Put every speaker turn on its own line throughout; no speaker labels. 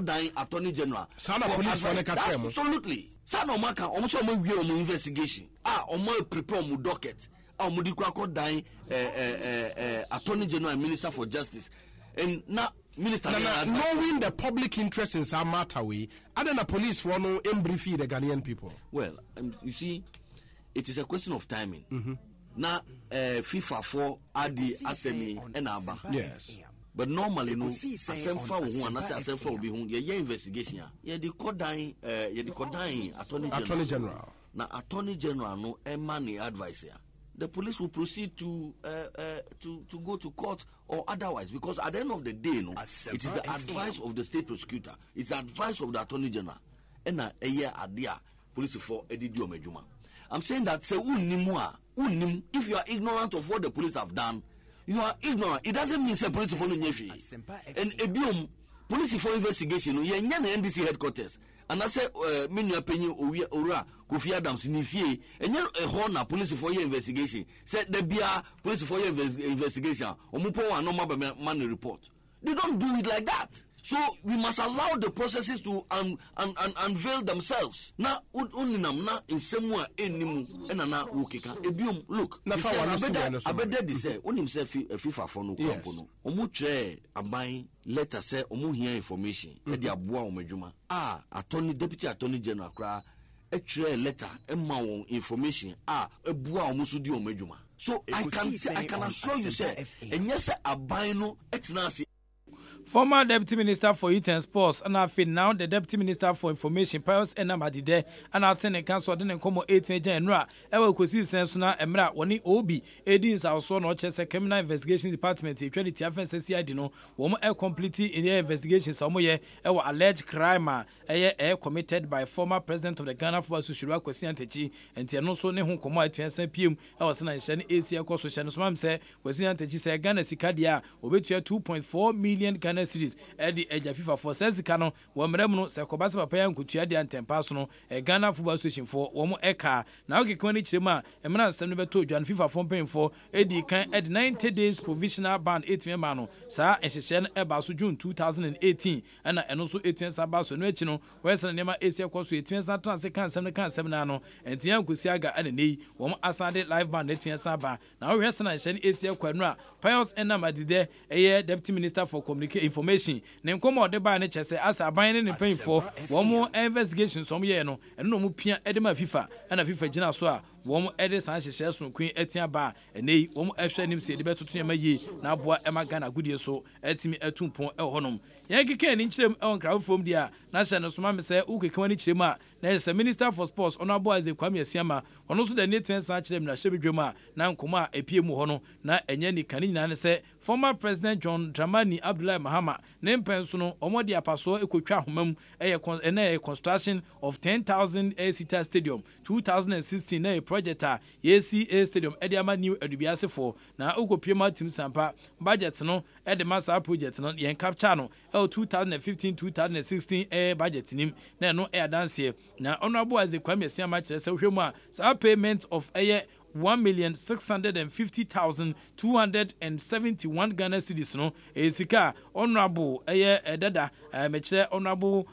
dying attorney general.
Sana police for the country.
Absolutely. Sana Omaka, almost a investigation. Prepare a docket. Dying attorney general and minister for justice. And now, Minister,
knowing the public interest in some matter, other than police for no brief the Ghanaian people.
Well, you see, it is a question of timing. Now, FIFA for Adi Asemi and Abba.
Yes.
But normally, no, Asempa who and Asempa will be home. Yeah, investigation. Yeah, the court dying, attorney general. Now, attorney general no money advice here. The police will proceed to go to court or otherwise, because at the end of the day, no, it is the advice of the state prosecutor, it's the advice of the attorney general, and a year adia police for Edidio Mejuma. I'm saying that say if you are ignorant of what the police have done, you are ignorant. It doesn't mean say police for no nyefi. And ebiom police for investigation, you are NDC headquarters. And I say, many opinion Ora Kofi Adams in Ifie, and you're a horn police for your investigation. Said the Bia police for your investigation, or Mupo and no money report. They don't do it like that. So we must allow the processes to unveil themselves. Now, in somewhere in Nana Wukika, Ebium, look, I bet they say, on himself, FIFA for no company. Omuche, a buying letter say, Omu hear information, Eddie Abua Omejuma. Deputy Attorney General cry, a letter, a information, a Bua Omusudi Omejuma. So I can assure you, say, and yes, a buying no, etnasi.
Former Deputy Minister for Youth and Sports, and I feel now the Deputy Minister for Information, Pius Enamadide, and I'll tell the council didn't come 8 January. Ever could see Sensuna Emra, one Obi, Edins, our son, or Chester Criminal Investigation Department, Equality Offense, CID, woman air completely in the investigation somewhere, ever alleged crime, air committed by former President of the Ghana Football Association, Kwesi Antechi, and Tianoso Nehun Koma at 10 p.m. I was in a Shani ACA course, which Shannon said, Kwesi Antechi said Ghana Sicadia, over 2.4 million Ghana series at the edge of FIFA for Sezicano, one Remuno, Sakobasa Papa and Kutuadi and Tempasono, a Ghana Football Association for one Eka. Now, Kikoni Chima, a man Senator 2 John FIFA from paying for Eddie can add 90 days provisional ban 8 Mano, Sir and Shishan Ebasu June 2018, and also 18 Sabaso Nuechino, Western Nema Asia Cosu, 18 Satan, 7 ano, and Tian Kusiaga and a knee, one Asade live band 18 Saba. Now, Western and Shen Asia Quadra, Pius Enamadide, a year Deputy Minister for Communication Information. Name come out the by nature say as a binding and paying for one more investigation some year no, and no more Pia Edema FIFA and a FIFA General Soa. One Edison shares from Queen Etienne Bar, and they won't actually him say the better to me now boy Emma Gana good so etimi a 2 point honum. Yankee can inch them on crowd from there. National Sumama say, Uke Kwani Chima, there's a Minister for Sports on our boys a Kwame Siama, on also the native such them na Shebi Drama, now Kuma a PM Hono, na Enyani Kanina say, former President John Dramani Abdullah Mahama, name Pensono, Omodia Paso, Ekucha Humum, a construction of 10,000 A-seater stadium, 2016 project ACA Stadium Ediama New Edubiase for na Uko Pima Team Sampa budget no Edemasa project no yen capture no 2015-2016 air budget nim na no air dance here na honorable as a Kwame Siama Chese Hwema sa payment of air 1,650,271 Ghana cedis no esika honorable dada meche honorable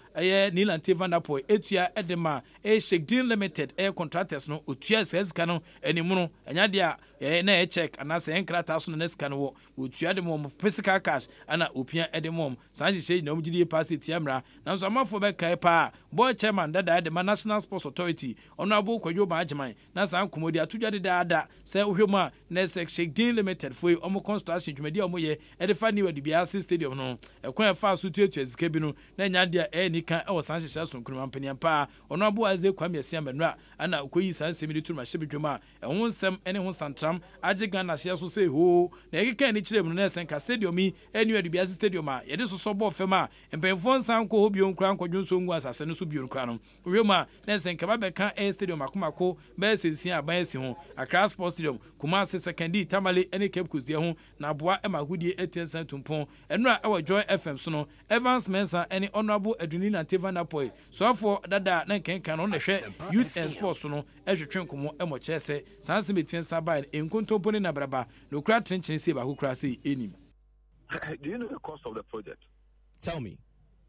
Nilante Vandapoy etua edema Sheikh Dean Limited contractors no otua sesika no animuno enya dia na check anase enkrata so no nesika no otua de mom physical cash ana opia edemom sanji shey na omgidi pass tiamra na so amafo be kai pa board chairman dada edema National Sports Authority honorable Kwadwo Bajaman na san komodi atudwa de ada say ohwema na Sheikh Dean Limited for omo construction dwumadi omo ye edefa ni wadi biase stadium no ekwan fa so tuatu ezika bi no na nya dia ni kan e wosan hyehyɛ so nkruma mpaniam pa ono abo aze Kwame Asiamenra ana okoyi san semidi turma hyebedwuma ehun nsɛm ene ho santram age Ghana hye so say ho na ekeka ni kyerem no na senka stadium yi eni wadi biase stadium a yede so so bɔ fam a mpemfo nsan kɔ ho bio nkran kɔdwo so ngu asase no so bio nkran no ohwema na senka ba bɛka stadium akomako ba sensia aban asi ho Accra Sports Stadium Kumasi Secondary Tamale ene Cape Coast dia ho na boa emagudie etensan tumpon enura ewa Joy FM so no Evans Mensa ene honorable Edwini na Tevanapoy so for dada na kenkan no hwɛ Youth and Sports no ehwetwe nkomo emo kyese sanse betwen sabai enkontompo ne na braba no kra trenchin se ba kokra se enim.
Do you know the cost of the project?
Tell me.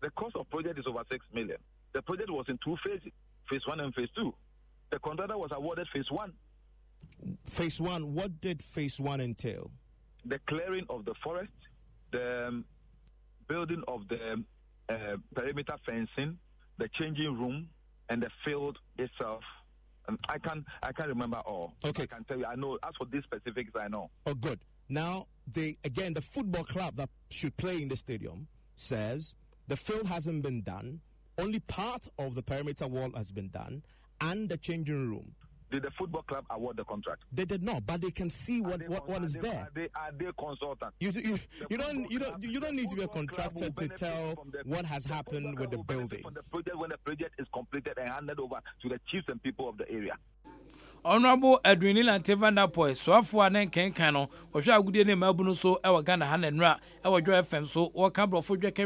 The cost of project is over 6 million. The project was in 2 phases, phase 1 and phase 2. The contractor was awarded phase 1.
Phase 1, what did phase 1 entail?
The clearing of the forest, the building of the perimeter fencing, the changing room, and the field itself. And I can't remember all.
Okay.
I can tell you, I know. As for these specifics, I know.
Oh, good. Now, the football club that should play in the stadium says the field hasn't been done, only part of the perimeter wall has been done, and the changing room.
Did the football club award the contract?
They did not, but they can see what is there.
Are they consultants?
You don't need to be a contractor to tell what has happened with the building.
From the project when the project is completed and handed over to the chiefs and people of the area.
Honorable Edwin Lantevanda Poy, so after an encancano, or shall good in Melbourne so our Ghana hand and rat, our drive fence so or cabro for Jack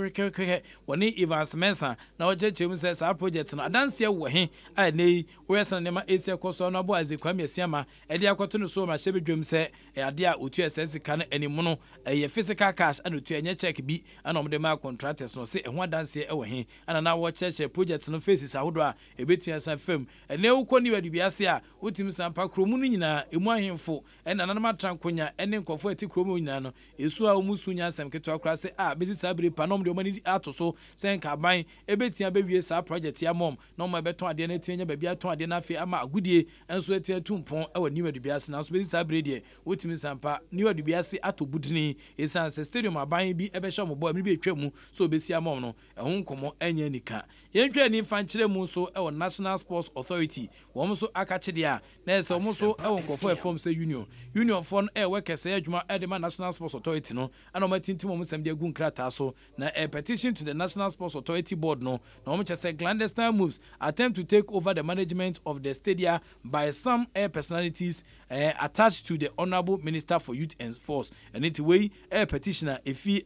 when he Evans Mensa, now James says our project and I dance here where he, I nay, where's an Nema Asia Cost honorable as a Kwame Siama, and the Aquatun so my shabby dream say, a dear Utia says can any mono, a physical cash and Utia check be, and on the mark contractors no say, and one dance here over him, and an hour church projects no faces Audra, a bit as a film, and no Conny Biasia, with Sampa Cromuni nyina emu ahemfo ena nanama trankonya ene nkofo ati kromo nyina no esu a omusunya asem keto akra se bezi sabire panom de omani atoso sen ka ban ebetia bewie sa project ya mom no mo beton ade na tienya ba bia ton ade na afi ama agudie enso etia tumpon ewa niwa dubiase na so bezi sabire de wotimi sampa niwa dubiase ato budini esan se stadium aban bi ebe sha mo bo mi bi etwam so obesi amom no ehun nkomo enya nika yentwa ni fankyere mu so ewa National Sports Authority wo mo so akachede a na so mo so ewon kofo form say union for workers say adwuma edema National Sports Authority no ana mo tintim mo sem de agu nkrata so na a petition to the National Sports Authority board no na mo say clandestine moves attempt to take over the management of the stadia by some personalities attached to the Honorable Minister for Youth and Sports and it way petitioner efi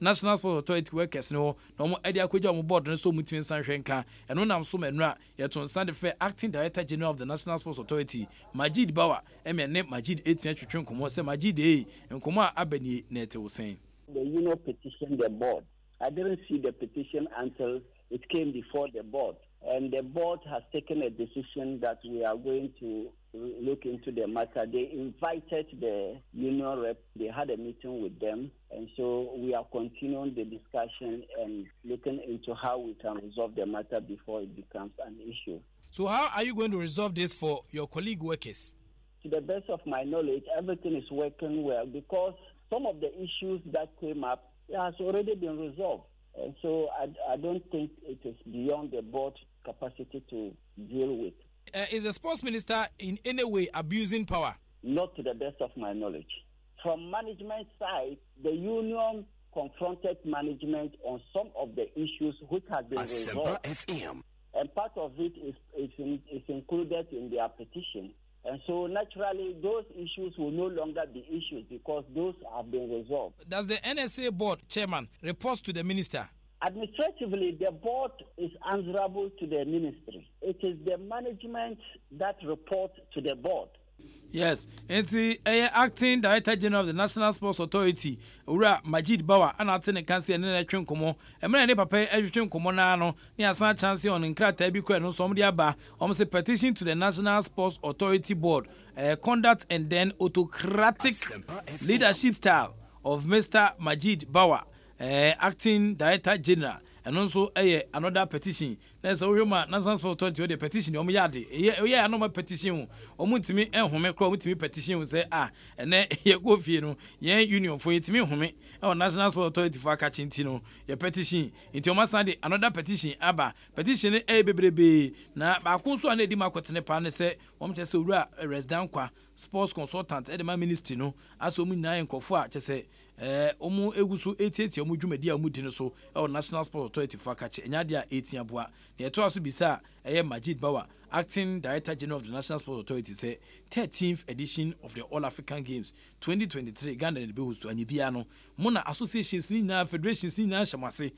National Sports Authority workers no na mo ade akwaja mo board no so mutin san hwenka eno nam so menra yeton sande fe acting director general of the National Sports Authority Majid Bawa emene Majid etia twetwe nkomo se Majid nkomo abani nete wo sen.
The union petitioned the board. I didn't see the petition until it came before the board, and the board has taken a decision that we are going to look into the matter. They invited the union rep. They had a meeting with them, and so we are continuing the discussion and looking into how we can resolve the matter before it becomes an issue.
So how are you going to resolve this for your colleague workers?
To the best of my knowledge, everything is working well because some of the issues that came up has already been resolved. And so I don't think it is beyond the board capacity to deal with.
Is the sports minister in any way abusing power?
Not to the best of my knowledge. From management side, the union confronted management on some of the issues which have been resolved.
FM.
And part of it is included in their petition. And so naturally, those issues will no longer be issues because those have been resolved.
Does the NSA board chairman report to the minister?
Administratively, the board is answerable to the ministry. It is the management that reports to the board.
Yes, it's the acting director general of the National Sports Authority, Ura Majid Bawa, and Atene Kansi and Netrin Komo, and many papa everything Komonano, near San Chance on Incrata Ebico and somebody aba, almost a petition to the National Sports Authority Board, conduct and then autocratic leadership style of Mr. Majid Bawa, acting director general. And also another petition. There's a woman National Sports Authority the petition o yade I no petition o mutimi enhome kro mutimi petition say and then ye go fie no ye union for yetimi home e National Sports Authority for akachi nti no ye petition nti o masande another petition aba petition bebrebe na ba ko so na di makotene pa ne say o mche say owura resident kwa sports consultant edema ministry no aso mu nyina enkofo a che say omu egusu 88 omu dwumadi a omudi no so National Sports Authority for akachi enyade a 18 aboa na yeto aso bisa Majid Bawa acting director general of the National Sports Authority say 13th edition of the All African Games 2023 Ghana will be host to anyibia no mona associations ni na federations ni na shamase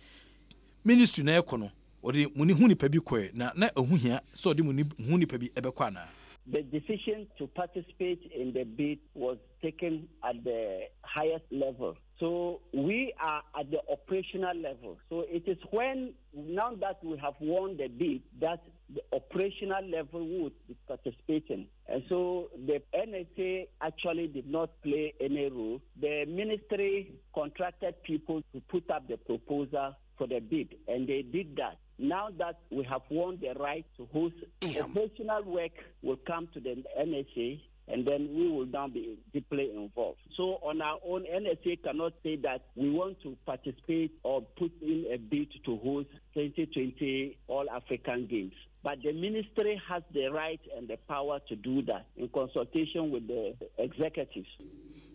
ministry na ekono odi muni huni pa bi kwe na ehuhia so odi muni huni pa bi ebekwa na
the decision to participate in the bid was taken at the highest level. So we are at the operational level. So it is when, now that we have won the bid, that the operational level would be participating. And so the NSA actually did not play any role. The ministry contracted people to put up the proposal for the bid, and they did that. Now that we have won the right to host, operational work will come to the NSA, and then we will now be deeply involved. So on our own, NSA cannot say that we want to participate or put in a bid to host 2020 All-African Games. But the ministry has the right and the power to do that in consultation with the executives.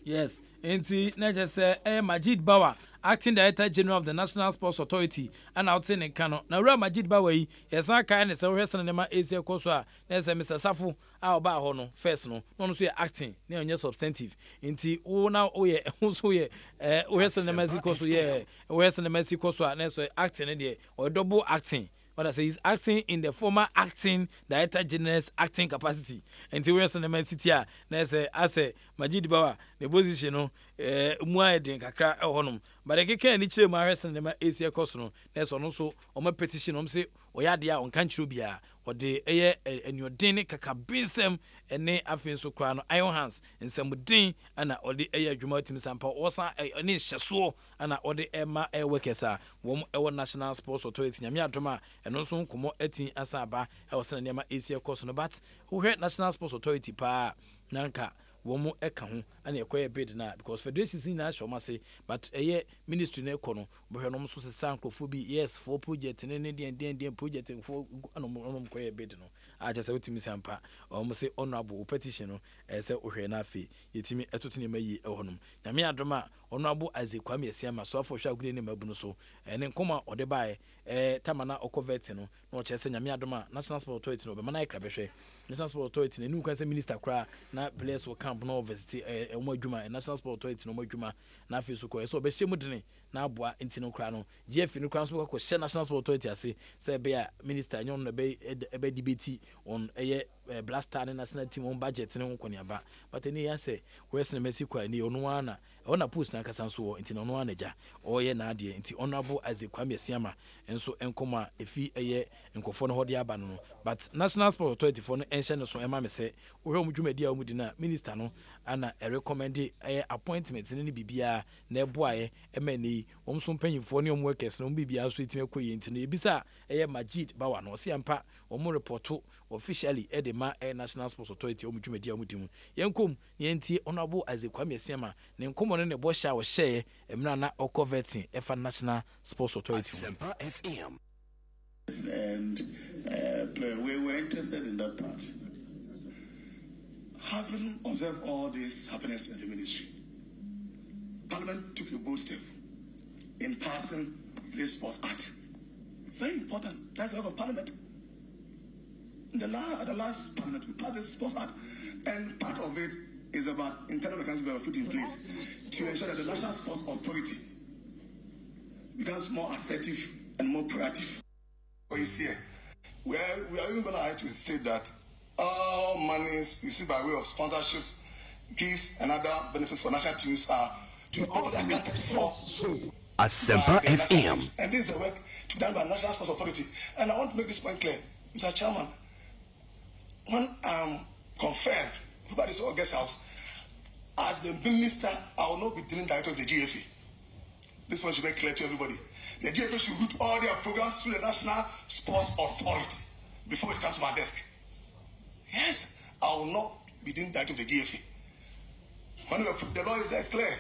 Yes, Enti Naja Majid Bawa, Acting Director General of the National Sports Authority, and outside in Kano. Now, Majid Bawa, yes, I can say, Nema Asia Koswa, Nessa Mr. Safu, our Bahono, first no, non so acting, near your substantive. Inti, now, who's Western Mexico, Western Mexico, Nessa acting, or double acting. What I say is acting in the former acting Director General's acting capacity. Until we're in the city, I say, Majid Bawa, the position, Mua de Kakra Honum. But I can't each my rest in the Asia Cosno. There's also on my petition, say, Oyadia on Cantrubia, or the air and your dene Kakabinsem, and ne Afin so crown iron hands, and some din, and or the air Jumotim Sampa, or some Shasso, and or the Emma Air Workers are, our National Sports Authority, Yamia Drama, and also Kumo Etin Asaba, Elson Yama Asia Cosno, but who heard National Sports Authority pa Nanka. Womo eka and a queer bid now because federations in our show say, but a year ministry ne kono, but her almost a sanko phobi, yes, 4 project and any and project and 4 queer bid. I just said to Miss Sampa, almost say honorable petition, as a Uhenafi, yet me a tutini may honum. Namia drama, honorable as a Kwame Siama, so for shall green in Melbourne, and then come or the buy, Tamana or Covetino, no chessing Yamia drama, National Sport Authority, no, Manai Crabeshe. National Sport Authority, and new minister cry, na players will camp no visit a Mojuma, and National Sport Authority, no Mojuma, na Fisuko, so be shemudini, na boa intino crano, Jeff in the Council, National Sport Authority, I say, Bear Minister, yon the bay, a DBT on a blaster national team on budget, and on Konyaba, but any say, Western Mexico, and the Onuana, on a post Nakasanso, into Onuanaja, or ye Nadia, into honorable as a Kwame Siama, and so Encoma, if he a year, and Kofon Hodiabano, but National Sport Authority for ancient so Emma say, we home Jumedia Mudina, Minister no, and a recommended appointments in any BBA, Neboy, MNE, some paying for new workers, no BBA sweet milk into the Bisa, a Majid Bawan, or Asempa, or more report to officially Edema National Sports Authority, or Jumedia Mudim. Yankum, Yenti, honorable as a Kwame Siama, then come on in the bush shower share, and Mrana or coveting F National Sports Authority.
Asempa FM.
And we were interested in that part. Having observed all this happiness in the ministry, Parliament took a bold step in passing the Sports Act. Very important. That's the work of Parliament. At the last Parliament, we passed the Sports Act, and part of it is about internal mechanisms that were put in place to ensure that the National Sports Authority becomes more assertive and more proactive. We see, we are even going to state that all monies received by way of sponsorship, gifts, and other benefits for national teams are to be accounted for.
Asempa FM.
And this is the work to be done by the National Sports Authority. And I want to make this point clear, Mr. Chairman. When I'm confirmed by this August House, as the minister, I will not be dealing directly with the GFA. This one should make clear to everybody. The GFA should route all their programs through the National Sports Authority before it comes to my desk. Yes, I will not be dealing directly with the GFA. When the law is there, it's clear.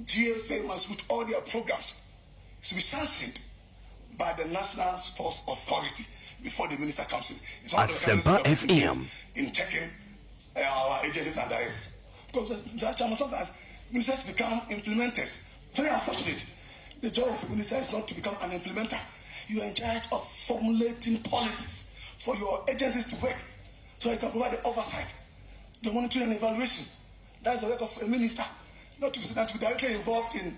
GFA must route all their programs to be sanctioned by the National Sports Authority before the minister comes in. It's one of the
Asempa FM.
In checking our agencies and directors. Because sometimes ministers become implementers. Very unfortunate. The job of a minister is not to become an implementer. You are in charge of formulating policies for your agencies to work, so you can provide the oversight, the monitoring and evaluation. That is the work of a minister, not to be directly involved in.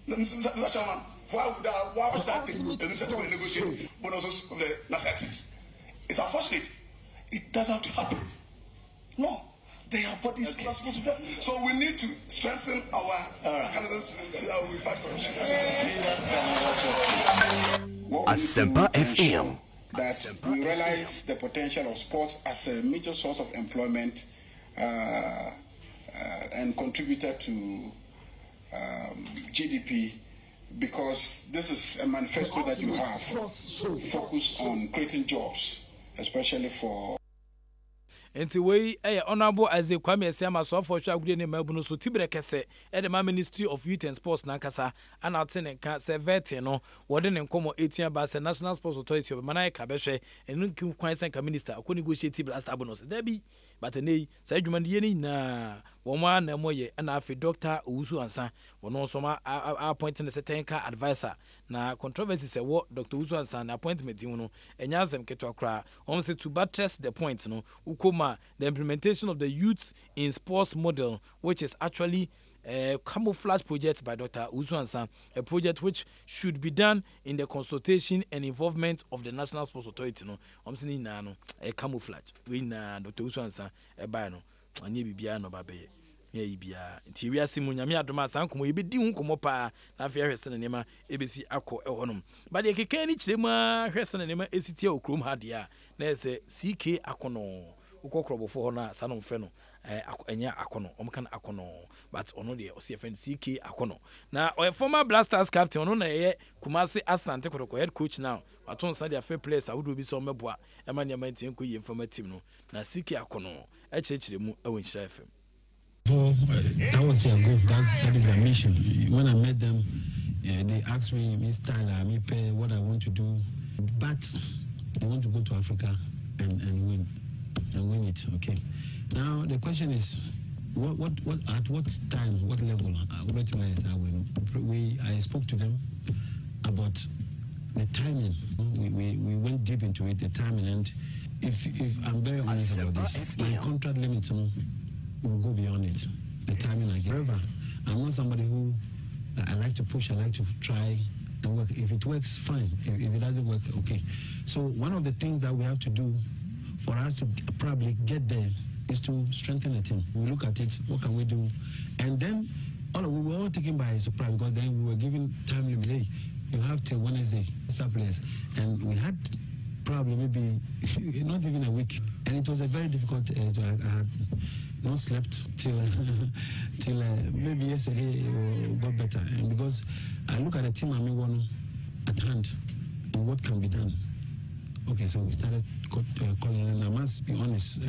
Mr. Chairman, why would that take a minister to negotiate bonuses of the national teams? It's unfortunate. It doesn't have to happen. No. They are bodies that are supposed to be there. So we need to strengthen our mechanisms that we fight corruption.
Asempa FM.
That we realize the potential of sports as a major source of employment and contributor to GDP, because this is a manifesto that you have focused on creating jobs, especially for.
Enti we honorable Isaac Kwame Asempa so for hwa gude ne mabuno so tibre kese the Ministry of Youth and Sports na nkasa ana tene ka 70 no wode ne nkomo 18 ba se National Sports Authority of manai ka behwe enu kin kwan senka minister akọ negotiate blast bonus dabi but nei sa adwuma ne ni na woma na moye na afi Dr. Owusu Ansa wono so ma appoint ne setenka advisor na controversy se wo Dr. Owusu Ansa na appointment no enya asem keto akra won say to buttress the point no ukoma the implementation of the youth in sports model, which is actually a camouflage project by Dr. Owusu Ansa, a project which should be done in the consultation and involvement of the National Sports Authority. No, I'm saying no, a camouflage. We na Dr. Owusu Ansa, a bano, and ye be no babe. Ye be a Tiria Simunyamia Doma Sanko, ye be doing Komopa, na fair Nema, ABC Ako Honum. But ye can each lema, Hesson and Nema, ACT or Chrome Hadia, there's a CK Akono. Ukokrobo for na sanom freno enya akono omkan akono but ono de CFN CK akono na former Blasters captain ono na ye Kumasi Asante Kotoko head coach now but on Sunday fair players awudo bi so meboa e ma niam ntin ko yi former team no na CK akono e chechire mu e wonhira FM.
That was their goal. That is their mission. When I met them, they asked me, Mr. Amipe, what I want to do, but they want to go to Africa and win. And win it, okay. Now the question is, what at what time, what level? I spoke to them about the timing. We went deep into it, the timing, and if I'm very honest about this, my contract limit will go beyond it. The timing I give. However, I'm not somebody who I like to push. I like to try and work. If it works, fine. If it doesn't work, okay. So one of the things that we have to do for us to probably get there is to strengthen the team. We look at it, what can we do? And then we were all taken by surprise because then we were given time limit. Hey, you have till Wednesday, players. And we had probably maybe not even a week. And it was a very difficult, I had not slept till maybe yesterday got better. And because I look at the team I'm one at hand and what can be done. Okay, so we started calling, and I must be honest,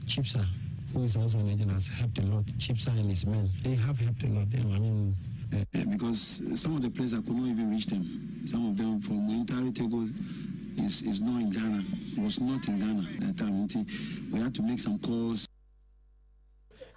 Chipsa, who is also an agent, has helped a lot. Chipsa and his men, they have helped a lot. I mean, because some of the players I could not even reach them. Some of them from Muntari Tego is not in Ghana, was not in Ghana at that time. We had to make some calls.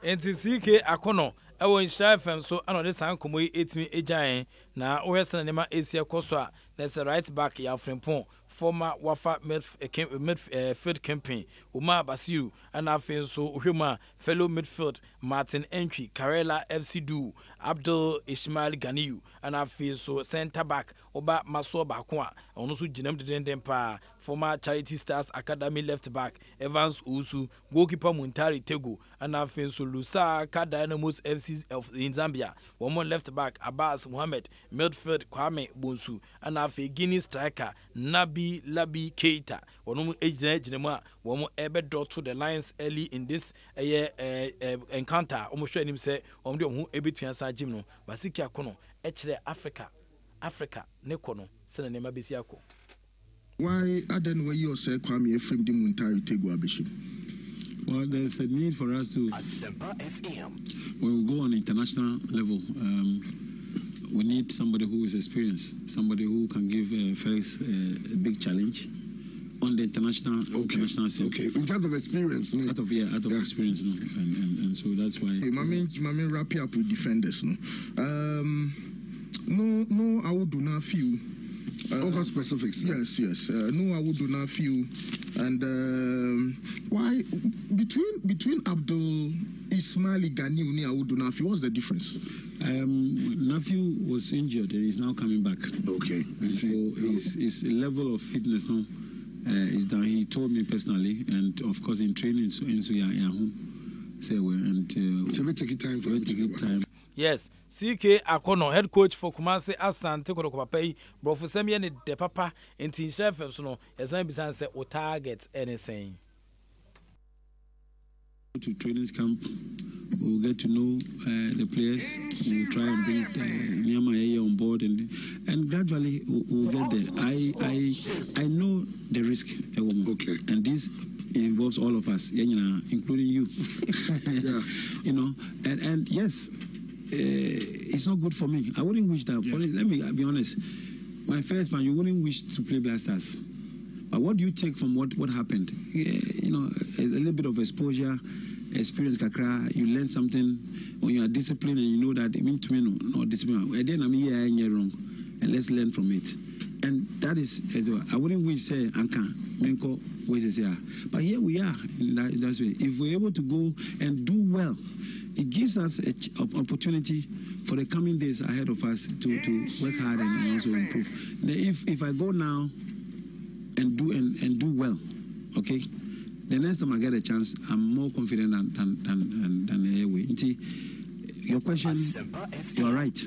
NTCK Akono. I will share FM so another sound come 8 agent na Western Nema Asia Koswa. There's a right back ya Frimpon, former Wafa midfield campaign, Uma Basiu, and I feel so Huma, fellow midfield, Martin Entry, Karela FC Du, Abdul Ismail Ganiu, and I feel so center back, Oba Maso Bakwa, and also Jinem Dempa, former Charity Stars Academy left back, Evans Usu, goalkeeper Muntari Tego, and I feel so Lusa, Dynamos FC in Zambia, one more left back, Abbas Mohammed, midfield Kwame Bonsu, and I feel Guinea striker, Nabi Labi Keita, one age one more ever draw to the Lions early in this encounter. Almost sure him say, who able to answer Jimno, Basiki Akono, Echere Africa, Nekono, Senema Bisiako.
Why I don't know you say Kwame from the Muntari Tego Abishim?
Well, there's a need for us to
Asempa FM.
When we go on international level, we need somebody who is experienced, somebody who can give face a big challenge on the international scene.
Okay, in terms of experience, no?
Out of experience, no, and so that's why.
Hey, my wrap up with defenders, no. No, I would do not feel.
Over specifics.
Yes. No, I would do not feel. And why between Abdul Ismail Ganiu I would do not feel? What's the difference?
Nafiu was injured and he's now coming back.
Okay.
So his level of fitness now is that he told me personally, and of course in training, so we are home. Say we and
so we take it time for him to get time.
Yes, CK Akono, head coach for Kumasi Asante Kodokopapai, Brofusemi and the Papa, and Team Chef, so as I began say, or target anything.
To training camp, we'll get to know the players. We'll try and bring Nyama on board, and gradually we'll get there. I know the risk,
okay,
and this involves all of us, including you.
Yeah.
You know, and yes, it's not good for me. I wouldn't wish that. Yeah. Let me be honest. My first man, you wouldn't wish to play Black Stars. But what do you take from what happened? You know, a little bit of exposure, experience, kakra. You learn something when you are disciplined, and you know that it means to me no discipline. And then I'm here wrong, and let's learn from it. And that is as well. I wouldn't wish say Anka Menko was here, but here we are in that way. If we're able to go and do well, it gives us an opportunity for the coming days ahead of us to work hard and also improve. Now, if I go now and do well, okay, the next time I get a chance, I'm more confident than anyway. Your question, you're right,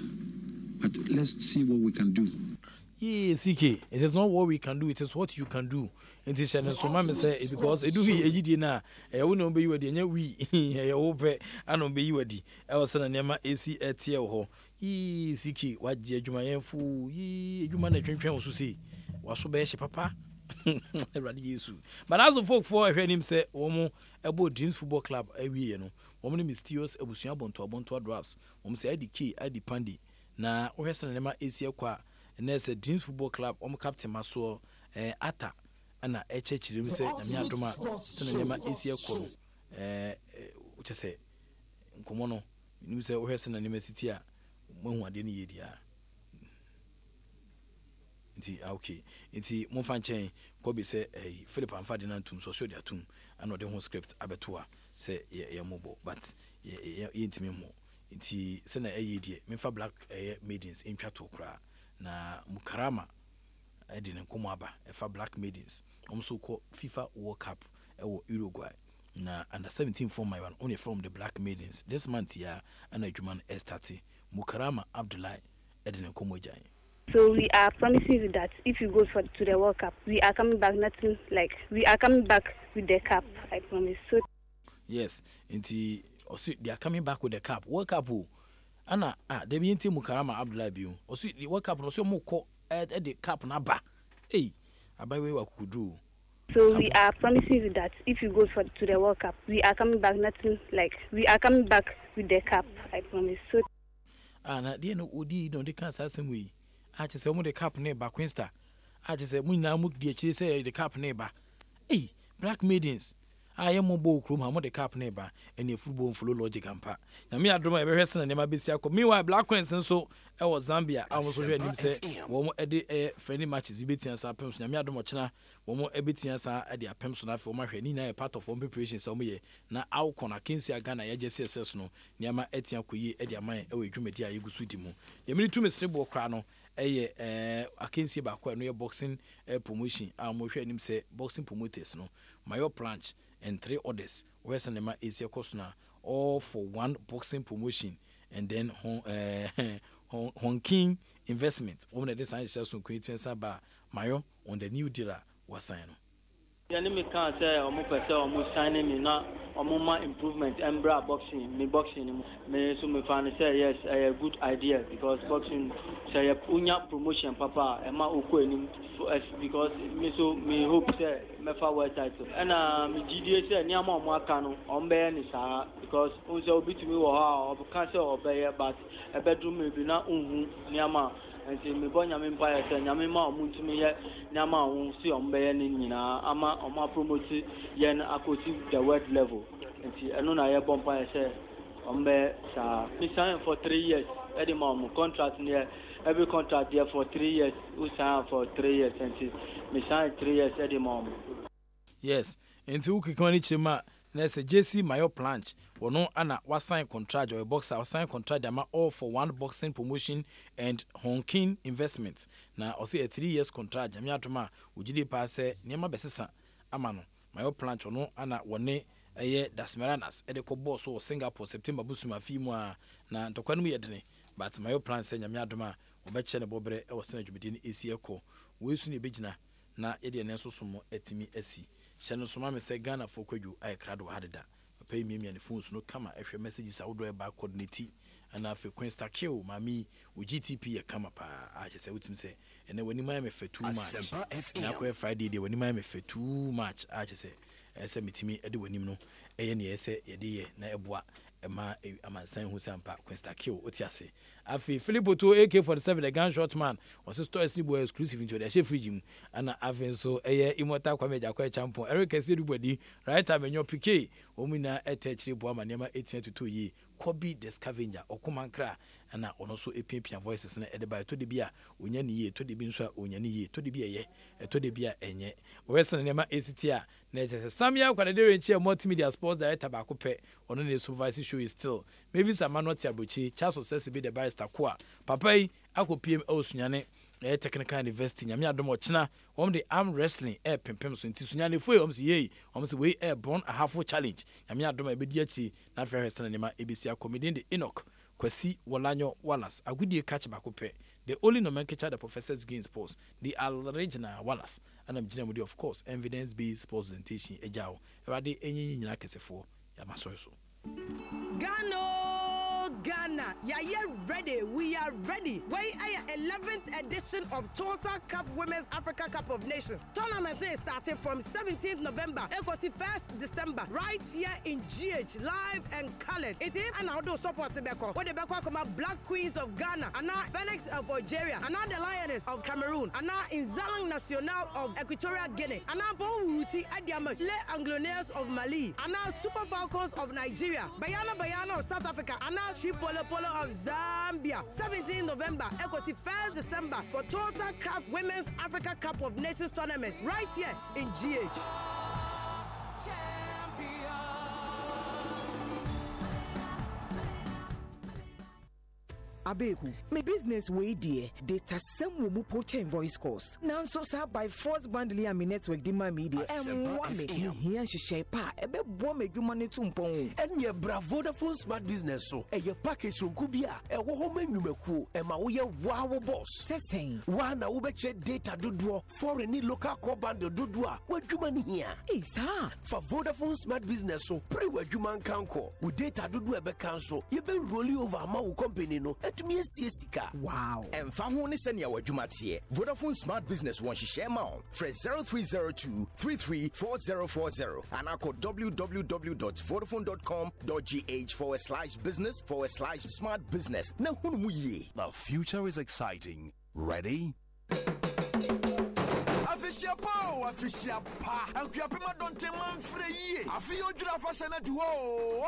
but let's see what we can do.
Yes, CK, it is not what we can do, it is what you can do. It is an so say because it do he na I will not be with the we hope I don't be with the I was an nema AC at ho. Ye CK, what Jumayan fool, ye you man a drink to see. Was so bad, papa. But as of folk for him say, Omo, about Dreams Football Club, every year, no, woman mysterious Ebusia Bonto drafts, say the key at the pandi. Na Western nema AC qua. And there's a Dreams Football Club, Captain Maso, Ata, and a HH, say, Namia Doma, Senema Asia Kono, which I say, Komono, you say, Western University, when I didn't eat ya. Okay, it's Monfanchain, Kobe say, Philip and Ferdinand Tum, so show their tomb, and not the whole script, Abetua, say, mobile, but ye ain't me more. It's Sena Ayidi, Memfa Black Maidens in Chatokra. Na Mukarama edin nkomaba efa Black Maidens also call FIFA World Cup Uruguay na under 17 form my one only from the Black Maidens this month here and Juman S30 Mukarama Abdullahi edin nkomojan.
So we are promising you that if you go to the World Cup, we are coming back nothing like we are coming back with the cup, I promise. So
yes, they are coming back with the cup. World Cup Anna, the Binti Mukarama Abdullah Biu, or sweet the World Cup, no so more at the cup naba. Hey, I by way what could do.
So we are promising you that if you go to the World Cup, we are coming back nothing like we are coming back with the cup, I promise. So
Anna, dear no Odi, no, they can't say some way. I just say, the cup neighbor, Queensta. I just say, we now look the say the cup neighbor. Hey, Black Maidens. I am mobile crew, I'm the cap neighbor, and your football full logic and pa. Now, me, I draw my person and never be sick. Meanwhile, Black Queens and so I was Zambia. I was already say, one more friendly matches, Ibiti and Sapens, Namia Domachina, one more Ebiti and at the Pemsona for my Renina, a part of home preparation some year. Now, our corner, Kinsia Ghana, I just says no, Niama Etian Kuyi, Edia Mine, away Jumedia, you go sweetimu. The minute to Miss Rebo Crano, I can see back when we are boxing promotion. I'm with him say boxing promoters, no, my planch. And 3 others, Western Nema Asia Kosna, all for one boxing promotion, and then Hong King investment. One of the science just on Queen Saba, Mayo on the new dealer was signed.
The enemy can't say almost signing me not more improvement and boxing me so me find say yes a good idea because boxing say a unya promotion papa and my because me hope say me for world title and me GDA say nyama mo aka no on be ni saa because o say obi to me wo ha o can say obey but a bedroom me bi na unhu nyama and say me bonya me empire say nyama ma omuntumi ye nyama won si on be ni nyina ama oma promote yen akoti the world level and see eno na ye bompa say on be sa me sign for 3 years at the moment contract near every contract there for 3 years who sign for 3 years and see me sign 3 years at the moment.
Yes, and to Kikoni Chima na say JC Mayo Planch wono ana wasign contract or a boxer wasign contract ama all for one boxing promotion and honking investment na o say a 3 years contract nyame atoma ugidi pa say niam besesa ama no Mayo Planch wono ana wone eye Dasmeranas e de ko boss o Singapore September busuma fi mu a na ntokwa no yedene but Mayo Planch say nyame adoma obeche ne bobre e wo sena dwumedi ne esi ekọ we su ne begina na yede ne sosomo atimi asi hyeno soma me say Ghana for kwadwo ay krado hadeda papa yi miamia ne phones no kama ehwe messages awodo e ba coordinate ana afi Quinsta Kill mami o GTP ye kama pa a che say utim say ene wani ma me fa too much na ko Friday de wani ma me fa too much a che say ese mitimi e de wani no eye ne ese ye de ye na eboa ema amansan hu sampa Quinsta Kill otiase afi Philipo to AK47 the gunshot man was stories ni boy exclusive into the chef fridge ana aven so eye immortal kwameja kwa champion Eric Esidubadi right amenyo PK omina etechiri bo amanema 1822 yi Kobe the scavenger okumankra ana ono so epiapia voices na edeba to de bia onya ni ye to de bi nso onya ni ye to de bia ye to de bia enye wesen nema ACT a na ete Samia kwadere nche multimedia sports director ba ko pe ono ne supervisor show is still maybe Samanoti Abuchi Charles says be the barrister kwa papai akopiem osunyane technical university nyame adom ochina the arm wrestling pempem so nti sunyane foi ye we born a half challenge nyame adom ebedi achi na fair hesena nema ebisia comedian the Enoch Kwasi Wolanyo Wallace agudie catch bakope the only nomenclature the professors gain sports the original Wallace and I'm generally of course evidence based sports presentation ejao erade enyi nyina kesefo ya masoyo
Ghana, ready. We are ready. We are 11th edition of Total Cup Women's Africa Cup of Nations. Tournament is starting from 17th November and goes 1st December. Right here in GH, live and colored. It is an outdoor support to Beko. What the Beko come out Black Queens of Ghana, and now Phoenix of Algeria, and now the Lioness of Cameroon, and now Inzalang National of Equatorial Guinea, and now Bonruti Adiama, Le Anglonaires of Mali, and now Super Falcons of Nigeria, Bayana of South Africa, and now Polo of Zambia. 17th November, 1st December for Total Cup Women's Africa Cup of Nations Tournament right here in GH.
Abeku, my business way dear, data some will poach voice calls. Now so sad by force bundle and network demand media. And one make me here she share pa, a bit bomb you money to pong.
And your bravo the full smart business so, and your package from Kubia, and woman you make cool, and my way wow boss.
Saying,
one I will bet data do do for any local core bundle do do. What you money here?
Is
for Vodafone smart business so, pray where you man can call. With data do do a cancel, you been rolling over a mouth company no.
Wow.
And Famoni Senya Wajumatie, Vodafone Smart Business one share mount, fresh 0302 334040, and I code www.vodafone.com.gh/business/smart business. Now, the
future is exciting. Ready?
Official pa and Kuapima don't take man free. I feel you draft fashion at whoa.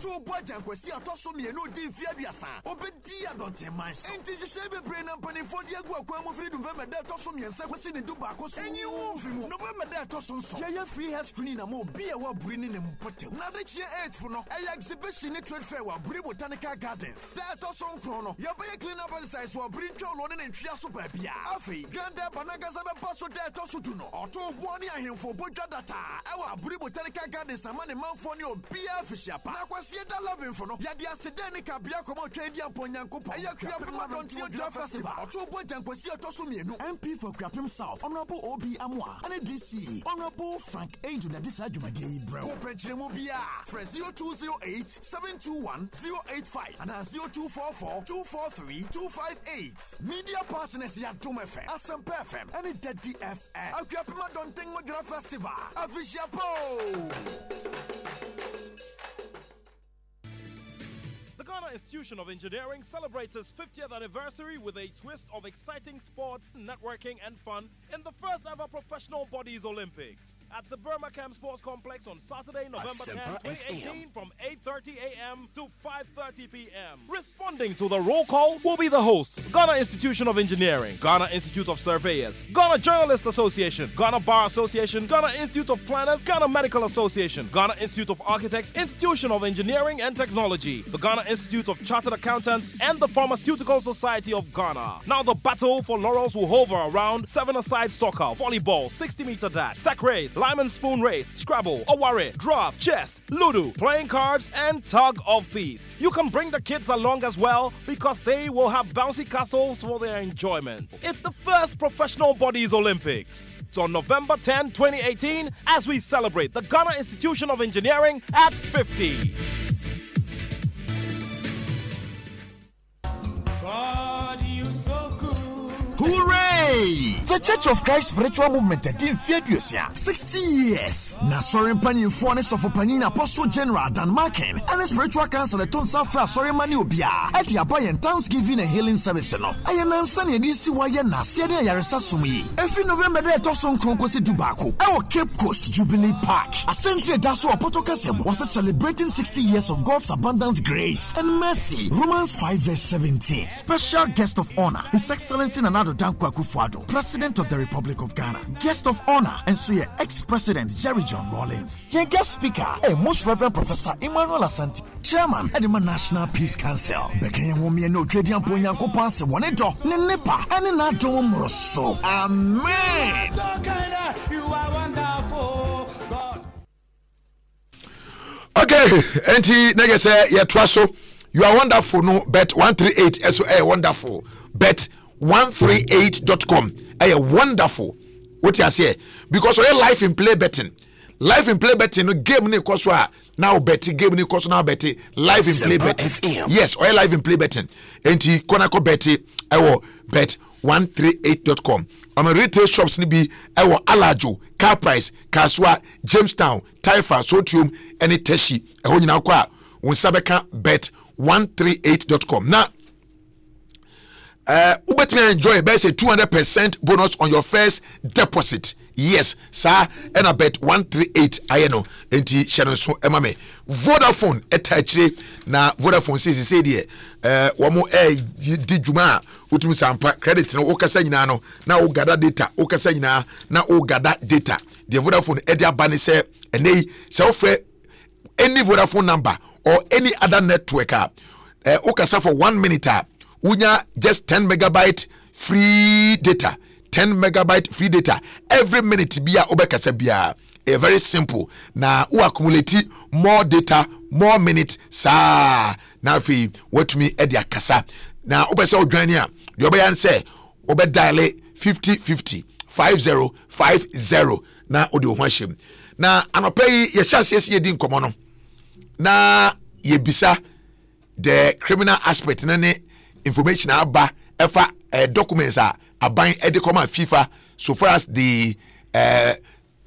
To boys and Kwesi Atosomi no deep Fiadiasa. Obedia don't take man. And to shave brain and penny for the Aguaquamo free November that Tosomi and Sakwasi in Dubaco. And you November that Toson. Yeah, free hair screen and more beer while bringing them potato. Now that year 8 for no exhibition in trade fair while Bri Botanical Gardens. Set Toson Chrono. Your bay clean up and size while Bri Cholo and Chiaso Babia. Afi, Granda Banagas of a passo there Tosutuno. Or to one year him for Boja Data. Our Bri Botanical Gardens and money man for your beer fisher. Naquasieta loving for no. Yadia Sedenica Biacomo Tradia Ponyanko. Ayakapima don't see a draft festival. Or to Boja and Quasia Tosumi, MP for Crapim South. Honorable Obi Amwa. And a DC. Honorable Frank Angel at this Ajumadi bro. Open Chemobia. Fresh 0208 721 085 and 0244 243 258. Media partners Yatum FM, Asempa FM, and a Daddy FM. Akwapima don't think my draft festival. Official
The Ghana Institution of Engineering celebrates its 50th anniversary with a twist of exciting sports, networking, and fun in the first ever Professional Bodies Olympics at the Birmingham Sports Complex on Saturday, November 10, 2018 from 8:30 a.m. to 5:30 p.m. Responding to the roll call will be the hosts: Ghana Institution of Engineering, Ghana Institute of Surveyors, Ghana Journalists Association, Ghana Bar Association, Ghana Institute of Planners, Ghana Medical Association, Ghana Institute of Architects, Institution of Engineering and Technology, the Ghana Institute of Chartered Accountants, and the Pharmaceutical Society of Ghana. Now the battle for laurels will hover around 7-a-side soccer, volleyball, 60-meter dash, sack race, lime and spoon race, Scrabble, Aware, draft, chess, Ludo, playing cards, and tug of peace. You can bring the kids along as well because they will have bouncy castles for their enjoyment. It's the first Professional Bodies Olympics. It's on November 10, 2018 as we celebrate the Ghana Institution of Engineering at 50.
God, you so good.
Hooray! The Church of Christ Spiritual Movement in Fiadusia 60 years. Na sorry panin fornes of panin Apostle General Dan Markin and spiritual council at Tonsa Fra sorry mani obia at the Abayan Thanksgiving and healing service no. Ayan Sunny DC why na Senia Yaresa Sumi. Every November there Toson Kronkosi Dubaku. Our Cape Coast Jubilee Park. A century Daso Apotokasem was celebrating 60 years of God's abundance, grace and mercy. Romans 5:17. Special guest of honor, His Excellency Nanado Dankwa Akufo-Addo, President of the Republic of Ghana. Guest of honor, and so your ex-president Jerry John Rawlings. Your guest speaker, Most Reverend Professor Emmanuel Asante, Chairman, Edema National Peace Council. Bekenya Womie no Tradian Ponyanko Panse Wanedo, Nenepa, and Nadom Rosso. Amen.
You are wonderful, God.
Okay, Auntie Negese, yeah, Twaso, you are wonderful. No, bet 138 SOA wonderful. Bet 138.com. Wonderful. What you say? Because we life in play betting. Life in play betting, game ni koswa now betting, game ni koswa now betting. Life in play betting. Yes, we life in play betting. Enti konako betting. Bet 138.com. I'm retail shops ni bi Alajo, Car Price, Kaswa, Jamestown, Taifa, Sotium, and Teshi. Eho nyina kwa unsabeka bet 138.com. Now Ubet enjoy best 200% bonus on your first deposit. Yes, sir. And I bet 138. I know. Enti Shannon so emame. Vodafone etachi na Vodafone say there. Wamo di juma utumi sampa credit no okasa nyina no na o gada data okasa nyina na o gada data. The Vodafone edia bani say enei say offer any Vodafone number or any other network okasa for 1 minute unya just 10 megabyte free data. 10 megabyte free data every minute bia obekasa bia. Very simple. Na u accumulate more data, more minutes sa na fi what me edia kasa. Na obesa odwan a de obeyan say obe dial 5050 5050 na odi ho ahyem. Na anopai ye chance ye di nkomo no. Na ye bisa the criminal aspect na ne information aba efa documents aban edikoma FIFA so far as the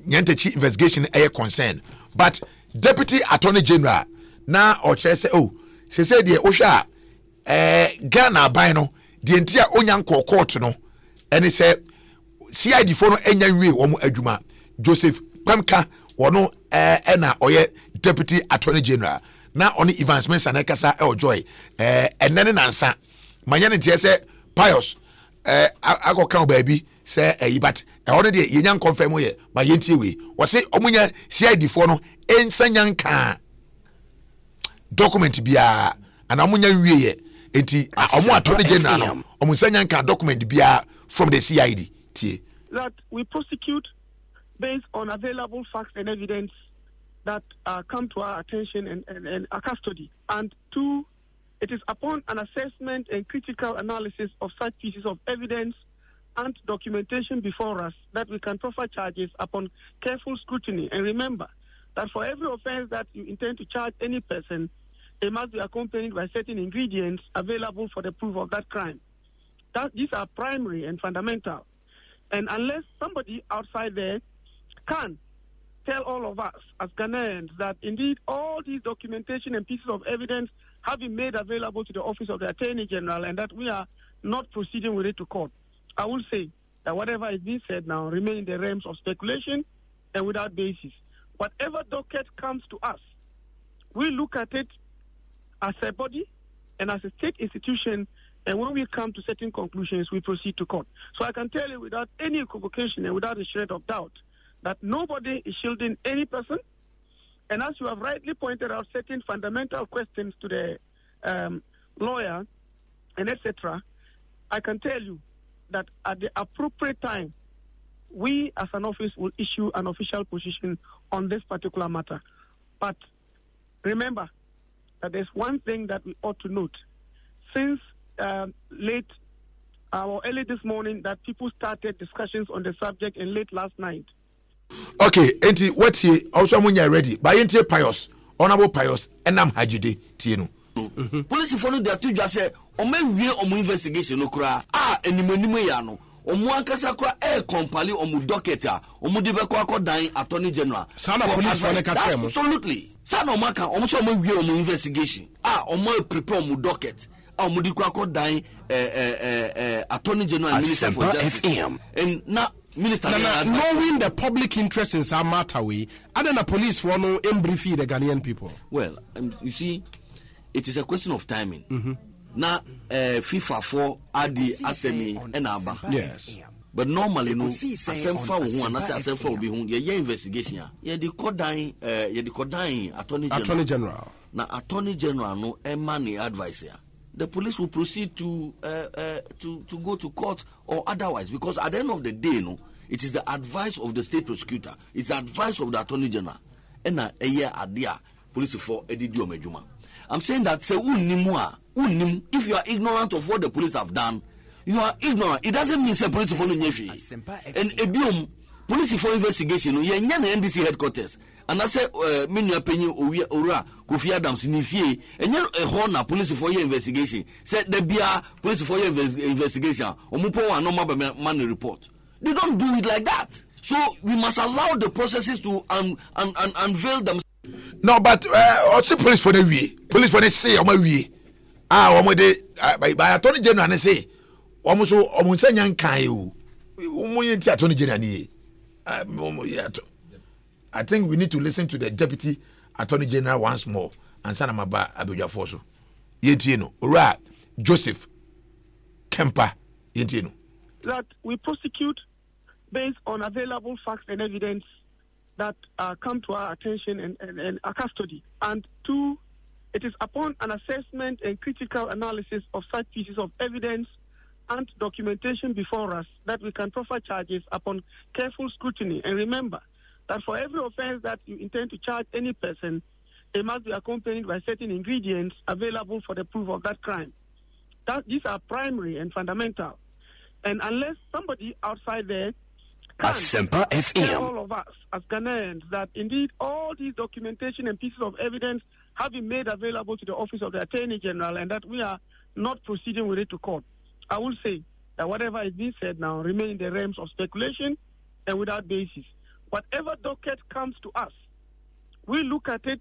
Nyantechi investigation is concerned. But Deputy Attorney General na oche say she said the Osha Ghana aban no the entire onyanko court no and he said CID for no enya nwe wo adwuma Joseph Pamka wono na oye Deputy Attorney General na oni advancements anakasa joy enene nansa manyane tie say Pius I count baby say but already yenyan confirm ye but yentie we o say omunya CID for no ensanyan ka document bia ana omunya wie ye enti omu attorney general no omunsanyan ka document bia from the CID tie
that we prosecute based on available facts and evidence that come to our attention and our custody, and two, it is upon an assessment and critical analysis of such pieces of evidence and documentation before us that we can proffer charges upon careful scrutiny. And remember that for every offense that you intend to charge any person, it must be accompanied by certain ingredients available for the proof of that crime. These are primary and fundamental. And unless somebody outside there can tell all of us as Ghanaians that indeed all these documentation and pieces of evidence have been made available to the Office of the Attorney General and that we are not proceeding with it to court, I will say that whatever is being said now remain in the realms of speculation and without basis. Whatever docket comes to us, we look at it as a body and as a state institution, and when we come to certain conclusions, we proceed to court. So I can tell you without any equivocation and without a shred of doubt that nobody is shielding any person. And as you have rightly pointed out, certain fundamental questions to the lawyer and etc., I can tell you that at the appropriate time, we as an office will issue an official position on this particular matter. But remember that there's one thing that we ought to note. Since late or early this morning that people started discussions on the subject and late last night.
Okay, enti what he also munya ready. By enti Pius, honorable Pius, enam hajide tienu.
Police for no dey to just say o me wie o mo investigation no kura enimonimu ya no o mo ankasa kura compile o mo docket a o mo de be ko akodan attorney general.
Sana police for no ka mo.
Absolutely. Sana o maka o mo so mo wie o mo investigation. O mo prepare o mo docket. O mo di ko akodan attorney general and minister for justice. And now Minister,
knowing the public interest in some matter, we and then the police for no brief the Ghanaian people.
Well, you see, it is a question of timing. Now, FIFA for Adi Asemi and Abba.
Yes.
But normally, no, Asempa who and Asempa will be who your investigation. Yeah, the Kodain, Attorney
General.
Now, Attorney General no money advisor. The police will proceed to go to court or otherwise, because at the end of the day, no, it is the advice of the state prosecutor, it's the advice of the attorney general, and a year adia police for Edidio Mejuma. I'm saying that say if you are ignorant of what the police have done, you are ignorant. It doesn't mean say police for no nyefi. And ebiom police for investigation, you are NDC headquarters. And I say, many opinion Ora Kofi Adams in Ifie, and you're a horn police for your investigation. Said there be a police for your investigation, or Mupo and no money report. They don't do it like that. So we must allow the processes to unveil them.
No, but also police for the way. Police for the say, on my way. By Attorney General, and say, almost Omunsan Kayu, Attorney General. I think we need to listen to the Deputy Attorney General once more and Sanamaba Abuja Foso. Yentieno, Ora Joseph Kempa Yentieno.
That we prosecute based on available facts and evidence that come to our attention and our custody. And two, it is upon an assessment and critical analysis of such pieces of evidence and documentation before us that we can proffer charges upon careful scrutiny. And remember, that for every offense that you intend to charge any person, it must be accompanied by certain ingredients available for the proof of that crime. These are primary and fundamental. And unless somebody outside there can tell all of us as Ghanaians that indeed all these documentation and pieces of evidence have been made available to the Office of the Attorney General and that we are not proceeding with it to court, I will say that whatever is being said now remain in the realms of speculation and without basis. Whatever docket comes to us, we look at it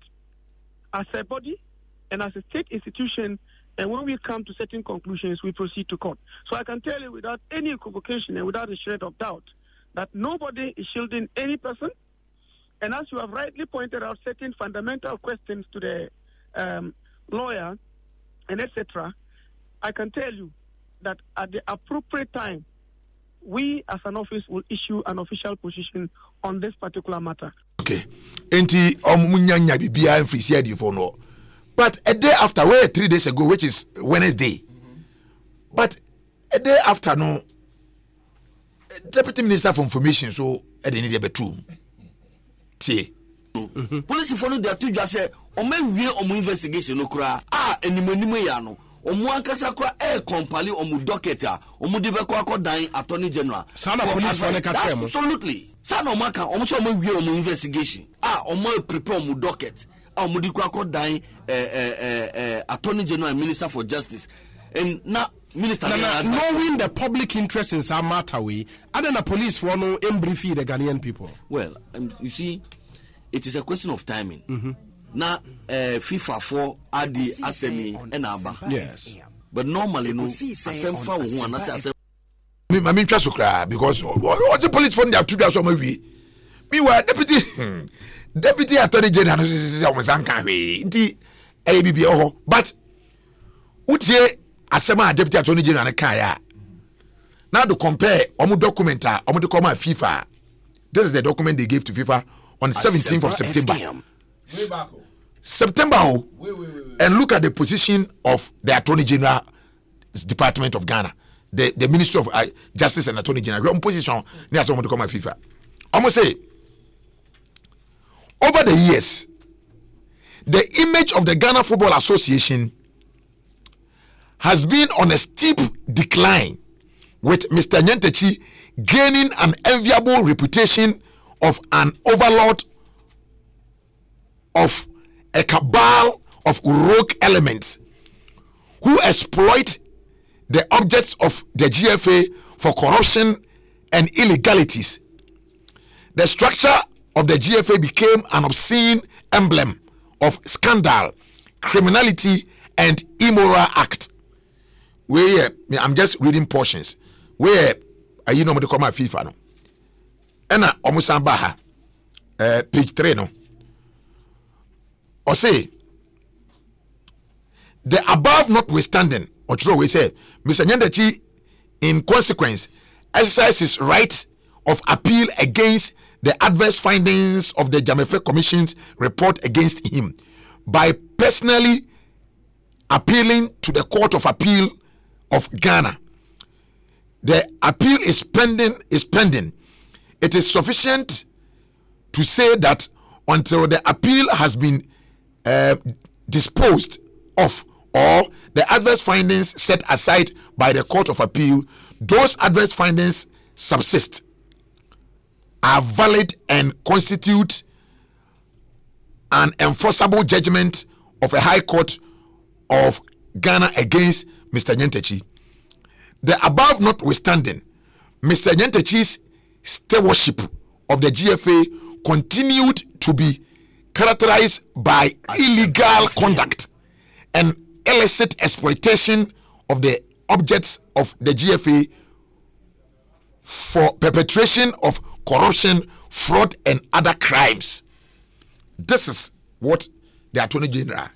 as a body and as a state institution, and when we come to certain conclusions, we proceed to court. So I can tell you without any equivocation and without a shred of doubt that nobody is shielding any person. And as you have rightly pointed out, certain fundamental questions to the lawyer and etc., I can tell you that at the appropriate time, we as an office will issue an official position on this particular matter.
Okay. Enti omunyanya bibia enfrisia di for no. But a day after, 3 days ago, which is Wednesday. But a day after, no, Deputy Minister for Information, so I didn't need a bedroom.
Police for no dey to just say o me wie o mo investigation no kura enimonimu ya no. Omo ankasa kura compile o mo docket a o mo de be ko akodan attorney general.
Sana police for no ka mo.
Absolutely. Sana o maka o mo so mo wie o mo investigation. O mo prepare o mo docket. O mo di ko akodan attorney general and minister for justice. And now Minister,
knowing the public interest in some matter, we and then the police for no brief the Ghanaian people.
Well, you see, it is a question of timing. Now, FIFA for Adi Asemi and Abba.
Yes.
But normally, no, Asempa who and Asempa
I mean, just because all the police phone they have 2 days on my way. Meanwhile, Deputy Attorney General is almost uncanny. But would say Asempa Deputy Attorney General Kaya. Now to compare Omu document Omu document FIFA. This is the document they gave to FIFA on 17th of September. September. And look at the position of the Attorney General's Department of Ghana. The Ministry of Justice and Attorney General. Position near Omu document FIFA. Almost say over the years, the image of the Ghana Football Association has been on a steep decline, with Mr. Nyentechi gaining an enviable reputation of an overlord of a cabal of rogue elements who exploit the objects of the GFA for corruption and illegalities. The structure of the GFA became an obscene emblem of scandal, criminality, and immoral act. Where I'm just reading portions. Where you know what they call my FIFA no. And almost baha page 3 no. Or say the above notwithstanding, or true we say, Mr. Nyentechi in consequence exercises right of appeal against the adverse findings of the Jamefe Commission's report against him by personally appealing to the Court of Appeal of Ghana. The appeal is pending. It is sufficient to say that until the appeal has been disposed of or the adverse findings set aside by the Court of Appeal, those adverse findings subsist, are valid, and constitute an enforceable judgment of a High Court of Ghana against Mr. Nyentechi. The above notwithstanding, Mr. Nyentechi's stewardship of the GFA continued to be characterized by illegal conduct and illicit exploitation of the objects of the GFA for perpetration of corruption, fraud, and other crimes. This is what the Attorney General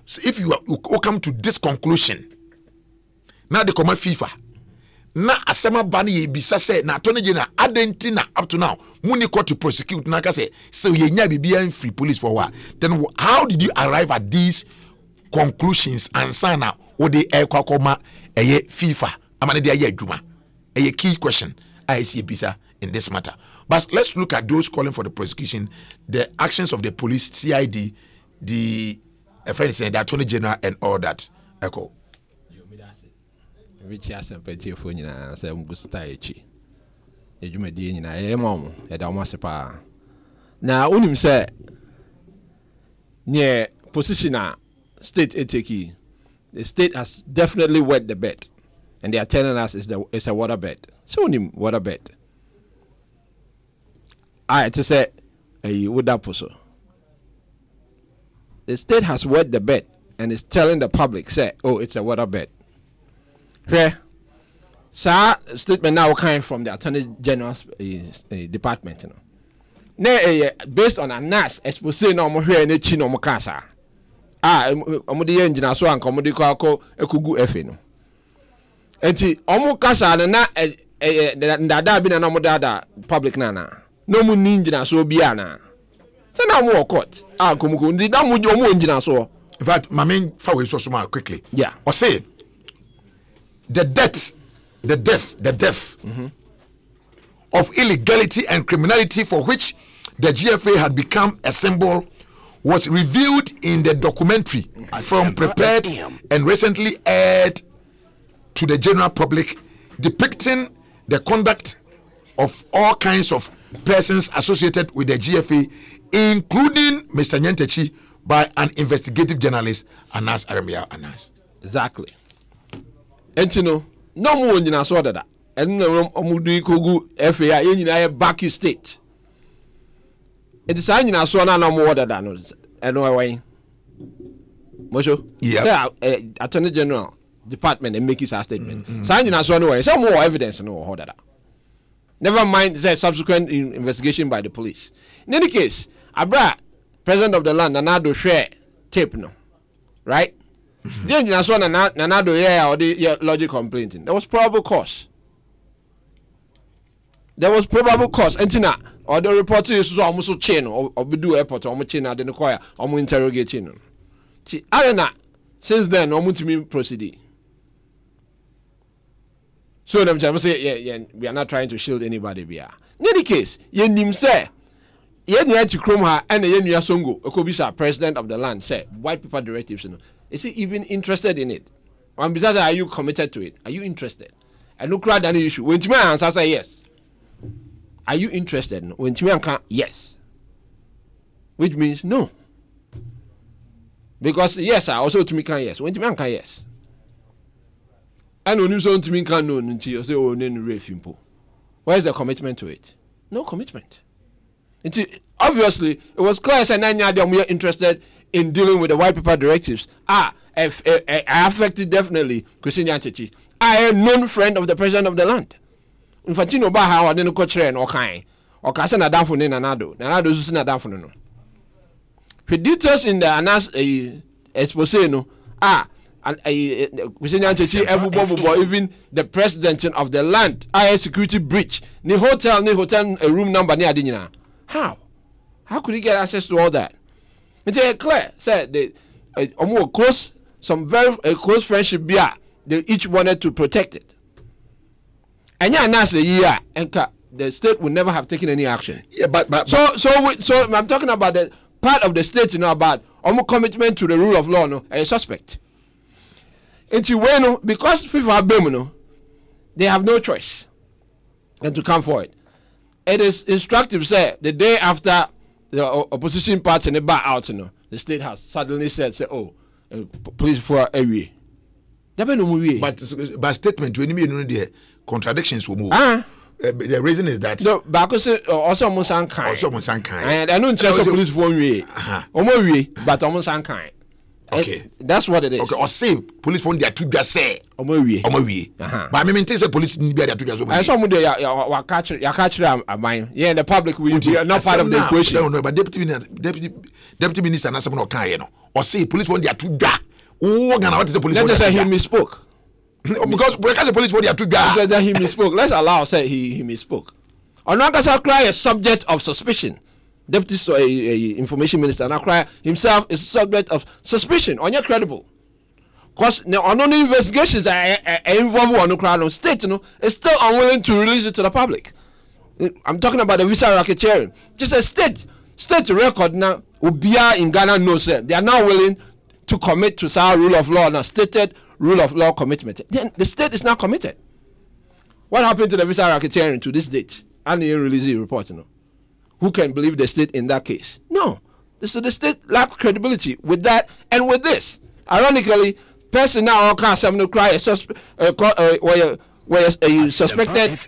so if you come to this conclusion, now the command FIFA, na Asempa bani bisa say na Attorney General adentina up to now muni court to prosecute na ka say so ye nya bibia free police for what? Then how did you arrive at these conclusions and sana o de kwakoma eye FIFA amane de aye adwuma a key question I see bisa in this matter. But let's look at those calling for the prosecution, the actions of the police, CID, the the Attorney General, and all that. Echo.
Richie Asempa for you na say Mugusta echi. Ejumedi nyina emom e da omo sepa. Na unim say near position state eteki. The state has definitely wet the bed, and they are telling us it's a water bed. So unim water bed. I to say would that puso. The state has wet the bed and is telling the public, say, oh, it's a water bed. Here, sir, statement now coming from the Attorney General's department, you know. Based on a NAS, exposé no more here in Chino Mokasa. Omudi engine so and komudi ko ekugu efe no. Enti omukasa na ndada bi na no dada public na. No mu engine so bia na. Say na mo court. Komuko ndi na mo engine so.
In fact, my main faway so small quickly.
Yeah.
Or say the death of illegality and criminality for which the GFA had become a symbol was revealed in the documentary from prepared and recently aired to the general public, depicting the conduct of all kinds of persons associated with the GFA, including Mr. Nyentechi, by an investigative journalist, Anas Aremia Anas.
Exactly. And you know, no more than I saw that. And no Omudi Kogu FA in back state. It is signing I saw no more than that. And no way. Mosho?
Yeah.
Attorney General department and make his statement. Sign in as one way. Some more evidence no hold that. Never mind the subsequent investigation by the police. In any case, Abra, president of the land, Nanado share tape no, right? Then you saw Nanado or the logic complaining. There was probable cause. Antina or the reporter is almost chain or do airport or chain at the choir or interrogating. See, I don't know. Since then, no to proceeding. So them say, we are not trying to shield anybody. In any case, nim say, yen to chrome her and yen songo, Okobisa, president of the land, say white paper directives. Is he even interested in it? And besides, are you committed to it? Are you interested? And no crowd any issue. When Timmy answer say yes. Are you interested? When Timmy can't, yes. Which means no. Because yes, I also to me can yes. When Timmy can yes. And when you say to me can no, you say oh then refimpo. Where's the commitment to it? No commitment. Obviously, it was clear that we are interested in dealing with the white paper directives. I affected definitely Christine Yanchechi. I am a known friend of the president of the land. In fact, you know about how I didn't coach and okay. Or Casana down for Nanado. Nanado is not down for no. The details in the expose no and Christine Yanchechi, even the president of the land, security breach. Ni hotel room number near Adina. How could he get access to all that? It's clear. Said they some very close friendship. They each wanted to protect it. And and the state would never have taken any action. Yeah, but so I'm talking about the part of the state, about commitment to the rule of law. No, a suspect. Because people have they have no choice and to come forward. It is instructive, say, the day after the opposition party and the bar out, the state has suddenly said, police for a way. But
statement, when you know the contradictions will move. The reason is that
no, because also almost unkind. And I don't trust police for one but almost unkind.
Okay,
that's what it is.
Okay, or say police phone they are two just say but I mean say police need be there two just
I some they ya catch mine. Yeah, the public will be not part of the equation.
No, but deputy minister na some no kan no. Or say police phone they are two just. Oh, Ghana, what is the police?
Let's just say he misspoke.
Because the police phone they are two just.
That he misspoke. Let's allow say he misspoke. Onagasa cry a subject of suspicion. Deputy information minister Nakra himself is subject of suspicion. On your credible, because the unknown investigations are involved on the crowd state, is still unwilling to release it to the public. I'm talking about the visa racketeering. Just a state record now. Ubia in Ghana knows that they are now willing to commit to our rule of law and a stated rule of law commitment. Then the state is now committed. What happened to the visa racketeering to this date? And they release the report, Who can believe the state in that case? No. So the state lacks credibility with that and with this. Ironically, person now can't say no cry a suspected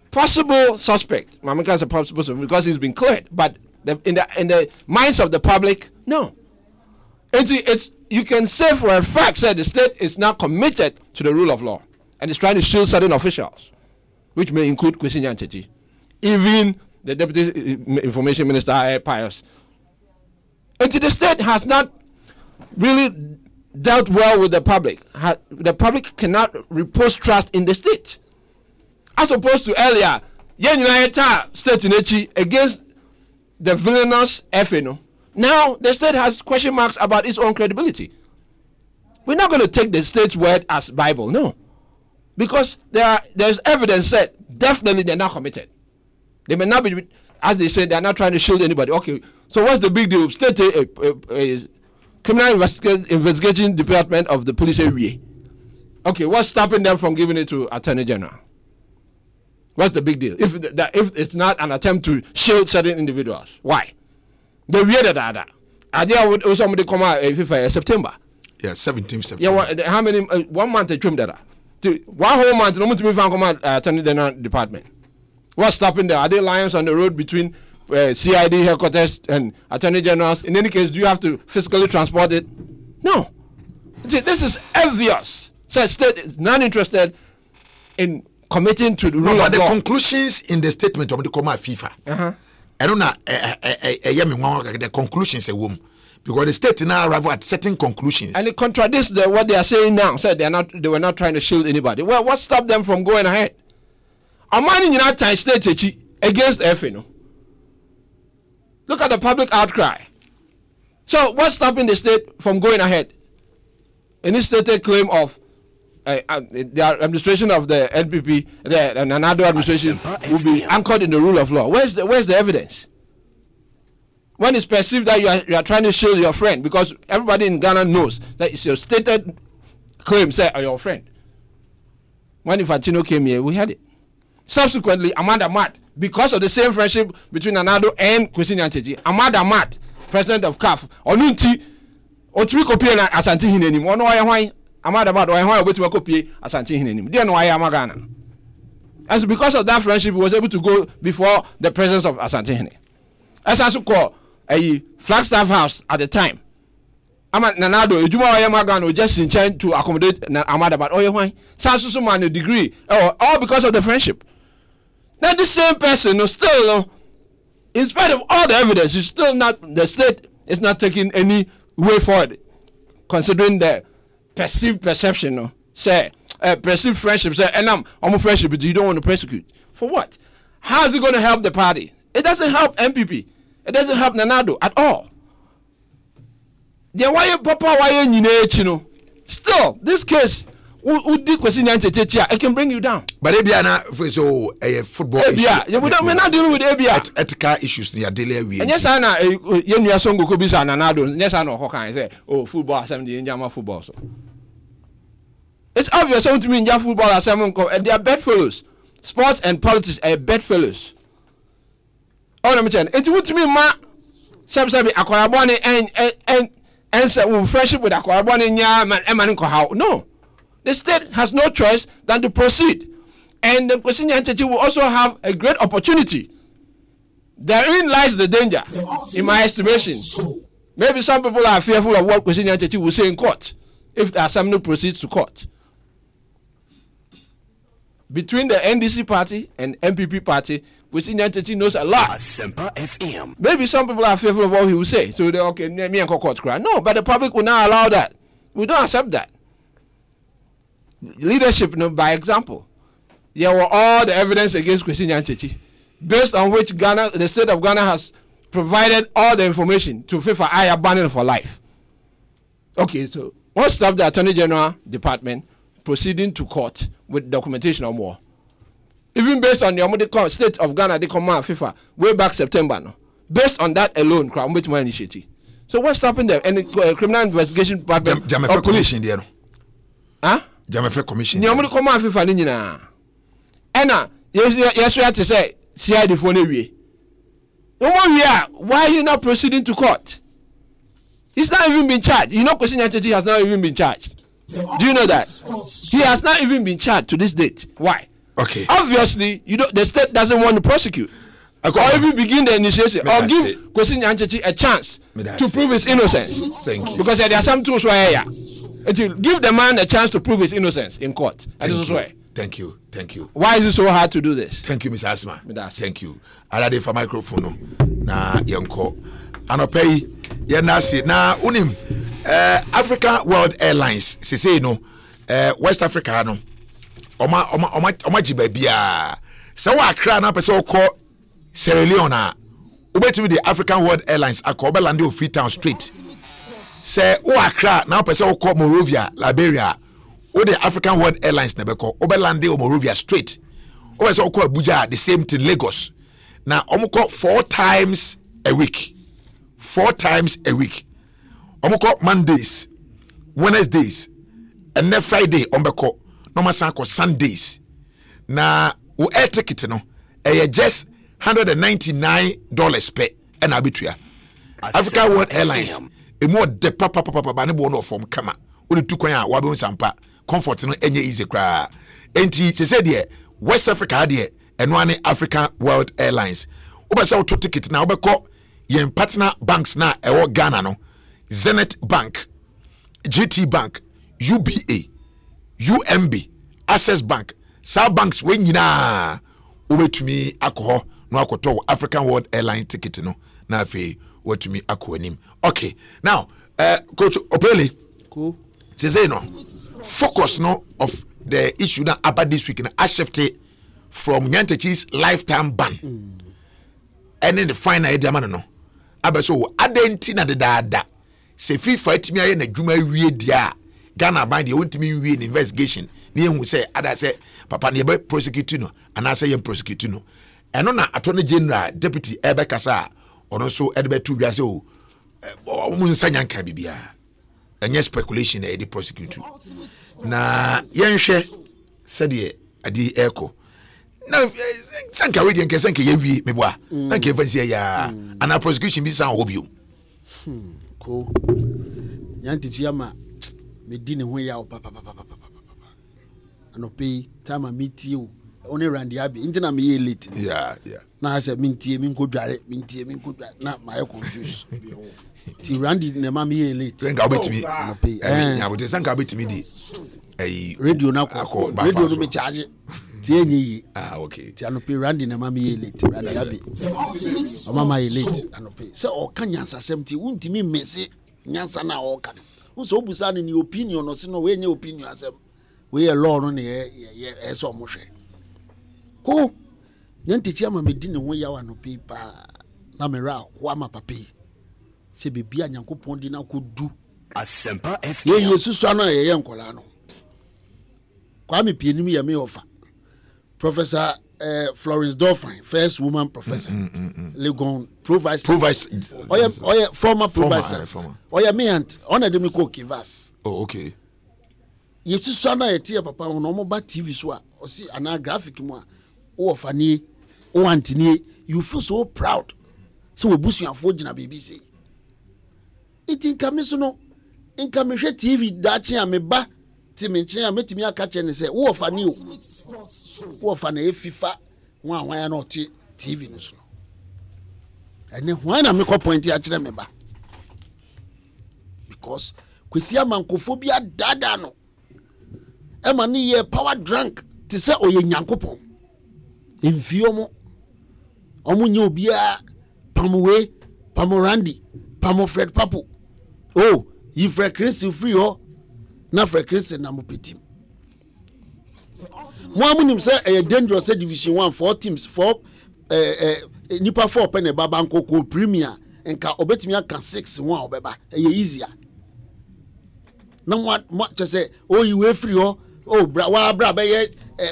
possible suspect. Mama can't say possible suspect because he's been cleared. But in the minds of the public, no. It's you can say for a fact that the state is now committed to the rule of law and is trying to shield certain officials, which may include Christine Yanchechi. Even the Deputy Information Minister, Pius. And the state has not really dealt well with the public. The public cannot repose trust in the state. As opposed to earlier, state in against the villainous FNO. Now the state has question marks about its own credibility. We're not going to take the state's word as Bible, no. Because there's evidence that definitely they're not committed. They may not be, as they say, they're not trying to shield anybody. Okay, so what's the big deal? State a criminal investigation department of the police area. Okay, what's stopping them from giving it to Attorney General? What's the big deal? If it's not an attempt to shield certain individuals, why? They read that. Idea would somebody come out September.
Yeah, 17th September.
Yeah, how many? 1 month they trimmed that. 1 whole month, no one to me found come out Attorney General department. What's stopping there? Are there lines on the road between CID headquarters and Attorney Generals? In any case, do you have to physically transport it? No. This is obvious. So the state is not interested in committing to the rule of law.
The conclusions in the statement of the FIFA. I don't know. The conclusions because the state now arrive at certain conclusions, and it
contradicts what they are saying now. Said they were not trying to shield anybody. Well, what stopped them from going ahead? I'm minding in that time state against FNO. Look at the public outcry. So what's stopping the state from going ahead? Any stated claim of the administration of the NPP, and another administration will be anchored in the rule of law. Where's the evidence? When it's perceived that you are trying to shield your friend, because everybody in Ghana knows that it's your stated claim, say, are your friend. When Infantino came here, we had it. Subsequently, Amanda Mat, because of the same friendship between Nanado and Kwesi Nyantakyi, Amanda Mat, president of CAF, Onunti, Otumi kopie na Asante Hinenim. Ono why hwan Amanda Mat why obetumi kopie Asante Hinenim. Dey no why Ghana. And so because of that friendship, he was able to go before the presence of Asante Hine. As I call a Flagstaff House at the time. Nanado, Ejuma Ghana just in trying to accommodate Amanda Mat. Why? Sansu man a degree. All because of the friendship. Now this same person still, in spite of all the evidence, is still not, the state is not taking any way forward, considering the perceived perception, perceived friendship, and I'm friendship, but you don't want to persecute. For what? How is it going to help the party? It doesn't help MPP. It doesn't help Nanado at all. Still, this case, it can bring you down.
But Abiana so a football issue.
We're not dealing with Abia.
Ethical issues near daily.
And yes, I know Yenya Songo Kobisa and Nanado. Yes, I know how can I say, football assembly in Jama football. So it's obvious to me in Jama football assembly, and they are bedfellows. Sports and politics are bedfellows. Oh, let me tell you, it would to me, ma, Sabi Akwabani and friendship with Akwabani and Yaman and Maninko. No. The state has no choice than to proceed. And the Kwesi Nyantakyi will also have a great opportunity. Therein lies the danger, in my estimation. Maybe some people are fearful of what Kwesi Nyantakyi will say in court, if the assembly proceeds to court. Between the NDC party and MPP party, Kwesi Nyantakyi knows a lot.
Asempa FM.
Maybe some people are fearful of what he will say. So they're okay, me and court cry. No, but the public will not allow that. We don't accept that. Leadership, by example. There were all the evidence against Kwesi Nyantakyi, based on which Ghana, the state of Ghana, has provided all the information to FIFA. I are banning for life. Okay, so what stopped the Attorney General Department proceeding to court with documentation or more? Even based on the state of Ghana, they command FIFA way back September. No? Based on that alone, my initiative. So what's stopping them? And the criminal investigation department or police? Huh?
Jamafe Commission.
Nyamudi command FIFA ni nyina. Ena, yes we have to say CID for newie. Why are you not proceeding to court? He's not even been charged. You know Kwesi Nyantakyi has not even been charged. Do you know that? He has not even been charged to this date. Why?
Okay.
Obviously, the state doesn't want to prosecute. Or even begin the initiation. Or give Kwesi Nyantakyi a chance to prove his innocence.
Thank you.
Because there are some tools where give the man a chance to prove his innocence in court.
Thank you.
Why is it so hard to do this?
Thank you, Mr. Asma. Thank you. I had for microphone. Na yonko. Anopay yenasi na unim Africa World Airlines. Say no. West Africa no. Oma jiba bia. So wa Accra na pese okọ Sierra Leone. Ubetumi the African World Airlines akobe lande of Freetown Street. Say o Accra now person call Monrovia, Liberia. O the African World Airlines nebeko Oberlande or Monrovia straight. O person call Abuja, the same thing Lagos. Now omuko 4 times a week. 4 times a week. Omuko Mondays, Wednesdays, and then Friday ombeko. No masanko Sundays. Na o air ticket no just $199 per and abituya. African World Airlines. A more de papa bane bono from kama. Only 2 kwanya wabe unsampa. Comfort no enye easy kra. Enti se said here West Africa there and one African World Airlines. Oba sa auto ticket na obeko yen partner banks na ewo Ghana no. Zenith Bank, GT Bank, UBA, UMB, Access Bank, South Banks when yina over to me alcohol no akoto African World Airline ticket no na fe what to me akwanim. Okay, now Coach Opele,
cool.
Say no focus no of the issue that about this week I shifted from Nyantechi's lifetime ban and then the final idea man no abeso adenti na de dada se FIFA itimi aye na dwuma wie dia Ghana ban de wontimi wie investigation na ehu say ada say papa ne be prosecute no and say yem prosecute no eno na attorney general deputy ebe kasa ono so edebe tu bia say o mu nsanya nka bibia enye speculation e dey prosecute na yenhwe sede adi echo na sanka we dey nke sanka yewie meboa sanka evansi ya ana prosecution bi san hobio
ko yanti chiama me di ne ho ya papa anope time meet you only randi abi intina me ye late
yeah
na say mintie min ko dware na my confuse ti randi ne ma me ye late
sanka obetimi anope ya bote sanka obetimi di
radio na ko radio no me charge ti enye yi
okay
ti anope randi ne ma me ye late randi abi o mama ye late anope say o kan nyansa semti wuntimi mese nyansa na o kan so busa ni opinion no se no we nye opinion asem we law no ne ye so mo hwe ko nyantichi ama medi ne ho yawa no pa na me ra ho ama papi se bebia nyankopon di na kodu
Asempa FM
ye yesusu ano ye nkola no kwa me pienim ya me offer Professor Florence Dolphin, first woman professor. Legon provice. Oya former provider. Oya me aunt. Ona de me ko kivas.
Oh, okay.
You ti so na etie papa on no ba TV so a o si ana graphic mu a o ofani o antini you feel so proud. So we busuafo gina baby say. It in kame so no in kame hwe TV da chi a me ba ti me chi a metimi aka che ne say o ofani o. Wo fa na FIFA wan ya na oti TV no so no ene ho na me ko point ya kire me ba because kwesi amankophobia dada no e ma ni ye power drunk ti se oye nyankopon enfio mo omunye obia pamwe pamorandi pamofred papo oh yi Fred Chris free ho na Fred Chris na mo petim Mwamunim say a dangerous division 1 4 teams 4 nipa 4 pen baba nkoko premier enka obetimi aka 6 1 obeba easier na what say oh you way free oh wa bra be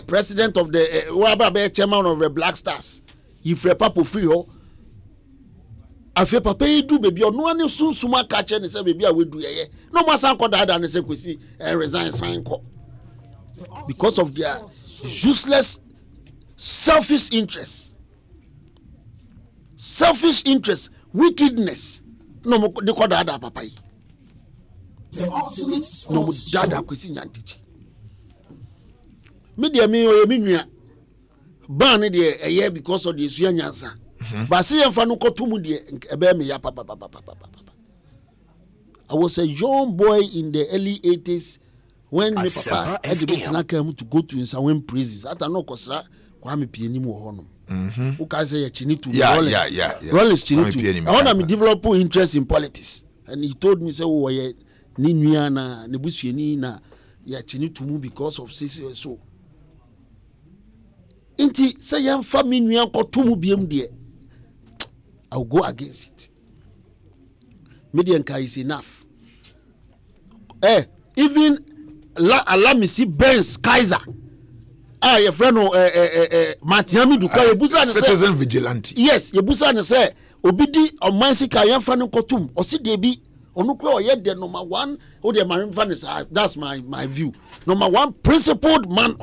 president of the wa bra be chairman of the Black Stars you free papa free oh afi papa edu baby ono ani sunsuma ka che ne say baby a wedu ye no ma san ko dada ne say kwesi resign sign ko because of their useless selfish interest, wickedness. No mo de ko dada papa yi no mo dada kwesi nyantichi media me o mi nua ban ne de eye because of the suya nyansa ba se yemfa no kotumu de ebe me ya papa. I was a young boy in the early 80s when my papa had the bit to go to Insawin prisons. I don't know Kosra Kwame Pianim Honum. Who can say a Chinitu Rollins Chinitu. I want to develop interest in politics. And he told me, say, oh, Ninuana, Nebusianina, ya Chinitu because of CC so. Inti say young family Nuan Kotumu BM dear. I'll go against it. Medianka is enough. Even allow me see Benz Kaiser. Your friend Matiami Duka Yebusa
citizen vigilante.
Yes, Yebusa ne say obidi o mansika yan fa ne kotum o si debi onukro o ye de number 1 o de man fa ne say that's my view. Number 1 principled man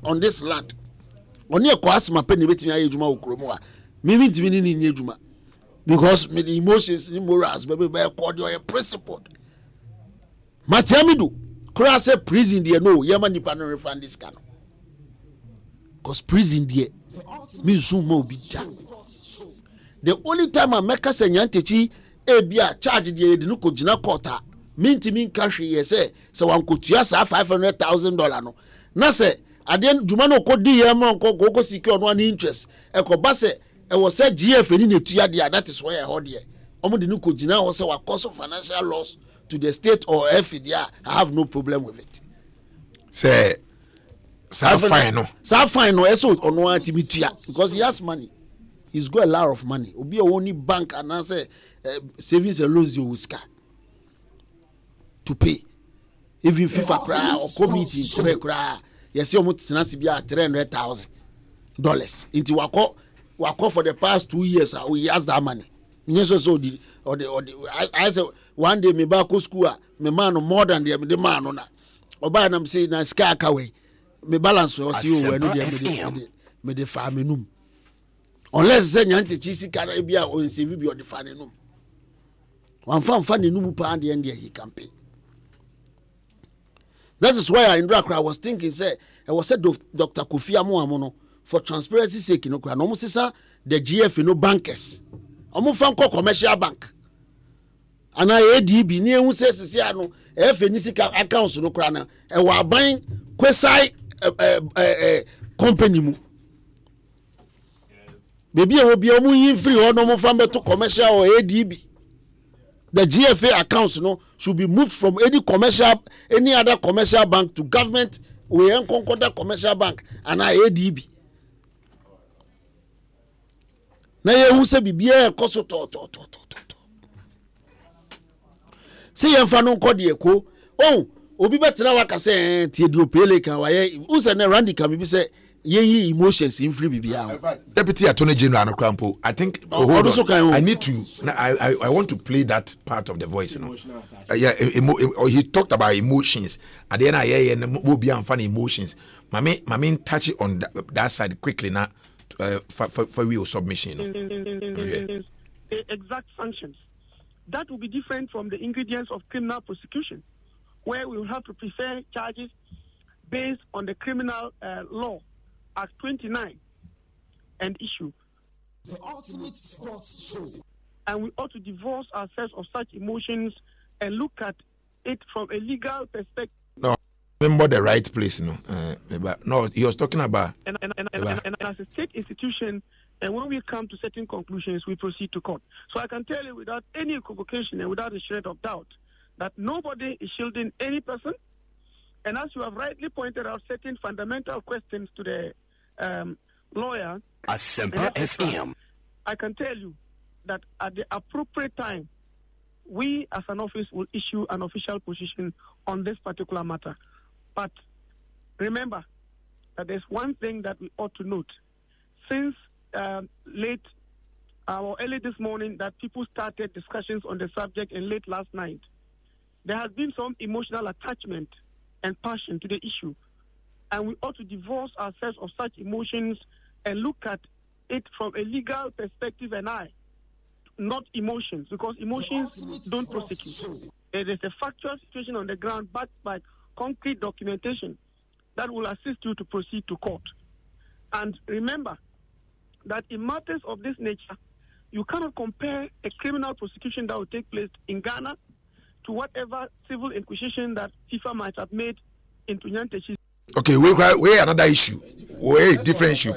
on this land. Oni e ko asma pe ne betimi aye djuma okromo a me ntimi ni nye djuma because me the emotions ni morals be called your principled. Matiamidu kura say prison there no yema nipa no refund this can cause prison there me so mo bi ja. The only time I make us nyantechi e bia charge there de no ko gina court mintimi cash ye say so wan kotua sa $500,000 no na say aden dwuma no kodi ye ma go secure no an interest e ko ba say e wo say GF ni netua dia, that is why I hold here omo de no ko gina ho say wa cause of financial loss to the state or FDR. I have no problem with it.
Say fine no
eso ono antibitua because he has money. He's got a lot of money. Obi only bank and answer savings and loans you whisker to pay. Even FIFA cry or committee three cry. Yes, you must not be at $300,000. Into wako for the past 2 years. He has that money. Yes, so the I said one day me back to school. Me man more than the man on that. Oba nam say na sky away. Me balance or see you when me the farm. Unless say nyanti chisi kana bia on CV bi the fan no. Wan fan no pa and there he can pay. That is why I was thinking say I was said Dr. Kofi Amoamono for transparency sake no kra no mo sisa the GF no bankers. Omo fan ko commercial bank. Ana ADB ni ehun say sisi ano e fe ni sika accounts no kra na e wa ban kwesai company mu. Baby, will be a moving free or no more from to commercial or ADB. The GFA accounts should be moved from any other commercial bank to government. We conquer that commercial bank and ADB. Now you say be a cost to. See you for no code echo. Oh, Obi better waka say Tiedio Pele can why Usa Randy can be say. Ye emotions in free BBA.
Deputy Attorney General Anokrampo, I think I need to I want to play that part of the voice, you know. He talked about emotions. At the end I hear will be funny emotions. My main touch on that side quickly now for real submission.
The exact functions. That will be different from the ingredients of criminal prosecution, where we will have to prefer charges based on the criminal law. Act 29 and issue the ultimate sports show, and we ought to divorce ourselves of such emotions and look at it from a legal perspective.
No, remember the right place, no, he was talking about
and as a state institution, and when we come to certain conclusions, we proceed to court. So I can tell you without any equivocation and without a shred of doubt that nobody is shielding any person. And as you have rightly pointed out, certain fundamental questions to the lawyer,
Asempa FM,
I can tell you that at the appropriate time, we as an office will issue an official position on this particular matter. But remember that there's one thing that we ought to note. Since late or early this morning that people started discussions on the subject and late last night, there has been some emotional attachment and passion to the issue, and we ought to divorce ourselves of such emotions and look at it from a legal perspective and not emotions, because emotions don't prosecute. It is a factual situation on the ground backed by concrete documentation that will assist you to proceed to court. And remember that in matters of this nature, you cannot compare a criminal prosecution that will take place in Ghana to whatever civil inquisition that FIFA might have made into Nyantechi.
Okay, we another issue. We different issue.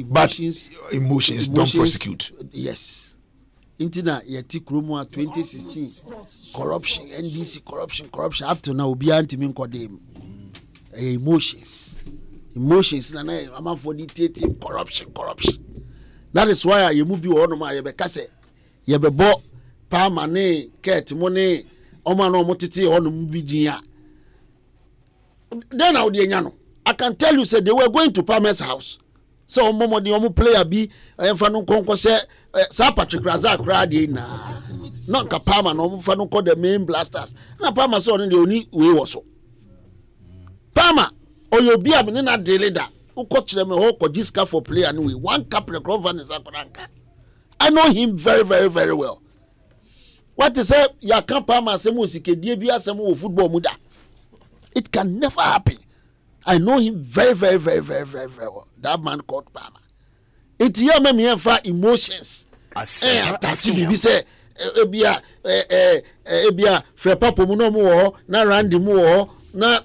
But emotions don't prosecute.
Yes. Intina yeti kromwa 2016 corruption, NDC corruption up to now obi antimi nkodem. Emotions na am for dictating corruption. That is why you move you on my yebekase yebebo pa mane ket money oma no motiti on mbidia. Then I can tell you, say they were going to Palmer's house. So Momo the Omo player be Fanu Conco say Patrick Razak Radi na not Kapama no Fanu call the main blasters. Na Palmer son in the only way also. Palmer or you be a menina daily that who coach them a whole Kojiska for player anyway. One cap the conference. I know him very, very, very well. What is say ya can Palmer Semusike Debia Samu football muda. It can never happen. I know him very, very, very, very, very, very well. That man called Palmer. It's here me for emotions. Attach me say ebia Fred Papo mu no mo na Randy mu ho na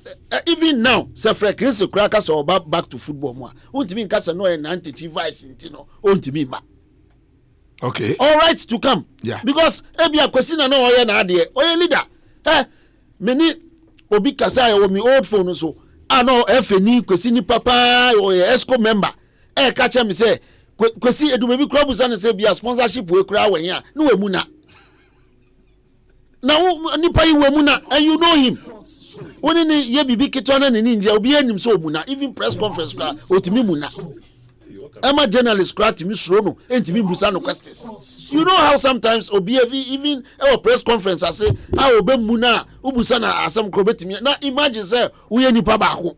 even now say Fred Chris Kraka so back to football mu a untimi nka say no e na anti vice ntino untimi ma.
Okay.
All right to come.
Yeah.
Because ebia kwesi na no oye na ade oye leader. Many obi kasa ya mi old phone so. No FNI kwesi ni papa oye ESCO member. Ka che me say kwesi edumebi club san say bia sponsorship we kura wen ya. No we mu na. Now nipa yi we mu na and you know him. Woni ni ye bibi keto na ni ndia obi anim so mu na even press conference kura otimi mu na. Emma journalist crowd me suro no entimi mbusa no questions. You know how sometimes obi even our press conference I say how obe mu na ubusa na asem krobetimi na imagine say we nipa ba ko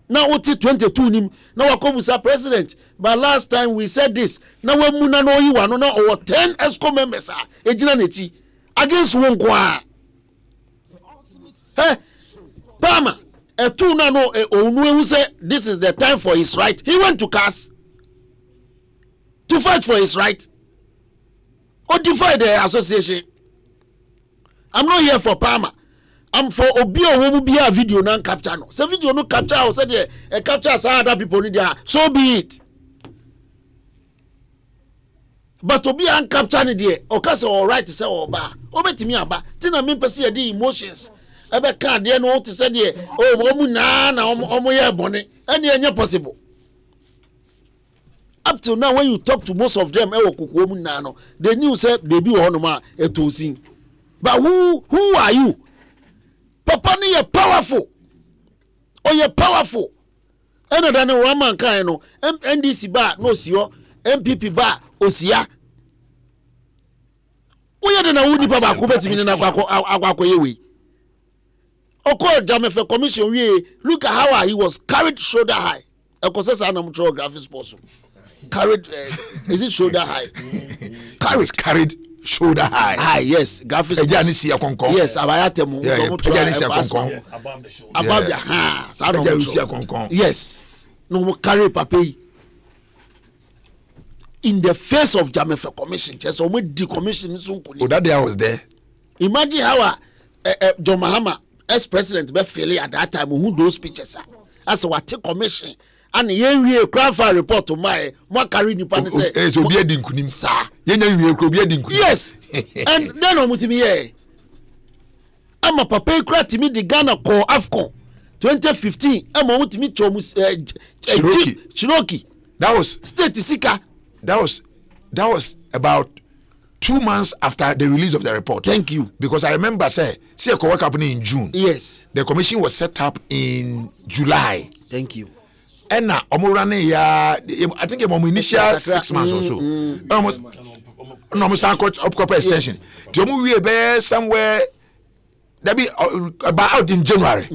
na oti 22 nim na wakobusa president but last time we said this na we mu na no yi wa no na over 10 ESCO members ejina nechi against one kwa Palmer two na no onu say this is the time for his right. He went to CAS to fight for his right or defy the association. I'm not here for Palmer. I'm for Obio who be a video non capture no. So video no capture or say the capture some other people need there. So be it. But to be an capture ni there, okase all right to say oba. Obetimi aba. Tina me pese the emotions. Ebe kan there no to say there. Oh, omu na omu ye bone. Any possible. Up till now, when you talk to most of them, they knew say baby honoma etosin. But who are you? Papa ni you powerful. Oh, you're powerful. Eno dane one man kind no. NDC bar no sio. MPP bar osia. Oye de na wudi papa ko betimi na akwa yewe. Oko Jamefe commission we look at how he was carried shoulder high. Ekosesa na mutro graphic sports. Carried is it shoulder high?
Carried shoulder high.
High, yes. Graphics. Yes, abayatemu.
Yes,
above the shoulder. Above the yes. No more carry papi. In the face of Jamefe commission, just almost decommission.
Oh, that day I was there.
Imagine how John Mahama, ex-president, be failing at that time. Who those pictures are? As what take commission. And ye crowd report to my carry ni pan say
so be dinkunim sa ye nya wie kro be dinkunim
yes and then omutimi ye ama papa kra timi the Ghana call AFCON 2015 ama omutimi chomu Cherokee
that was
state sika
that was about 2 months after the release of the report.
Thank you.
Because I remember say a work happening in June.
Yes,
the commission was set up in July.
Thank you.
And now, I think I'm initial 6 months or so. Almost up extension. We be somewhere that be about in January.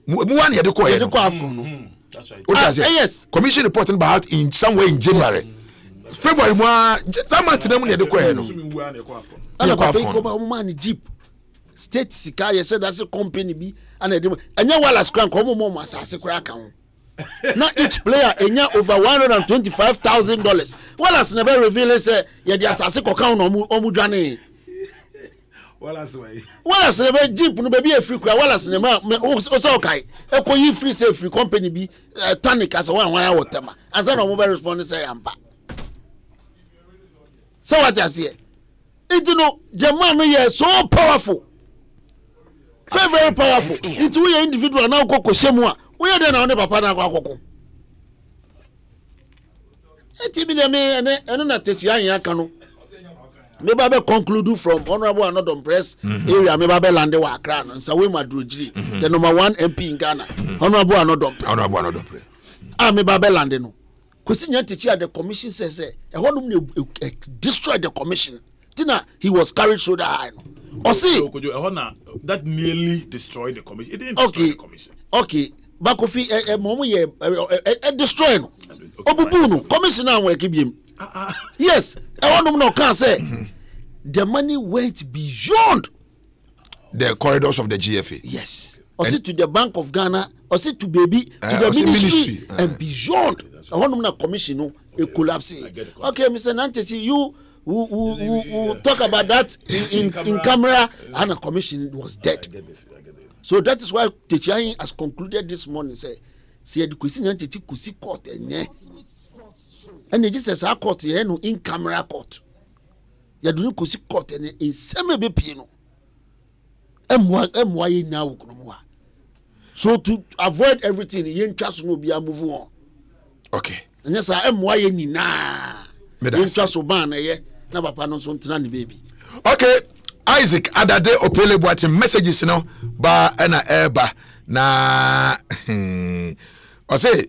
One year
that's right. Yes.
Commission reporting about in somewhere in January. Yes. February that month them near the
jeep state sika you said that's a company be and wala scran come mo asase kra kan. Now each player enya over $125,000. Wallace never reveal say ye the asase kokan no omu dwane. Wallace never jeep no be a free kwa Wallace never o say okay. E ko yi free say free company be tonic as one whatever. And say no mo be respond say ampa. So what I say? It you know the man is so powerful. Very powerful. It's we individual now go shemwa. We are then on the papa na kwakoko. Eti bi dem eno na techi an aka no. Me ba be conclude from honorable Anodom press area me ba be land wa Accra no. Nsa we madrojiri. The number 1 MP in Ghana. Honorable Anodom.
Press.
Me ba be land no. Kwesi nya techi at the commission says e honum destroy the commission. Tina he was carried shoulder high no. Or see
that nearly destroyed the commission. It didn't destroy the commission.
Okay. Bakofi momo ye destroy no obubu no commissioner won ekibiem yes ewonum no can say the money went beyond
the corridors of the GFA.
Yes, or say to the Bank of Ghana, or say to baby to the ministry and beyond ewonum na commission no a collapse. Okay, Mr. Nantechi, you who talk about that in camera, and a commission was dead. So that is why Techiani has concluded this morning. Say the question Nantechi kusi court and it just says our court no in camera court. You do kusi court and in semi bepino. MY now. So to avoid everything, yen trust no be a move on.
Okay.
And yes, I am why ni na. Yen trust oban ye na papa no so ntina ni baby.
Okay, Isaac Adade Opele Boate messages no ba na eba na I say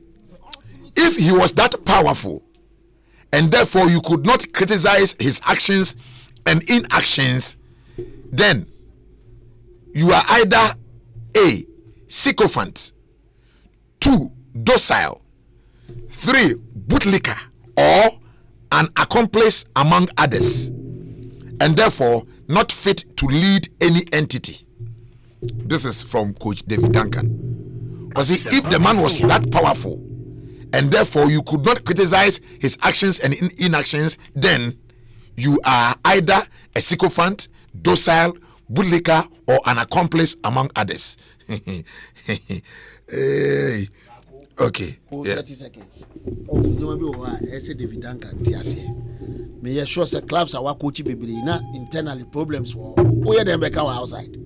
if he was that powerful and therefore you could not criticize his actions and inactions, then you are either A, sycophant, 2, docile, 3, bootlicker, or an accomplice among others, and therefore not fit to lead any entity. This is from Coach David Duncan. Because if the man was that powerful, and therefore you could not criticize his actions and inactions, then you are either a sycophant, docile, bootlicker, or an accomplice among others. Hey. Okay.
30 seconds. Oh, you know, I said David Duncan, may you sure the clubs are coaching baby na internally problems for where them back outside.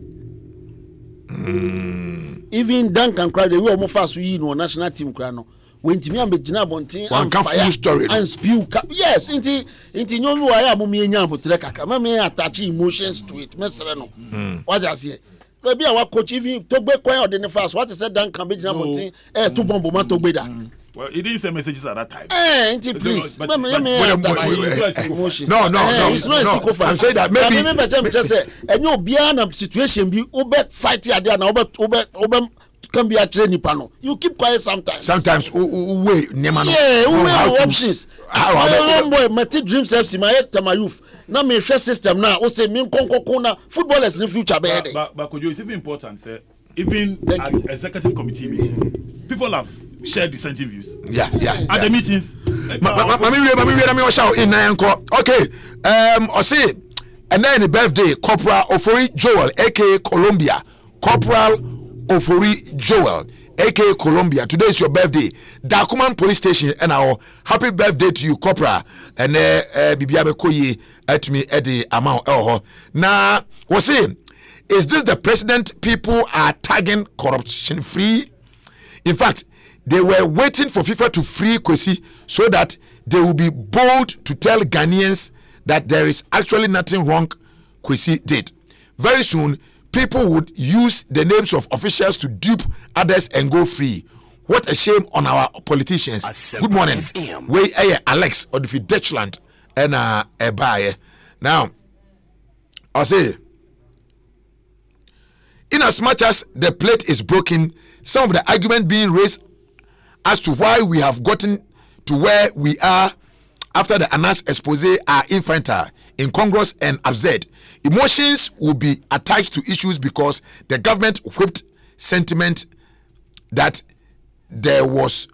Even Duncan cried the way almost fast we know national team crano. When Timmy and Bejina Bontin and fire story and spew yes, inti no I am mumienya butreka. Mama attach emotions to it. Mesreno. What I say? Maybe our coach even Togbe Kwaya the fast. What is said Duncan Bejina Bontin to bomb man Togbe da.
Well, he didn't send messages at that time.
Please.
No.
It's not a sycophant.
I'm saying that maybe.
Just say, and you be in a situation be over fight here and over can be a training panel. You keep quiet sometimes.
Sometimes, wait,
options. How boy, my dreams have seen my head to my youth. Now, my system now, we say, me Konko footballers in the future.
But could you it's even important, sir? Even at executive committee meetings, people have shared dissenting views.
Yeah.
At the meetings.
Okay. I see. And then the birthday, Corporal Ofori Joel, aka Columbia. Corporal Ofori Joel, aka Columbia. Today is your birthday. Dakuman Police Station, and our happy birthday to you, Corporal. And Bibiabe Koye at me at the amount. Now, what's it? Is this the president people are tagging corruption free? In fact, they were waiting for FIFA to free Kwesi so that they will be bold to tell Ghanaians that there is actually nothing wrong Kwesi did. Very soon, people would use the names of officials to dupe others and go free. What a shame on our politicians.
Asempa
Good morning.
FM.
We Alex or the Dutchland and a buyer. Now, I'll say, in as much as the plate is broken, some of the argument being raised as to why we have gotten to where we are after the Anas expose are infantile, incongruous and absurd. Emotions will be attached to issues because the government whipped sentiment that there was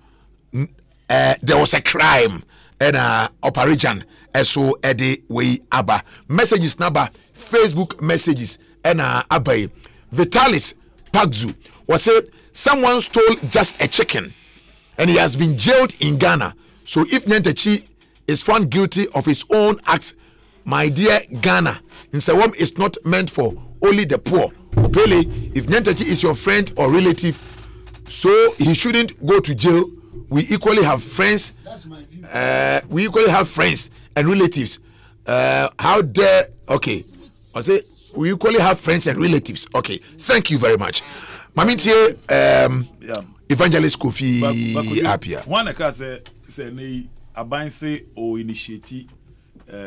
a crime and operation so the way aba messages number Facebook messages and abai Vitalis Pagzu was said someone stole just a chicken and he has been jailed in Ghana. So if Nyantachi is found guilty of his own acts, my dear Ghana, Nsawam is not meant for only the poor. Opele, if Nyantachi is your friend or relative, so he shouldn't go to jail. We equally have friends. That's my view. We equally have friends and relatives. How dare? Okay, I say we equally have friends and relatives. Okay, thank you very much. Mamintie, Evangelist Kofi Apia.
One can say Abanse or initiate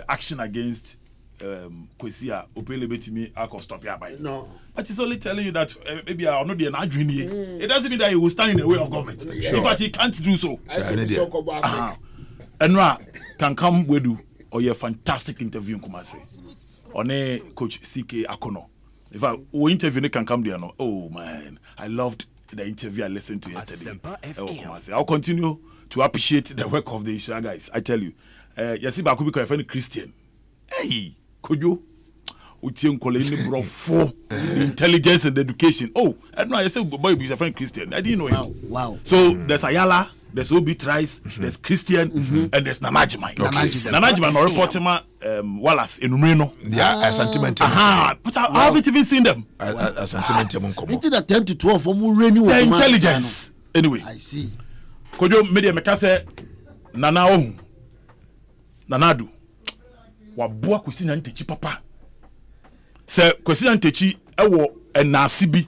action against Kwesi Opele betimi I stop here by. No. But it's only telling you that maybe I will not be an adjourned. It doesn't mean that he will stand in the way of government. Sure. In fact, he can't do so. Enra can come with you or your fantastic interview in Kumasi. On a Coach CK Akono. In fact, we interview can come there. No. Oh man, I loved the interview I listened to yesterday. I'll continue to appreciate the work of the Isha guys. I tell you. Yes, if I could be a Christian. Hey, could you? Intelligence and education. Oh, I don't know. I said, boy, he's a friend Christian. I didn't know him.
Wow.
So there's Ayala, there's Obi Trice, there's Christian, and there's Namajima. Namajima, no reporting Wallace in Reno.
Yeah, a sentiment.
But I haven't even seen them.
A sentiment.
It's a 10 to 12 for more rainy
the intelligence. Anyway,
I see.
Could you media Mekase Nanadu? Wabua kusina ntechi papa. Se kusina ntechi ewo enasi bi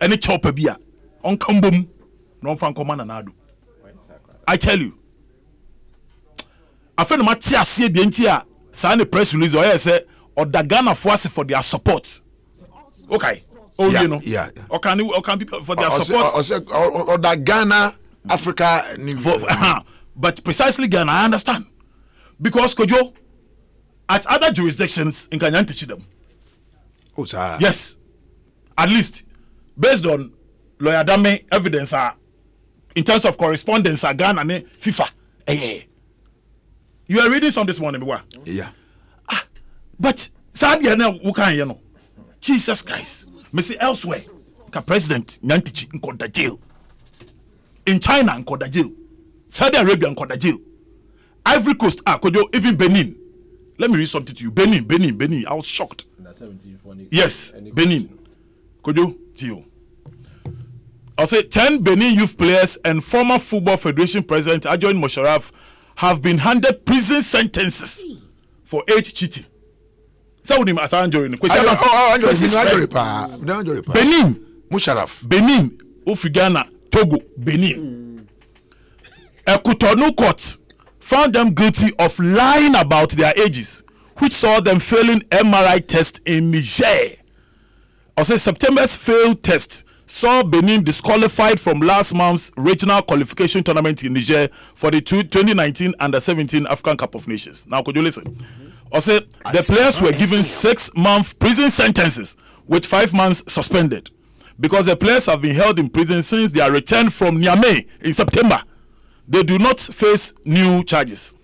ene chopa bi a onkambom no fan koma Nanadu. I tell you. Afena mati ase bi enti a sa ne press release o say Odagana force for their support. Okay. Oh, yeah, you know. Yeah. Or can people for their support?
Or that Ghana, Africa,
but precisely Ghana, I understand. Because Kojo, at other jurisdictions, in Ghana, teach them.
Oh, sir.
Yes. At least, based on lawyer Dame evidence, in terms of correspondence, Ghana and FIFA. You are reading some this morning,
yeah.
But Sadia now, who can you know? Jesus Christ. Me see elsewhere, President Nyantichi in jail. In China, in jail. Saudi Arabia, in jail. Ivory Coast, even Benin. Let me read something to you. Benin. I was shocked. Yes, Benin. Jail. I'll say 10 Benin youth players and former Football Federation President Adjoin Mosharaf have been handed prison sentences for age cheating. Benin,
Musharraf,
Benin, Ufigana, Togo, Benin. A Cotonou court found them guilty of lying about their ages, which saw them failing MRI test in Niger. Also, September's failed test saw Benin disqualified from last month's regional qualification tournament in Niger for the 2019 Under-17 African Cup of Nations. Now, could you listen? Also, the players were given 6-month prison sentences with 5 months suspended because the players have been held in prison since their return from Niamey in September. They do not face new charges.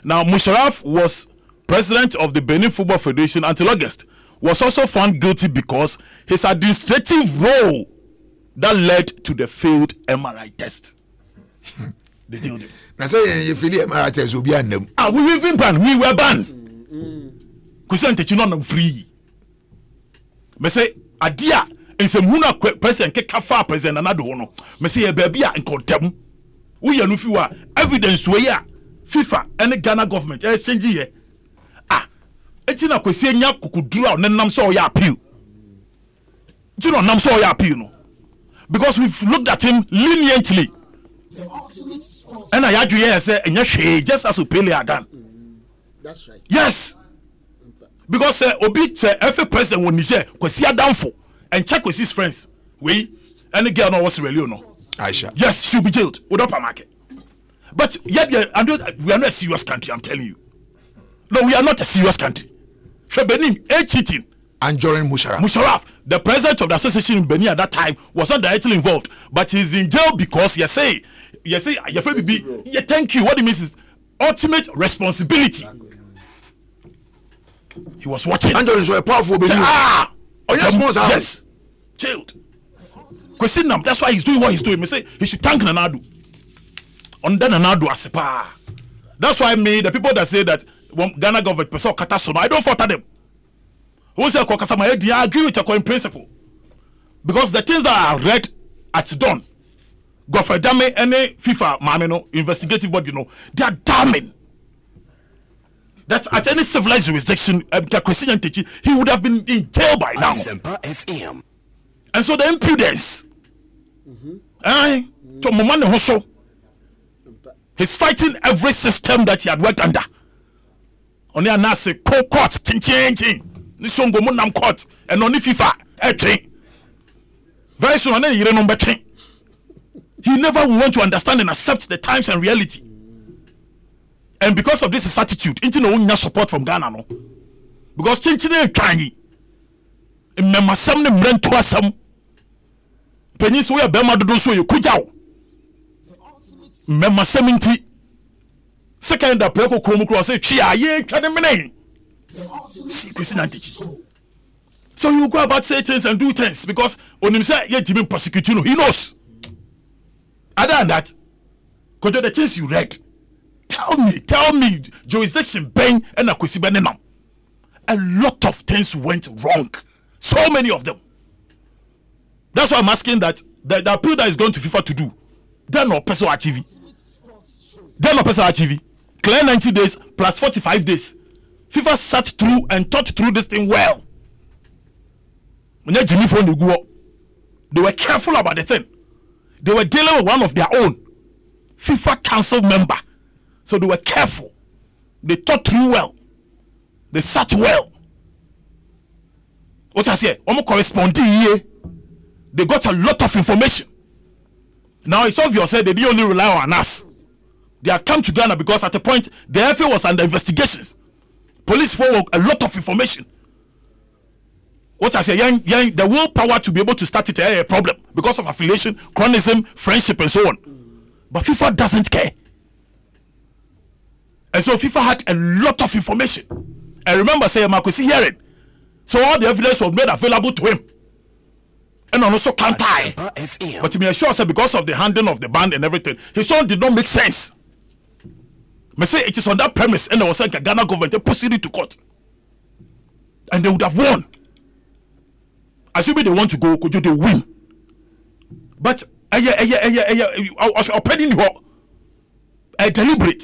Now, Musharraf was president of the Benin Football Federation until August, was also found guilty because his administrative role that led to the failed MRI test. They jailed him.
Now say you feel MRI test will be on them.
We even banned. We were banned. Kusan techi no free. Me say adia ensem huna person ke kafa president anado no. Me say e baby a nkontem. Wo ya no fi wa evidence we ya FIFA and Ghana government exchange here. Eti na kwesi enya kokuduru a nenam so ya appeal. Eti no nam so ya appeal no. Because we've looked at him leniently. And I argue here say enya hwe just as Opele had done.
That's right.
Yes. Because Obi every president when Niger kwesi adamfo and check with his friends. We any girl no was really no.
Aisha.
Yes, she'll be jailed without a market. But yet we are not a serious country, I'm telling you. No, we are not a serious country. Benin cheating.
And during
Musharraf, the president of the association in Benin at that time was not directly involved, but he's in jail because you say, thank you. What it means is ultimate responsibility. He was watching.
And there is a powerful Benin.
Yes, jailed. Question that's why he's doing what he's doing. Me say he should thank Nanadu. On then Nanadu Asempa. That's why the people that say that Ghana government person katasono, I don't fault them. Who say I agree with your in principle. Because the things that are read at dawn, Godfrey Dame any FIFA mameno investigative body, they are damning. That at any civilized jurisdiction, he would have been in jail by now.
Asempa FM.
And so the impudence, he's fighting every system that he had worked under. On the anase court, Nisongo Munam court, and only FIFA, very soon, and then you remember. He never will want to understand and accept the times and reality. And because of this his attitude, into no support from Ghana, no. Because Chinchine trying, remember some them rent to us some. Penis we are Bema do so you could out. Memma 70. Second, the Preko Kromo Cross say, Chia, ye can a see, so you go about say things and do things because when him say yet even prosecute you, he knows. Other than that, because the things you read, tell me, jurisdiction bang and a kwesibenenam. A lot of things went wrong. So many of them. That's why I'm asking that the appeal that is going to FIFA to do, they're not person achieve. They're not person achieve. Clear 90 days plus 45 days. FIFA sat through and thought through this thing well. When they were careful about the thing. They were dealing with one of their own FIFA council member. So they were careful. They thought through well. They sat well. What I say? Corresponding here. They got a lot of information. Now it's obvious that they didn't only rely on us. They had come to Ghana because at a point the FA was under investigations. Police forward a lot of information. What I say, the willpower to be able to start it a problem because of affiliation, chronism, friendship, and so on. But FIFA doesn't care. And so FIFA had a lot of information. And remember, say Marcosi hearing. So all the evidence was made available to him. And also can't tie. But to be sure, say because of the handling of the band and everything, his own did not make sense. I say it is on that premise, and I was saying Ghana government they proceeded to court, and they would have won. Assuming they want to go, could they win? But deliberate.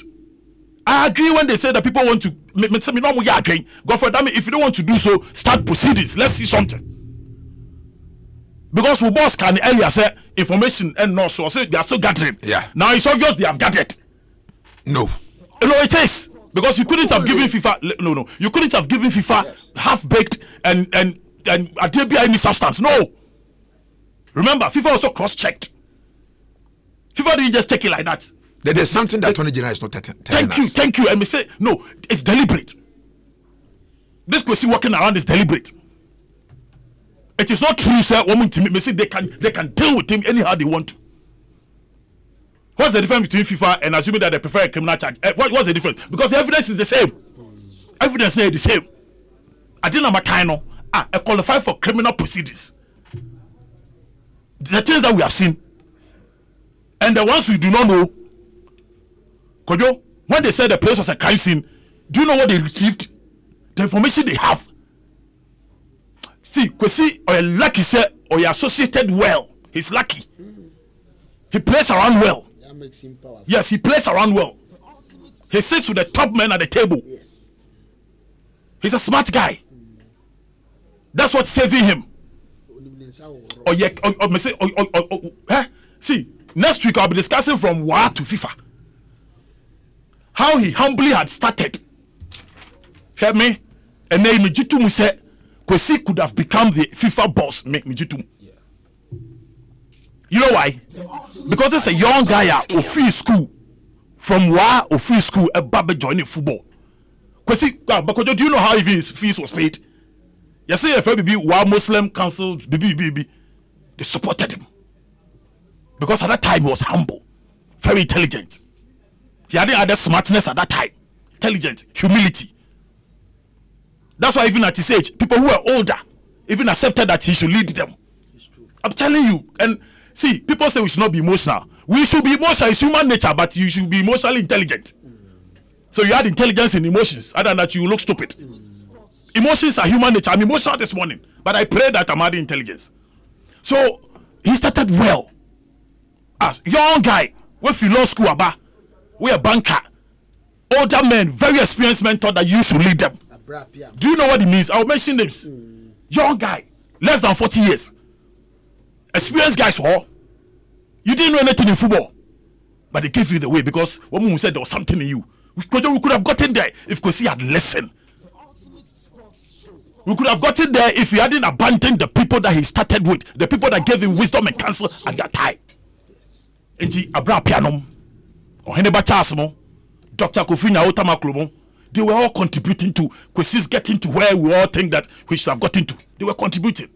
I agree when they say that people want to go for that. If you don't want to do so, start proceedings. Let's see something. Because we boss can earlier say information and no so they are still gathering.
Yeah.
Now it's obvious they have gathered.
No,
it is because you couldn't have given FIFA. No. You couldn't have given FIFA half baked and there be any substance. No. Remember, FIFA also cross-checked. FIFA didn't just take it like that.
There is something that Attorney General is not telling us.
Thank you. And we say no, it's deliberate. This question working around is deliberate. It is not true, sir. They can deal with him anyhow they want to. What's the difference between FIFA and assuming that they prefer a criminal charge? What's the difference? Because the evidence is the same. Evidence is the same. I didn't know I qualify for criminal proceedings. The things that we have seen and the ones we do not know. Kojo, when they said the place was a crime scene, do you know what they retrieved? The information they have. See, Kwesi or lucky sir or you associated well. He's lucky. He plays around well. That makes him powerful. Yes, he plays around well. He sits with the top men at the table. Yes. He's a smart guy. That's what's saving him. See, next week I'll be discussing from WA to FIFA. How he humbly had started. Hear me? And then Mijitu said, Kwesi could have become the FIFA boss. Mijitu. You know why? Because it's a young guy who free school. From WA or free school, a baby joining football. Kwesi, do you know how his fees was paid? You see, if WA Muslim Council, they supported him. Because at that time he was humble, very intelligent. He had other smartness at that time. Intelligent, humility. That's why even at his age, people who are older even accepted that he should lead them. I'm telling you. And see, people say we should not be emotional. We should be emotional. It's human nature, but you should be emotionally intelligent. So you had intelligence in emotions. Other than that, you look stupid. Emotions are human nature. I'm emotional this morning, but I pray that I'm adding intelligence. So he started well. As young guy, with law school, we a banker. Older men, very experienced men thought that you should lead them. Do you know what it means? I'll mention names. Young guy, less than 40 years. Experienced guys, you didn't know anything in football, but they gave you the way because one who said there was something in you. We could have gotten there if Kwesi had listened. We could have gotten there if he hadn't abandoned the people that he started with, the people that gave him wisdom and counsel at that time. Enti Abra Pianom, or Heneba Chasmo, Dr. Kofina Otamaklomo, they were all contributing to Kwesi's getting to where we all think that we should have gotten to. They were contributing.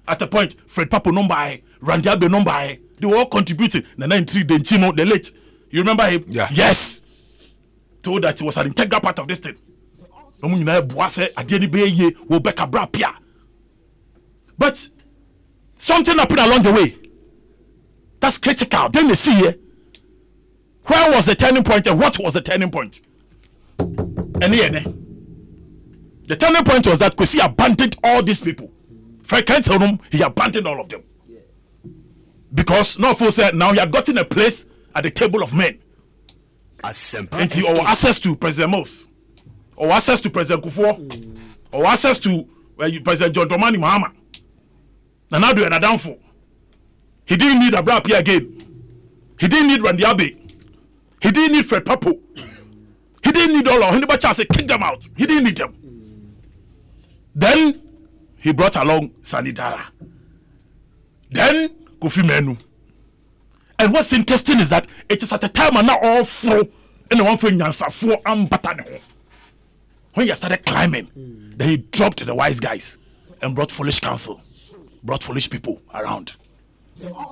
At a point, Fred Papo Nombai, Randy Abe Nombai, they were all contributing. The 93, the Chino, the late You remember him?
Yeah.
Yes. Told that he was an integral part of this thing. But something happened along the way. That's critical. Then you see here, where was the turning point and what was the turning point? And here, the turning point was that Kwesi abandoned all these people. He abandoned all of them. Yeah. Because no fool said now he had gotten a place at the table of men.
Asempa.
And he or access to President Mos, or access to President Kufuor, or access to President John Dramani Mahama. And now doing a downfall. He didn't need Abra Pia again. He didn't need Randy Abe. He didn't need Fred Papo. He didn't need all of them. Anybody say kick them out. He didn't need them. Then he brought along Sani Dara. Then Kofi Menu. And what's interesting is that it is at a time and now all flow and the one for Nyansa for Ambatane. When you started climbing, then he dropped the wise guys and brought foolish counsel, brought foolish people around.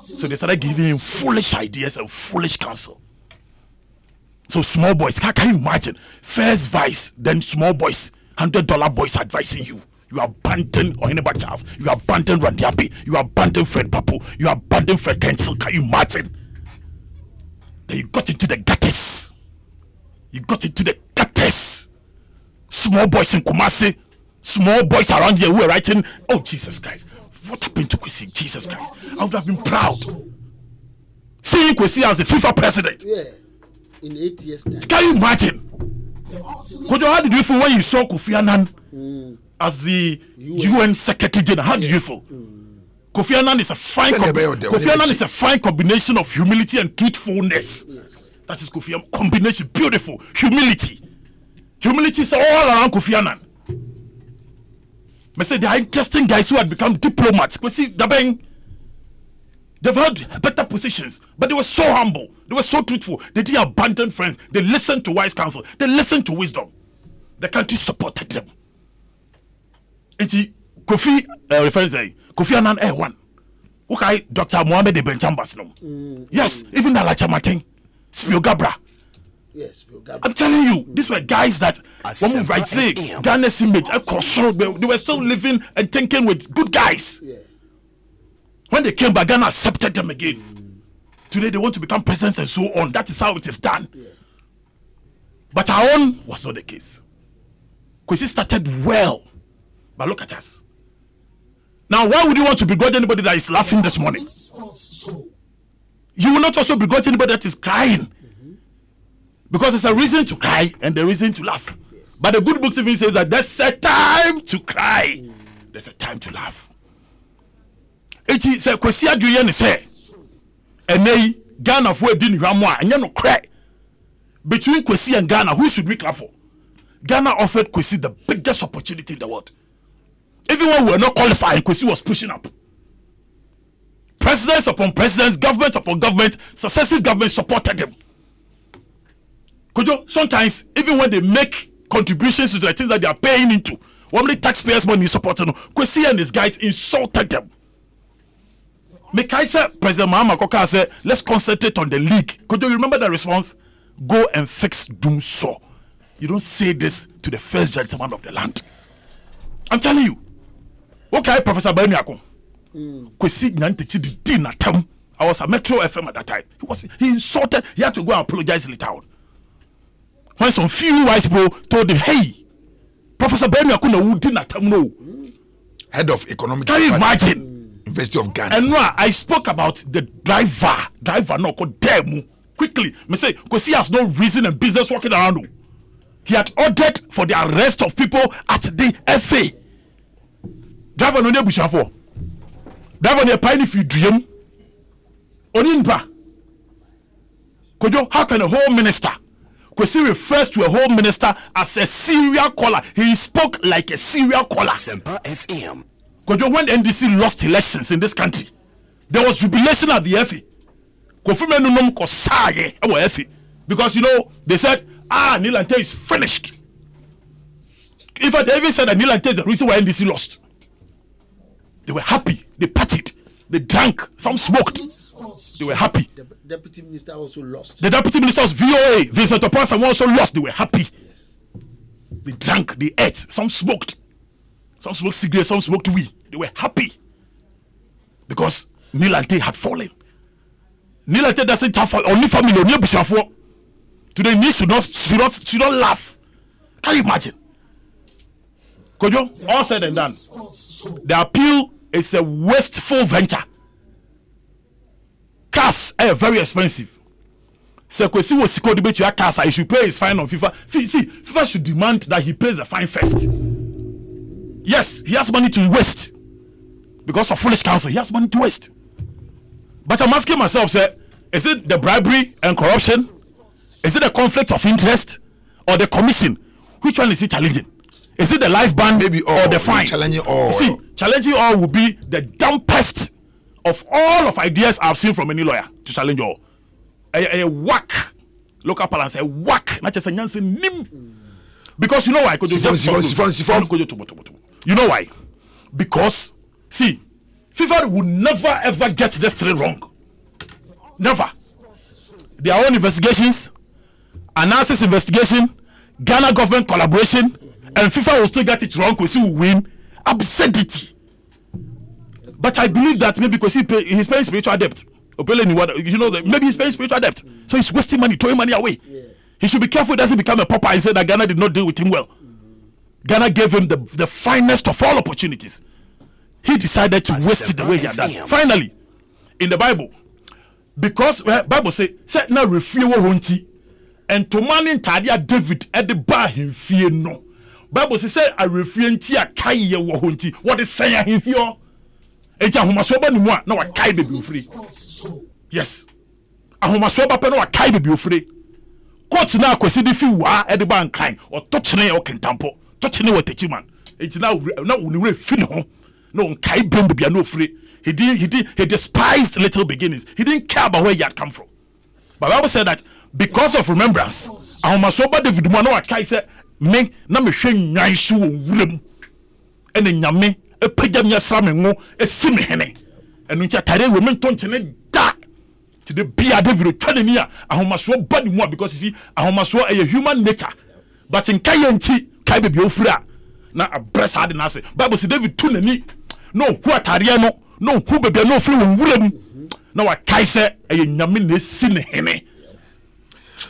So they started giving him foolish ideas and foolish counsel. So small boys, can you imagine? First vice, then small boys, $100 boys advising you. You abandon Oheneba Charles. You abandon Randiapi. You abandon Fred Papo. You abandon Fred Kensel. Can you imagine? Then you got into the gutters. You got into the gutters. Small boys in Kumasi. Small boys around here who were writing, oh, Jesus Christ. What happened to Kwesi? Jesus Christ. I would have been proud. Seeing Kwesi as the FIFA president.
Yeah. In 8 years' time.
Can you imagine? Kojo, how did you feel when you saw Kofi Annan as the UN Secretary General? How did you feel? Kofi Annan is a fine Kofi Annan is a fine combination of humility and truthfulness. Yes. That is Kofi Annan combination, beautiful humility. Humility is all around Kofi Annan. I say there are interesting guys who had become diplomats. They've had better positions, but they were so humble. They were so truthful. They didn't abandon friends. They listened to wise counsel. They listened to wisdom. The country supported them. And Kofi Annan A1. Okay, Dr. Mohamed Ibn Chambers. Yes, even Alacha Martin, Spio Gabra.
Yes,
I'm telling you, these were guys that when we say Ghana's image, they were still living and thinking with good guys. Yeah. When they came back, Ghana accepted them again. Today they want to become presidents and so on. That is how it is done. Yeah. But our own was not the case. Kwesi started well, but look at us. Now, why would you want to begrudge anybody that is laughing this morning? You will not also begrudge anybody that is crying. Because there's a reason to cry and a reason to laugh. Yes. But the good book even says that there's a time to cry. There's a time to laugh. It is a Kwesi Adrian say, and they Ghana for didn't Ramwa and you know cry. Between Kwesi and Ghana, who should we clap for? Ghana offered Kwesi the biggest opportunity in the world. Even when we were not qualifying, Kwesi was pushing up. Presidents upon presidents, government upon government, successive governments supported him. Sometimes, even when they make contributions to the things that they are paying into, when the taxpayers' money is supporting them, Kwesi and his guys insulted them. President Mahama Koka said, let's concentrate on the league. Could you remember the response? Go and fix Dumso. You don't say this to the first gentleman of the land. I'm telling you. Okay, Professor Banyako. Kwesi Nyantechi did not tell him. I was at Metro FM at that time. He insulted. He had to go and apologize later on. When some few wise people told him, hey, Professor Banyako who did not tell him no.
Head of economic.
Can you imagine?
University of Ghana.
And now I spoke about the driver no called Demu. Quickly, me say, because he has no reason and business walking around. He had ordered for the arrest of people at the FA. Driver no nebusha for. Driver no pine if you dream. Oninba. Kojo, how can a whole minister? Because he refers to a whole minister as a serial caller. He spoke like a serial caller.
Asempa FM.
Kojo, when NDC lost elections in this country, there was jubilation at the FA. Because you know, they said, Nilante is finished. If they even said that Nilante is the reason why NDC lost, they were happy, they partied. They drank, some smoked. They were happy.
The deputy minister also lost.
The deputy minister's VOA, Vincent Opasa, also lost. They were happy. Yes. They drank, they ate, some smoked. Some smoked cigarettes, some smoked weed. They were happy. Because Nilante had fallen. Nilante doesn't have only family, only Bishafo. Today, me should not laugh. Can you imagine? Kojo, all said and done. The appeal is a wasteful venture. Cars are very expensive. Sekwesi was secure debate your cars. He should pay his fine on FIFA. See, FIFA should demand that he pays the fine first. Yes, he has money to waste. Because of foolish counsel, he has money to waste. But I'm asking myself, sir, is it the bribery and corruption? Is it the conflict of interest? Or the commission? Which one is he challenging? Is it the life ban maybe or the fine?
Challenging all.
See, challenging all will be the dumbest of all of ideas I've seen from any lawyer to challenge all. A whack. Local balance, a whack. Not just a nyanse nim. Because you know why? You know why? Because, see, FIFA would never ever get this thing wrong. Never. Their own investigations, analysis investigation, Ghana government collaboration, and FIFA will still get it wrong because he will win. Absurdity. But I believe that maybe because he's paying spiritual debt. You know, maybe he's paying spiritual debt. So he's wasting money, throwing money away. Yeah. He should be careful he doesn't become a pauper and say that Ghana did not deal with him well. Ghana gave him the finest of all opportunities. He decided to waste it the way he had done. Finally, in the Bible, because Bible say now refuse honti and to man in Tadia David at the bar him fear no. Bible say I refuse tia kai wo honti. What is saying him fear? Eja homasoba ni mo na wa kai baby free. Yes. Ahomasoba pe na wa kai baby free. Court na kwesi di fi wa at the bar and crying or touching or kentampo. Touching what techiman. It's now we fin ho. No kai bring baby no free. He despised little beginnings. He didn't care about where he had come from. But Bible said that because of remembrance, ahomasoba David mo na wa kai say me na me hwe nwan hye wo wurem ene nyame epagya me asame ngo esime hene enu ntia tare we mento nchene da to the bia David twanani a ahomasoba di mo because you see ahomasoba a human nature but in kai nti kai be ofura na abresa ade na say Bible say David tunani no hu atare no hu bebe no ofura wo wurem na wa kai say a nyame na esine hene.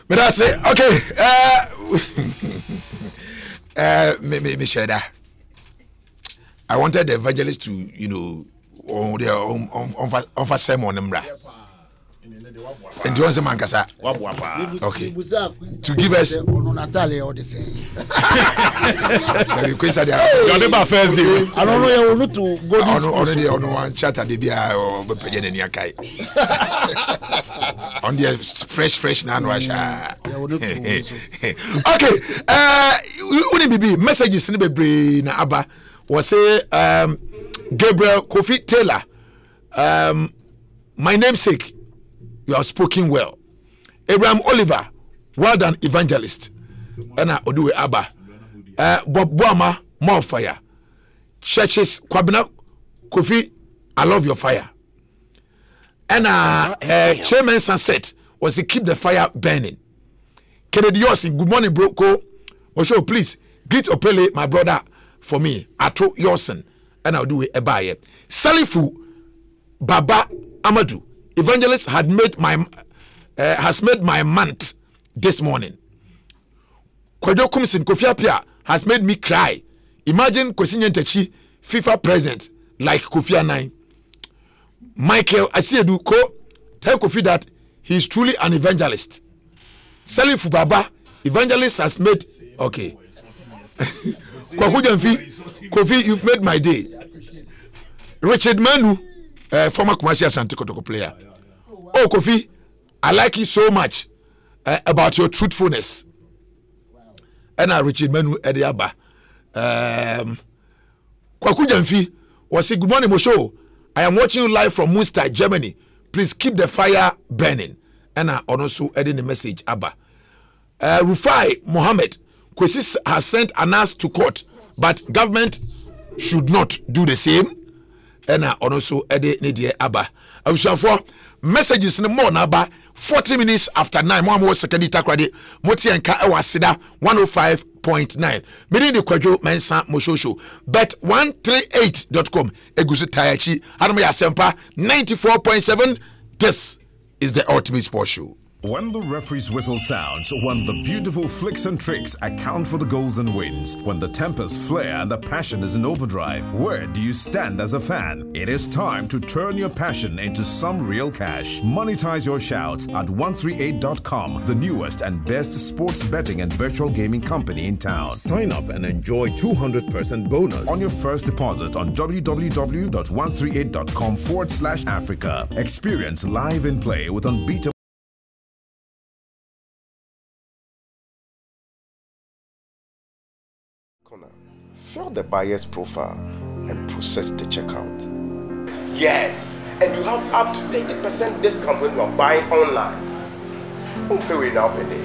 But I say, okay, me share that. I wanted the evangelist to, you know, on sermon on and do you want to okay, to give us Natalia or the same.
First day.
I don't know you want to go this
already on one chat at the beer or Bepejan Yakai. On the fresh now, Russia. Okay, wouldn't be messages in the brain. Abba was say Gabriel Kofi Taylor, my namesake. You have spoken well. Abraham Oliver, well done, evangelist. Ena Oduwe Abba. Bob Boama, more fire. Churches, Kwabena, Kofi, I love your fire. Ena Chairman Sunset was to keep the fire burning. Kennedy Yosin, good morning, bro. Osho, please greet Opele, my brother, for me. Ato Yosin, and I'll do it. Ebaye. Salifu Baba Amadou. Evangelist has made my month this morning. Kwadwo Kumsin Kofi Apia has made me cry. Imagine Kwesi Nyantakyi FIFA president like Kofi Annan. Michael Asiedu Ko tell Kofi that he is truly an evangelist. Salifu Baba, evangelist has made okay. Kofi, you've made my day. Richard Manu, former Kumasi Asante Kotoko player. Oh, Kofi, I like you so much about your truthfulness. And Richard Manu Ediaba. Kwaku Jamfi was saying, good morning, Mosho. I am watching you live from Munster, Germany. Please keep the fire burning. And I also adding the message, Abba. Rufai Mohammed, Kwesi has sent Anas to court, but government should not do the same. ɛna ɔno so ɛde ne deɛ aba abusuafo messages no more na aba 40 minutes after 9 mo second itakrade mo tie nka ɛwɔ aseda 105.9 mede de kwadwo mensa moshosho bet138.com egusu tayachi adom ya Asempa 94.7. This is the Ultimate Sports Show.
When the referee's whistle sounds, when the beautiful flicks and tricks account for the goals and wins, when the tempers flare and the passion is in overdrive, where do you stand as a fan? It is time to turn your passion into some real cash. Monetize your shouts at 138.com, the newest and best sports betting and virtual gaming company in town.
Sign up and enjoy 200% bonus
on your first deposit on www.138.com/Africa. Experience live in play with unbeatable.
Fill the buyer's profile and process the checkout. Yes, and you have up to 30% discount when you are buying online. Who pay we now per day?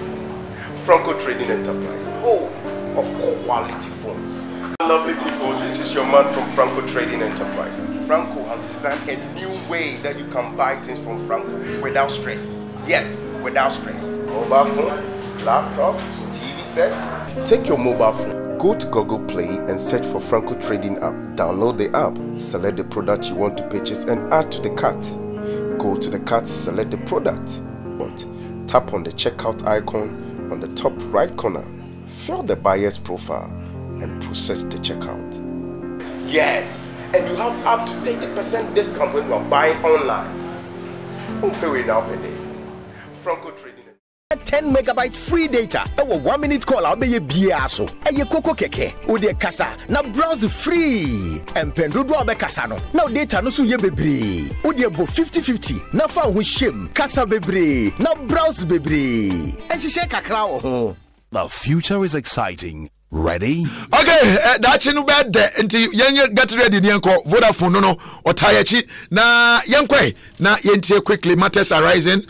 Franco Trading Enterprise. Oh, of quality phones. Lovely people, this is your man from Franco Trading Enterprise. Franco has designed a new way that you can buy things from Franco without stress. Yes, without stress. Mobile phone, laptops, TV sets. Take your mobile phone. Go to Google Play and search for Franco Trading app. Download the app, select the product you want to purchase and add to the cart. Go to the cart, select the product. Tap on the checkout icon on the top right corner. Fill the buyer's profile and process the checkout. Yes, and you have up to 30% discount when you are buying online. Who pay we now per day? Franco Trading.
10 megabytes free data. 1 minute call I'll be a biaso. Aye koko keke. Ode kasa. Na browse free. Empendo do abe kasa no. Now data no so ye bebre. Ode bo 50-50. Na fa ho shem. Kasa bebre. Na browse bebre. Ehihye kakra wo ho.
The future is exciting. Ready?
Okay, that's no bad there. Until you get ready, Yanko, Vodafone, no, or Tayachi. Na Yankwe, na Yentie quickly, matters are rising.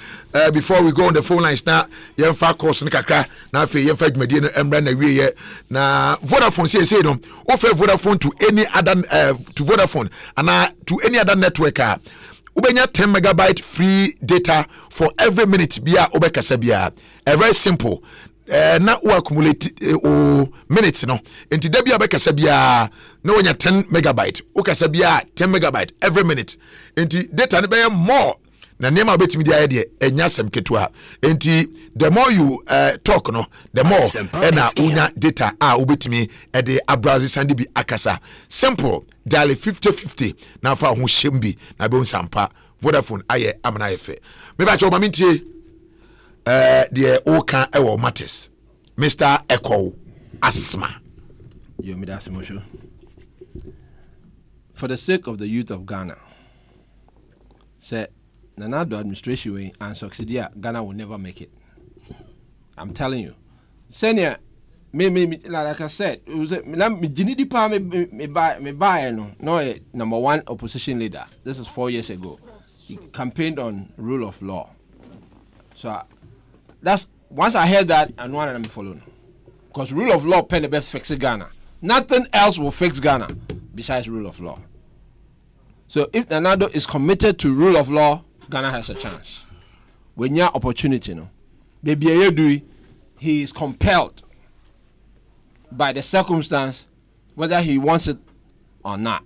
Before we go on the phone lines, now, Yanfa Coast Nikaka, now for Yanfa Medina and Brand Away. Na Vodafone say, no, offer Vodafone to any other, to Vodafone, and to any other network. Ubenya 10 megabyte free data for every minute. Bia Obekasabia. Very simple. Na o accumulate minutes no enti da bia bekasa bia na wonya 10 megabyte o kasa bia 10 megabyte every minute enti data ne be more na nema betimi dia de enya sem ketua enti the more you talk no the more na unya data obetimi e de abrazi sande bi akasa simple dial 50-50 na fa ho shembi na be unsampa Vodafone aye amana efe me ba cho mamintie the Oka Ewo Matters, Mr. Echo Asma.
You made that motion. For the sake of the youth of Ghana, say Nanado administration way and succeed, Ghana will never make it. I'm telling you. Senior, me like I said, it was me buy no number one opposition leader. This is 4 years ago. He campaigned on rule of law. So that's once I heard that, and one of them following. Because rule of law pen the best fix Ghana. Nothing else will fix Ghana besides rule of law. So if Nanado is committed to rule of law, Ghana has a chance. When you have opportunity, no, baby, he is compelled by the circumstance, whether he wants it or not,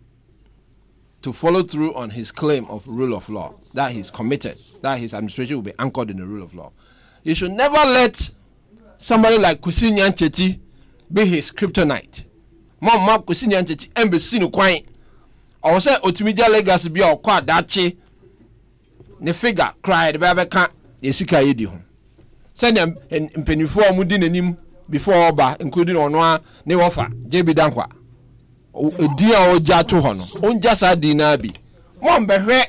to follow through on his claim of rule of law, that he's committed, that his administration will be anchored in the rule of law. You should never let somebody like Kwesi Nyancheti be his kryptonite. Mom Kwesi Nyancheti embassy no kwan. I say Otimidia legacy be or kwa dachi. Ne figure cried the baby can't yesika yedi ho. Send them in penifo mudi nenim before oba, including Onwa ne offer JB Dankwa. Dia o jato ho no. Onja sa di na bi. Mom behwe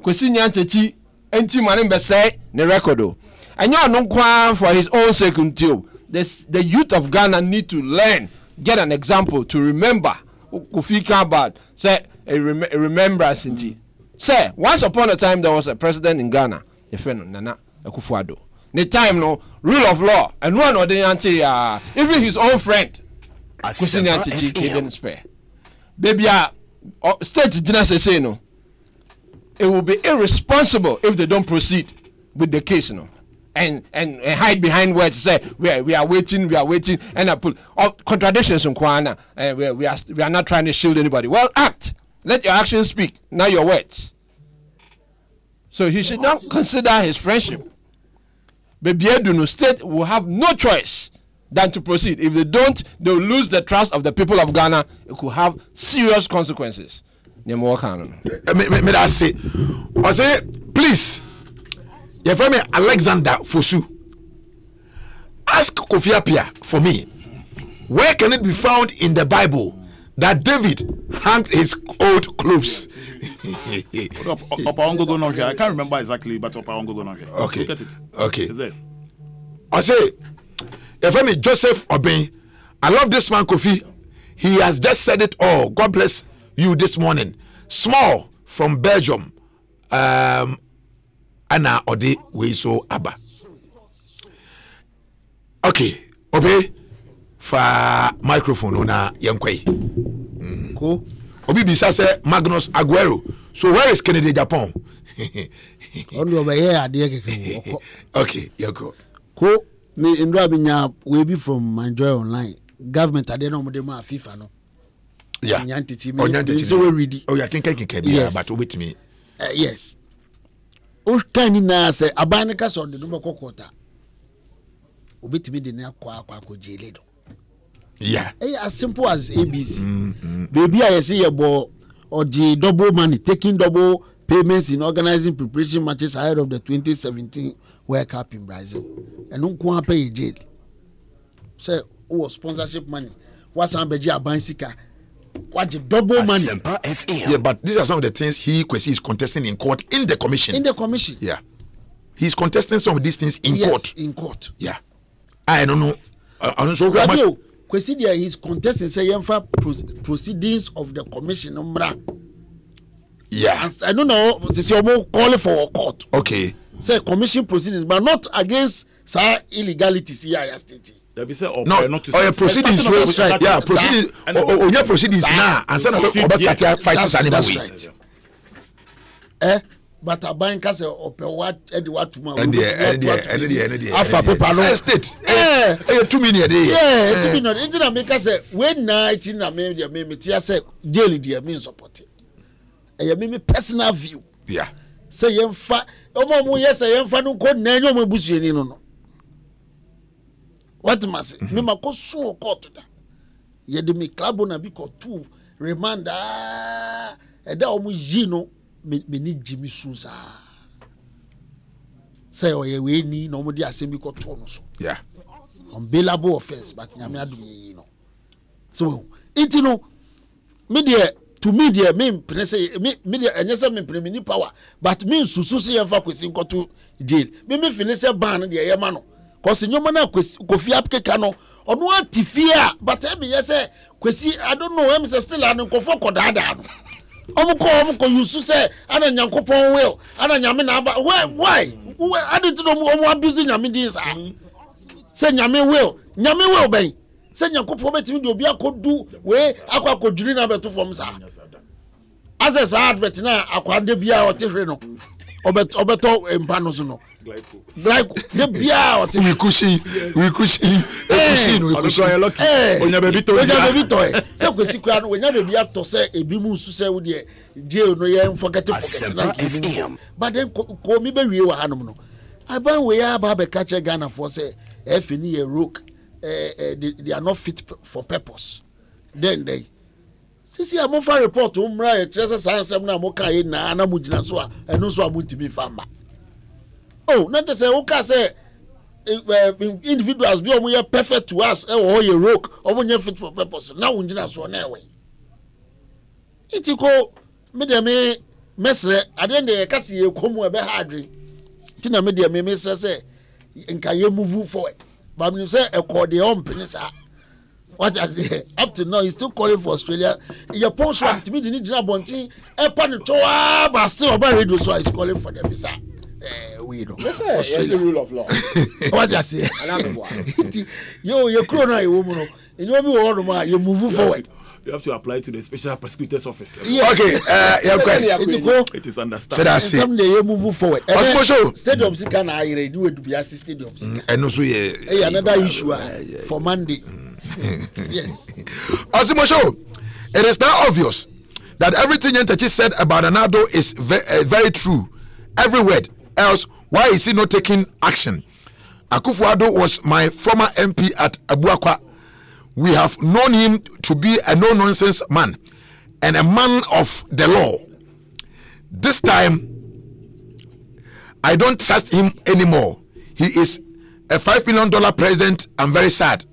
Kwesi Nyancheti enti mane be say ne recordo. And you are not for his own sake until the youth of Ghana need to learn, get an example to remember. Kufika bad say a remembrance indeed. Say once upon a time there was a president in Ghana, a friend Nana Akufo-Addo. The time no rule of law and one or the even his own friend, Kwesi Nyancheti, he didn't spare. Baby, state Jinase say no, it will be irresponsible if they don't proceed with the case, and hide behind words, say we are waiting, and I put contradictions in Kwana, and we are not trying to shield anybody. Well, act. Let your actions speak, not your words. So he should not consider his friendship. But Bieduno state will have no choice than to proceed. If they don't, they'll lose the trust of the people of Ghana. It could have serious consequences. May
I say, please, your friend Alexander Fosu, ask Kofi Appiah for me, where can it be found in the Bible that David hung his old clothes?
I can't remember exactly, but
okay.
Look at it.
Okay.
Is it?
I say, your friend Joseph Obeng, I love this man Kofi. He has just said it all. God bless you this morning. Small from Belgium. Anna Ode Weiso Abba. Okay, Obey for microphone ona yankwai.
Cool.
Obi bisa say Magnus Aguero. So where is Kennedy Japan? Okay, you go.
Cool. Me indra binya we be from Enjoy Online. Government ade no mo de ma FIFA no.
Yeah.
Nyantichi me so we ready.
Oh, yeah, can yes. But wait me.
Yes. O kan ni na say aban ka so de no be kokota. Obetimi de na kwa jail do.
Yeah.
As simple as ABC. Baby I say you bo or the double money, taking double payments in organizing preparation matches ahead of the 2017 World Cup in Brazil. And don't go pay jail. Say, sponsorship money. What's Ambeji Abansika? What the double money?
Yeah, but these are some of the things Kwesi is contesting in court in the commission.
In the commission.
Yeah. He's contesting some of these things in court.
In court.
Yeah. I don't know. I don't know
how much. Kwesi there he's contesting say proceedings of the commission.
Yeah.
I don't know. Since you're more calling for a court.
Okay.
Say commission proceedings, but not against illegalities here state.
No, proceedings. Yeah, proceedings. Oh, yeah, proceedings now. And so that's
right. But a bank has a what tomorrow. And Alpha paper no
state. 2 million a day.
Yeah, 2 million. It's not make us say when night in a me say daily dear mean support. Me personal view.
Yeah.
Say yemfa omo yes yemfa no ko na enyo mabusueni no. What must me makoso court da. Ye de me club na bi ko two remand e da omo yi no me ni Jimmy Susa. Say oye we ni no mo di asem bi ko to no so.
Yeah.
Unbailable offense but nyame adum yi no. So it no media to media me say media enyesa me premini power but me susu se yemfa Kwesi nkoto jail me feel say ban de yema no cause nyoma na Kofi Appiah no ono atifia but e be say Kwesi I don't know him say still an nkofo kodada no omuko yusu say ana nyankopon will ana nyame na aba why I didn't know omu abuse nyame din sa say nyame will ben say nyankopon betimi de obi akodu we akwakodwiri na beto fom sa as a advert na akwande bia o tehwe no obeto empa no so no like the bia o te
we kushi onya baby to
say Kwesi kwa no onya baby ato say ebi mu nsu say wo de jail no ye forget na giving but then ko mi be wie wa hanom no aban we ya ba be catch Ghana for say if ni a rook they are not fit for purpose then they sisi amofa report umra e trese sansem na moka ye na mugina so a eno so amuntimi famba oh not to say uka say individuals be omo perfect to us e wo ye rock omo nye fit for purpose na wungina so na ewe itiko me de me mesre ade de kase ye komu e be hardre tina me de me mesre say nka ye move forward but me say e call the penisa. What I say up to now he's still calling for Australia. Your post one to me the need bonti e pan to but still about radio so he's calling for the visa. we know.
Australia rule of law.
What you say? Yo, you crown a woman. You know me all ma. You move forward.
You have to apply to the special prosecutor's office.
Yes.
Okay.
It is understandable.
Someday you move forward. Stadium sika na ayire do be stadium sika.
And also
another issue for Monday. Yes.
Asimosho, it is now obvious that everything Ntechi said about Anado is very true. Every word. Else, why is he not taking action? Akufo-Addo was my former MP at Abuakwa. We have known him to be a no-nonsense man and a man of the law. This time, I don't trust him anymore. He is a $5 million president. I'm very sad.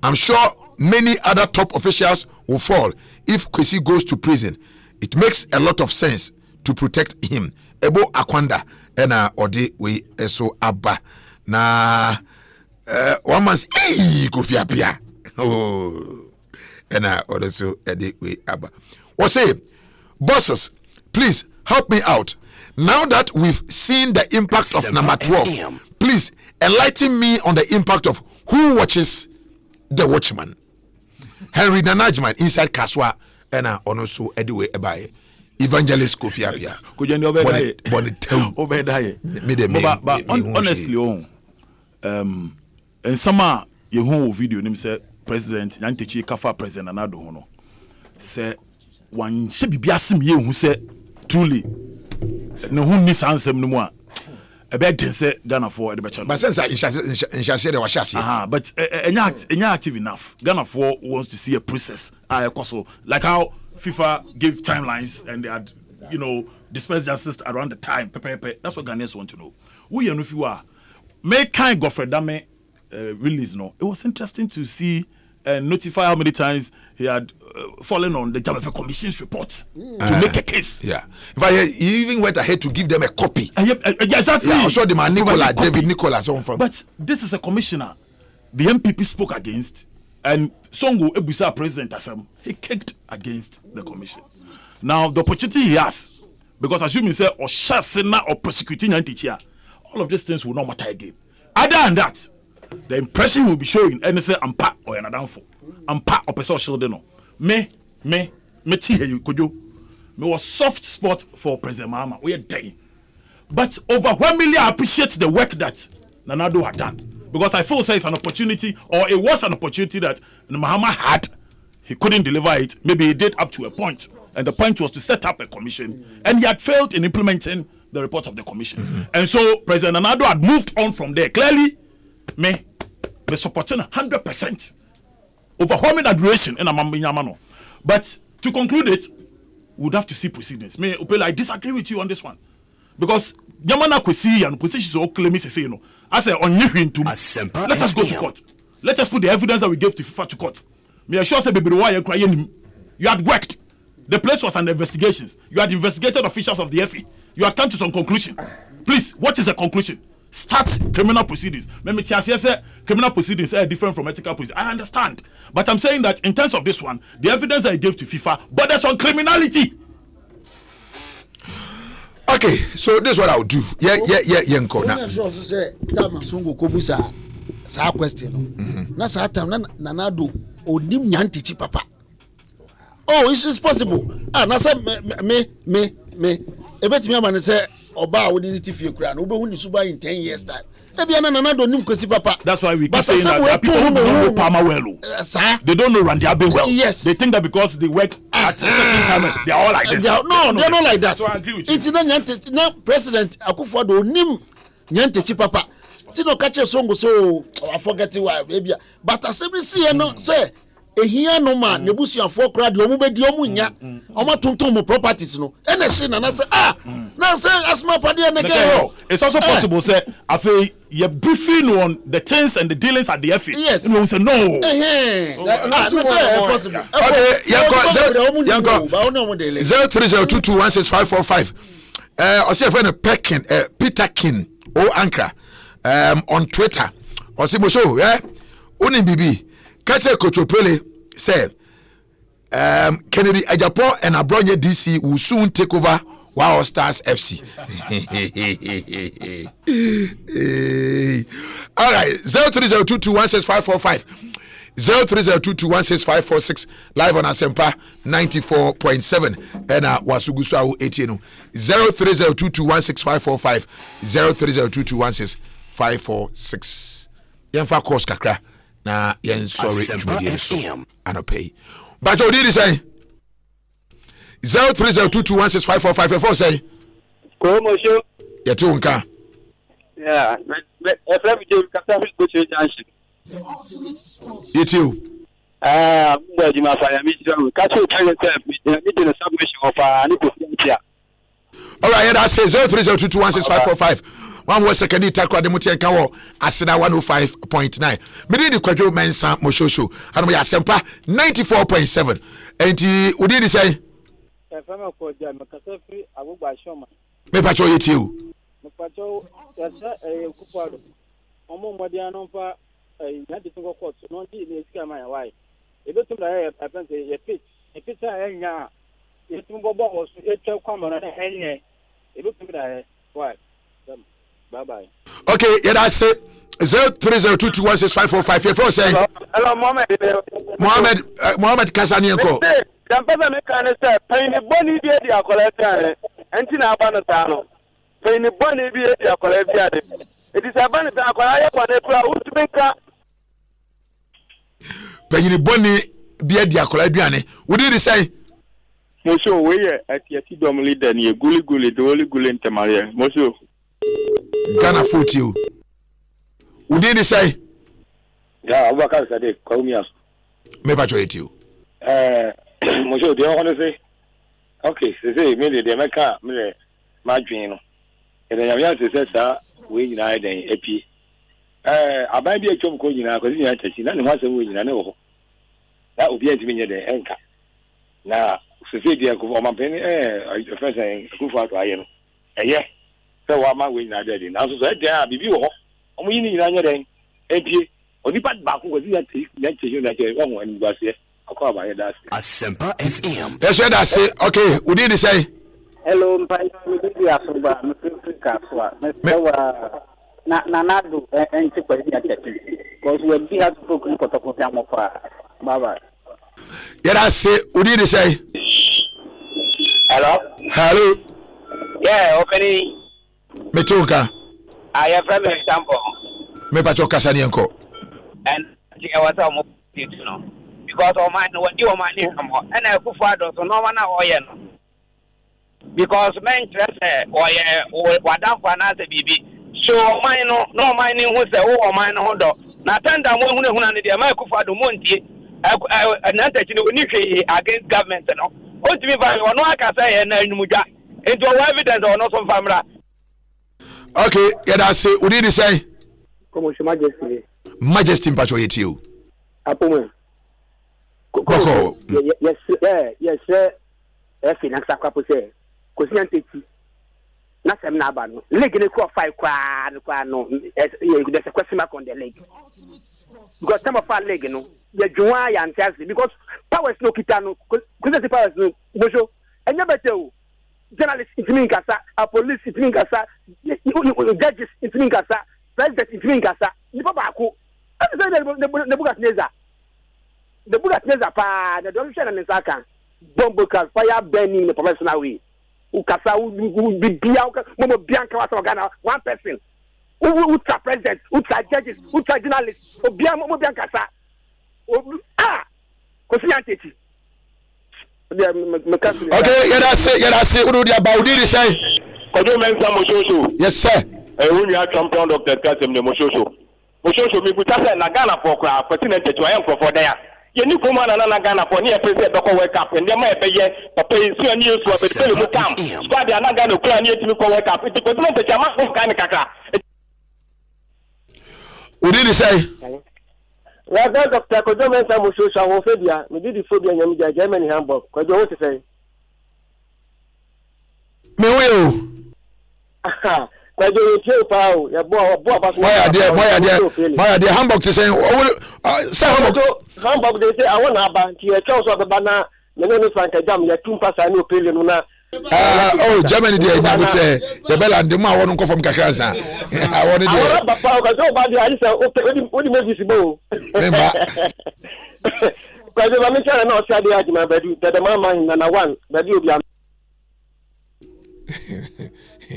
I'm sure many other top officials will fall if Kwesi goes to prison. It makes a lot of sense to protect him. Ebo Akwanda ena odi we eso abba na one man's Kofi Apia. Oh, ena odi so edi we abba. What say, bosses, please help me out. Now that we've seen the impact of number 12, please enlighten me on the impact of who watches The Watchman. Henry Nanajman inside Kaswa ena onoso ediwe ebaye. Evangelist Kofi Apia.
Honestly, in summer, you whole video name say President Ntechi Kafa President Anado Hono. Say one should be biasim ye who say truly no who needs answer no more. A bad thing say Ghana for the better.
But since I said there was chassis.
But not active enough. Ghana for wants to see a process. Like how FIFA gave timelines and they had, dispersed justice around the time. That's what Ghanaians want to know. Who you know if you are? Make kind Godfrey Dame release. No, it was interesting to see and notify how many times he had fallen on the Jamafe Commission's report to make a case.
Yeah, in fact, he even went ahead to give them a copy.
Exactly.
Yeah, I saw the man David Nicholas.
But this is a commissioner the MPP spoke against, and Songo Ebusa President Asem, he kicked against the commission. Now the opportunity he has, because assuming say or Shasena or prosecuting Ntechi, all of these things will not matter again. Other than that, the impression will be showing and say I'm part or another for. I'm part of a social dinner. Me tea you could you. Me was soft spot for President Mahama. We are dying. But overwhelmingly I appreciate the work that Nanado had done. Because I feel it's an opportunity, or it was an opportunity that Mahama had. He couldn't deliver it. Maybe he did up to a point. And the point was to set up a commission. And he had failed in implementing the report of the commission. And so President Nanado had moved on from there. Clearly, me supporting 100%. Overwhelming admiration in Amambinamano. But to conclude it, we would have to see proceedings. I disagree with you on this one. Because Yamana Kwesi and positions all claim me say, I say on you to Asempa. Let us go to court. Let us put the evidence that we gave to FIFA to court. Me assure say baby why you crying. You had worked. The place was under investigations. You had investigated officials of the FE. You had come to some conclusion. Please, what is the conclusion? Start criminal proceedings. Criminal proceedings are different from ethical proceedings. I understand. But I'm saying that in terms of this one, the evidence I gave to FIFA, but there's on criminality.
Okay, so this is what I'll do. Yeah.
I'm sure say that Masongo Kobusa sa question. Na sa time na Nanado onim Nyantechi papa. Oh, it's possible. Na say me. Ebetimi amane say oba we need to feel kra no be hu ni suba in 10 years time. Ebia na Nanado nim Kwesi papa.
That's why we keep saying that people don't know Palmer well. They don't know Randy Abe well.
Yes.
They think that because they work at a certain time, they are all like this.
They're not like that.
So I agree with you.
It's not President Akufo-Addo nim Nyantechi papa. Tino catch a song so I forget why maybe. But as we see no say ehia no man nebusu afo kra de omu be di omu nya oma tonton mo properties no ene she na say na say asma pade na get.
It's also possible say afei you briefing on the things and the dealings at the FA.
Yes.
And we say no.
Na say possible.
Okay, yanko 0302216545. Osi friend Peter King o Ankara on Twitter. Osi mo show Oni bibi Kache Kochopele said Kennedy Ajapo and Abronye DC will soon take over Wow Stars FC. All right, 0302216545. 0302216546 live on Asempa 94.7 and Wasugusu 18. 0302216545. 0302216546. Yemfa course kakra na yen sorry FM anopay. But what did he say? 0302216545 say.
Komo show.
Yetunka.
Yeah, FM Kasa go to junction.
You too.
Well, you must have me to catch you meeting a submission of Nico.
All right, that says 0302216545. One was second takwa de mutia kawo asena 105.9. Me di kwadwo mensa moshosho. Anu ya Asempa 94.7. Enti udi di say?
FM ko dia makasa free agugba shoma.
Me pacho yeti o.
Me pacho yasa kupado. Omo mbodia no fa na di singo court no di ni sika ma ya why. Ebe tum da ya apense ye pitch. E pitch a enya. Ye tum go bo so e twa kwamo na enye. Ebe tum da why. Bye bye.
Okay, yeah, that's it. 0302216545. You're saying.
Hello,
Mohammed Kasani Enko.
The person make an say, pay the money be the collector. And tina abana tano. Pay the money be the collector. It is abana tano. I want to make
pay the money be the collector. What did he say?
Monsieur, we are at Yatidom leader near Gully Gully, the only Gully in Tamaria. Monsieur.
Ghana foot you. Who did he say?
Yeah, Abubakar Sadiq, call me up.
Maybe I join you.
Monsieur, do you want to say? Okay, say, maybe they make up my dream. And then I have to say, sir, we united in AP. I might be a chum calling now because you have to see none of us winning. I know that would be a minute the anchor. Now, Sophia, my penny, first thing, go for I am. Yeah. So what am I winning? I did. Now, so there be you. I'm winning in your day. AP, or the bad back was that you that you're wrong when you was here. I'll call my dad.
Asempa FM.
That's what I say. Okay, what did he say?
Hello, Asempa. Nanado and because we'll be at Brooklyn for bye bye.
Yeah, I say, what did he say?
Hello?
Hello?
Yeah, opening.
Metuka.
I have from example.
Me pacho Kasani Enko.
And I was almost, you know, because of mine, what you are my name, and I could father, so no one now, because men dress or what down for another baby. So mine, no mining who say, oh, mine, hold up. Now, turn down one who under the American father Monty, another against government, no. What to me by one, I can say, and Muja, into evidence or not some family.
Okay, yeah, that's it. What did he say?
Como Your Majesty.
Majesty Mpacho yeti you.
Apo. Yes, sir. Finance akwapo say. Kosi anteti. Na sem na aba no. League ne ko 5 kwa no. There's a question mark on the league. Because some of our league no, the Juwa ya antasi because powers no kita no. Because the powers no. Bojo. Enya bete o. Journalists in Kasa, police in Kasa, judges in Kasa, president in Kasa, Nipabaku. I say the Bugatneza. The Bugatneza, the Dominican and Saka, Bomboka, fire burning in the professional way. Ukasa would be Bianca, Ghana, one person. Ultra president, ultra judges, ultra journalists, Bianca. Ah, Kosianteti.
Okay, yeah, that's it. What do you about this say?
Could you mention Moshosho?
Yes, sir.
When you are champion Dr. Kasim, the Moshosho. Moshosho, we put us in Ghana for pertinent to I am for there. You need come on and Ghana for near president Dr. Wake up, and there might be yet, but pay so news to a bit of come. Squad, they are not going to plan yet to wake up. It was not the Jamak of Kanaka.
What did he say?
Well, Dr. Kodomen Samusha, Phobia, we did the phobia in Germany, Hamburg. What do you want to say?
Me will.
Why do you feel power? Your boy,
why are they Hamburg to say,
Hamburg, they say, I want to bank here, Charles of the banner, the name is Frank Jam, your 2 pass, I know, Pillion,
Oh, Germany dey na but the bell and the man won come from Kakransa. I want it there.
Papa ko so ba dey say o di me visible.
Remember.
Because the manager na o say dey agima badu the man na one badu obi am.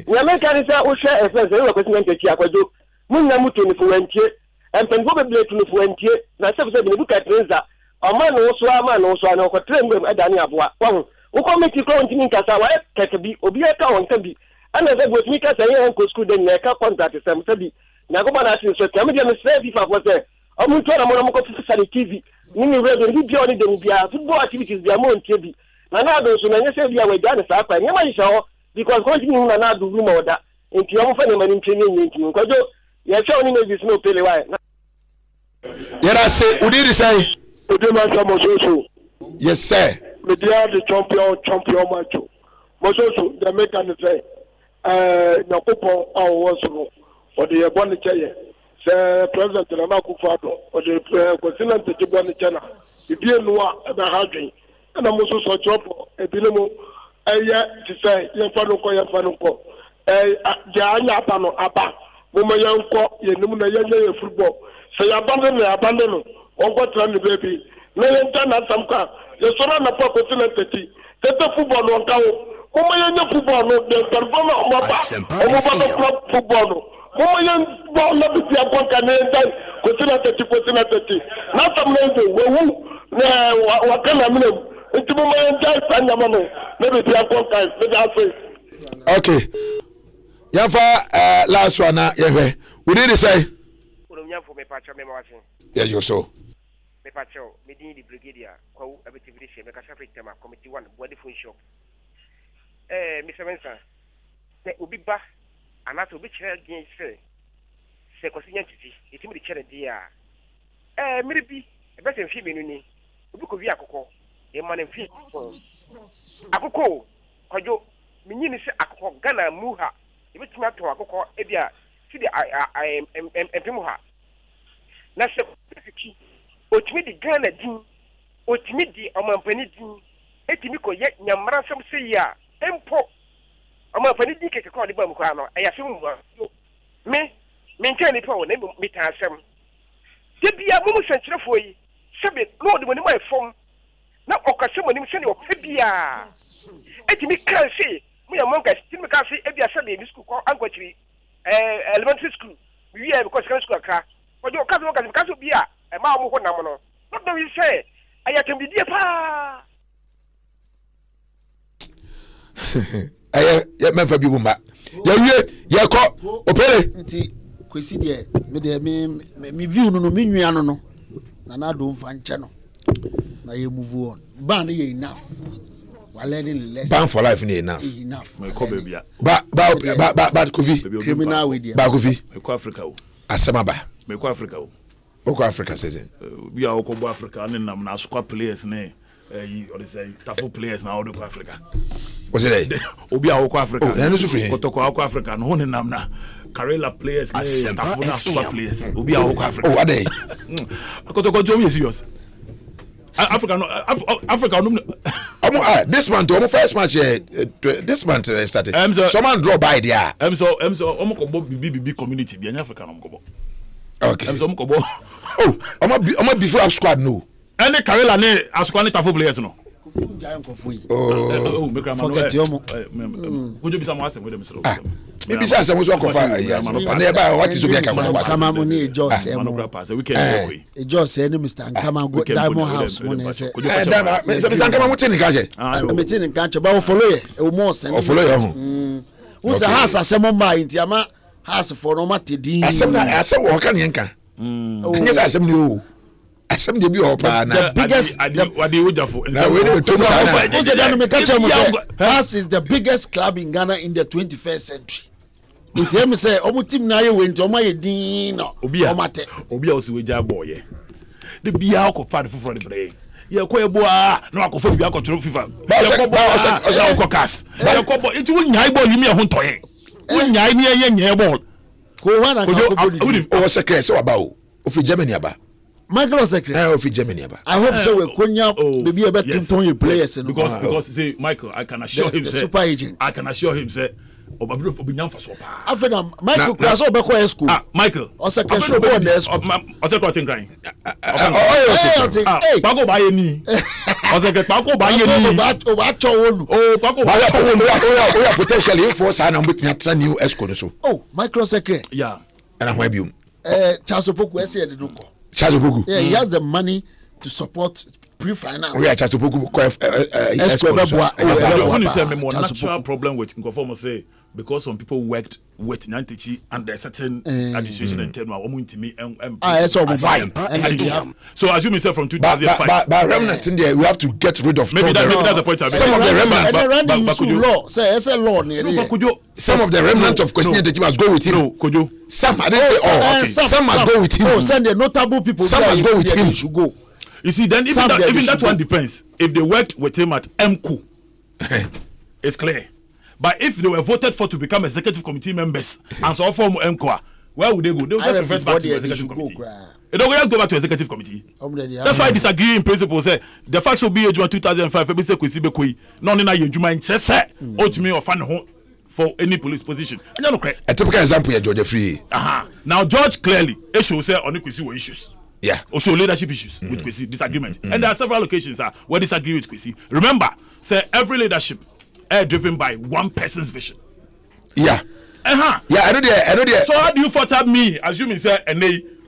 Ya me kan say o share effect e we question nteti akwajo. Mun na mutu ni fuwentie. Empen go be blake ni fuwentie na se bi buka trenza. O man no so ama no so na ko tren be adani aboa. Wa wo committee ko ntimi nkasa wa keke bi obi e ka won ka bi ana ze go timi kasa yen ko school den na ka contract sem se bi na go ba na tin so tem de me say FIFA for say o mu to na mo ko fi sali TV ni radio ni bi oni de bia football activities bia mo ntie bi na do so na nye se bia we ja na sa pa nye ma yisha ho because ko timi na do room order enti o mo fa ne ma ni ntwenye nyi ntimi ko jo ye sha oni na bi no pele wa
Yera say udiri say
Odema Samo so.
Yes sir.
Media the champion match. Mososo the make an say na kopo awo so o de ebon cheye. Se president na Akufo-Addo o de president te ebon chena. Bibie no a be hadwen. Na mososo chopo ebilemu eye ti say ye fa no ko. Ja anya apa no aba. Mo ma yanko ye nim na ye football. Se ya abandon no. On go try the baby. No enter samka. The sora na pa continent tete football no nka wo mo yenya football no the performer o ba club football no mo yen ball na bi akon kan enter continent tete na tam na nze wo na wa kana minem nti mo yen dai sanya no na bi akon kan me da say
okay ya fa last one na ye hwe we did say
uno nyafo me pacha me mawase
yeah you so
me pacha me din di brigadier kwa abetivi she me kasha fit tema committee 1 body phone shop Mr. Mensa te obi ba anato obi kire gen se kwasinya titi etimi di kire dia miri bi e be se mfi menu ni obi ko wi akoko e ma ne mfi akoko kwajo minyini se akoko Ghana muha e betimi ato akoko e bia ti di empemu ha na se fiki otimi di Ghana din otimi di omampani din etimi ko ye nyamra sam se ya empo omampani di keke ko di bam kwa no eya se mu me nka ni po na mi ta asem de bia mu sankyerefo yi sebe no de moni mai fom na okase moni se ne o pe bia etimi kan se mu ya monka etimi kan se e bia se de school ko ankwachiri elementary school we are because secondary school aka ojo ka so ka so bia e ma mu ho nam no what do we say aya can be dear pa
aya ya me fa bi bumba ya wie ya ko opere
nti kwesi de me de me view no me nwia no na do mfa nche no na ye move on ban ye enough wa learning less
ban for life ni enough
me ko bebia
ba kofi
criminal with dia
ba kofi
me ko Africa o
Asempa
me ko Africa o
Oko Africa season.
We are Oko Africa and nam na squad players ne or they say tafu players na Oko Africa.
What's it?
Obi Oko Africa.
Kotoko
Oko Africa no ne nam na Karela players ne tafu na squad players. Obi Oko Africa.
Oh, are they?
Kotoko Jomi is serious. Africa
this month first match this month started. Someone draw by there.
So omo BBB community bi Africa no mo.
Okay.
Oh,
I'm before up squad no.
Any Karela ne asquad ne tafo players no.
Oh,
make am no. Would you be some asem with them so.
Maybe say some so confirm yes. And nearby what is obi
Nkama mo ne just say mo.
We
just say no Mr. Nkama go Diamond House mo ne say.
Mr. Nkama mo tin nka je.
Me tin nka che ba wo follow ye. E mo send.
O follow ye.
Wo say house asem ma inti ama house for no matedin.
Asem wo kan yenka. Nye say asem ni o. Asem de bi o pa na.
The biggest
what dey ojafo.
House is the biggest club in Ghana in the 21st century. It me say omo team na ye wenti omo ye din no. Omate.
Obi a o si weja boy ye. De bia akọfa de foforo de bre. Ye ko ebo a na akọfa bi akọtoro FIFA. Ye ko bo o ko kas. Ye ko bo itu nyai ball mi e ho ntoye. Wo nyai ni ye nyai ball.
Ko wa na ko
o secret se wa ba o fi Germany aba.
Michael Osekre.
Of Germany.
I hope so. We konya maybe a better to players.
Because say Michael, I can assure him say
super agent.
I can assure him say Obabro Obinyam for so pa.
After Michael Kraso obeko school.
Michael.
Osekre should go on the school.
Osekre what crying.
Pago buy ni. Osekre Pago buy ni. Obacho wonu.
Pago buy wonu. We are potentially enforce and we can new escort so.
Oh, Michael Osekre.
Yeah.
And why be
Charles Opoku say the doko.
Charles Opoku.
Yeah, he has the money to support pre-finance.
We are Charles Opoku
natural problem with Nkofomo say because some people worked with Nyantichi under a certain administration and tenure so assume yourself from 2005
but remnant in there we have to get rid of
maybe that's the point
some of the remnant some of the remnant of question must go with him some I didn't say all some must go with him
send the notable people
some must go with him
should go.
You see, then even that one depends. If they worked with him at MCO, it's clear. But if they were voted for to become executive committee members and so form MCO, where would they go? They would just revert back to executive committee. They don't just go back to executive committee. That's why I disagree in principle. Say the facts will be age 2005. Maybe say Kwesi Bekoi. No, no, you might just say ultimately or fan for any police position.
A typical example is George Free.
Now George clearly issues say on Kwesi were issues.
Yeah.
Also leadership issues with Kwesi, disagreement. And there are several locations where disagree with Kwesi. Remember, say every leadership are driven by one person's vision.
Yeah.
Yeah,
I know there.
So how do you fault me? Assuming say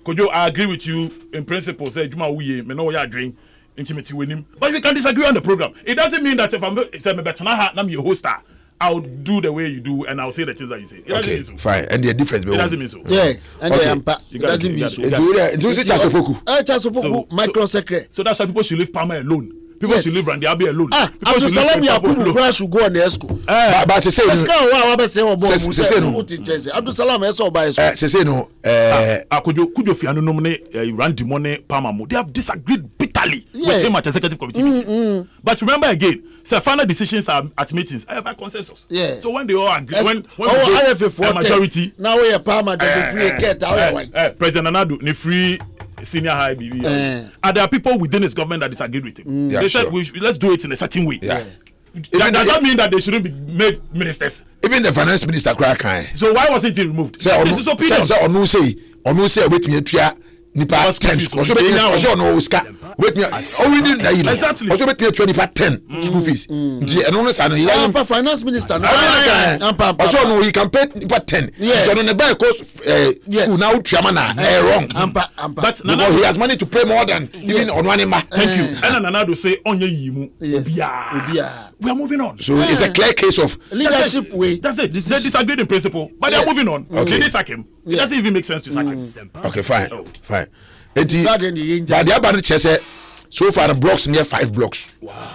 Kojo, I agree with you in principle, say Juma Uye, me know what you're doing, intimacy with him. But we can disagree on the program. It doesn't mean that if I'm better I'm your host, I'll do the way you do and I'll say the things that you say. It
okay, so. Fine. And the difference.
It doesn't mean so.
Yeah, and okay. It doesn't mean so. Michael Secretary.
So that's why people should leave Palmer alone. People should leave Randy Abbey alone.
Abdul Salam Yakubu Kura should go on the ESCO.
But to say,
Abdul Salam is all by his
say no.
Could you fiano nominate Randy Money Palmer? They have disagreed bitterly with him at executive committee meetings. But remember again, so final decisions are at meetings by consensus.
Yeah.
So when they all agree, when the majority,
now we are Palmer the free get
President Anadu the free senior high BB. And there are people within his government that disagreed with him. They said let's do it in a certain way.
Yeah.
That does not mean that they shouldn't be made ministers.
Even the finance minister crack.
So why wasn't he removed? This is his opinion.
Say wait me nipa 10 school so no Oscar wait me already that you
exactly
also wait me 20 per 10 school fees the enormous and
the finance minister
also no he can pay nipa 10 so no buy cost school now chairman wrong
but
because he has money to pay more than even on one ma
thank you and Nanado say onye yimu obia we are moving on
so it's a clear case of
leadership way
that's it they disagreed in principle but they are moving on okay they sack him it doesn't even make sense to sack him
okay fine but the other chess so far the blocks near 5 blocks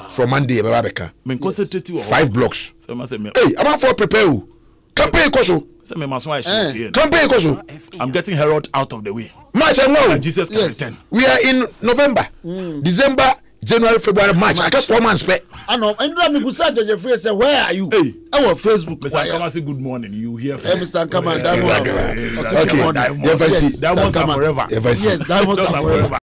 from Monday Babeka 5 blocks hey I'm for prepare campaign koso campaign koso
I'm getting Herod out of the way
March and no
Jesus can return
we are in November December January, February, March. I got 4 months pay.
I know. And let me go say to your face, where are you?
Hey,
our Facebook.
Mr. Nkama say good morning. You hear?
Mr. Nkama, that
was. Okay,
that
ones are forever.
Yes, that ones are forever.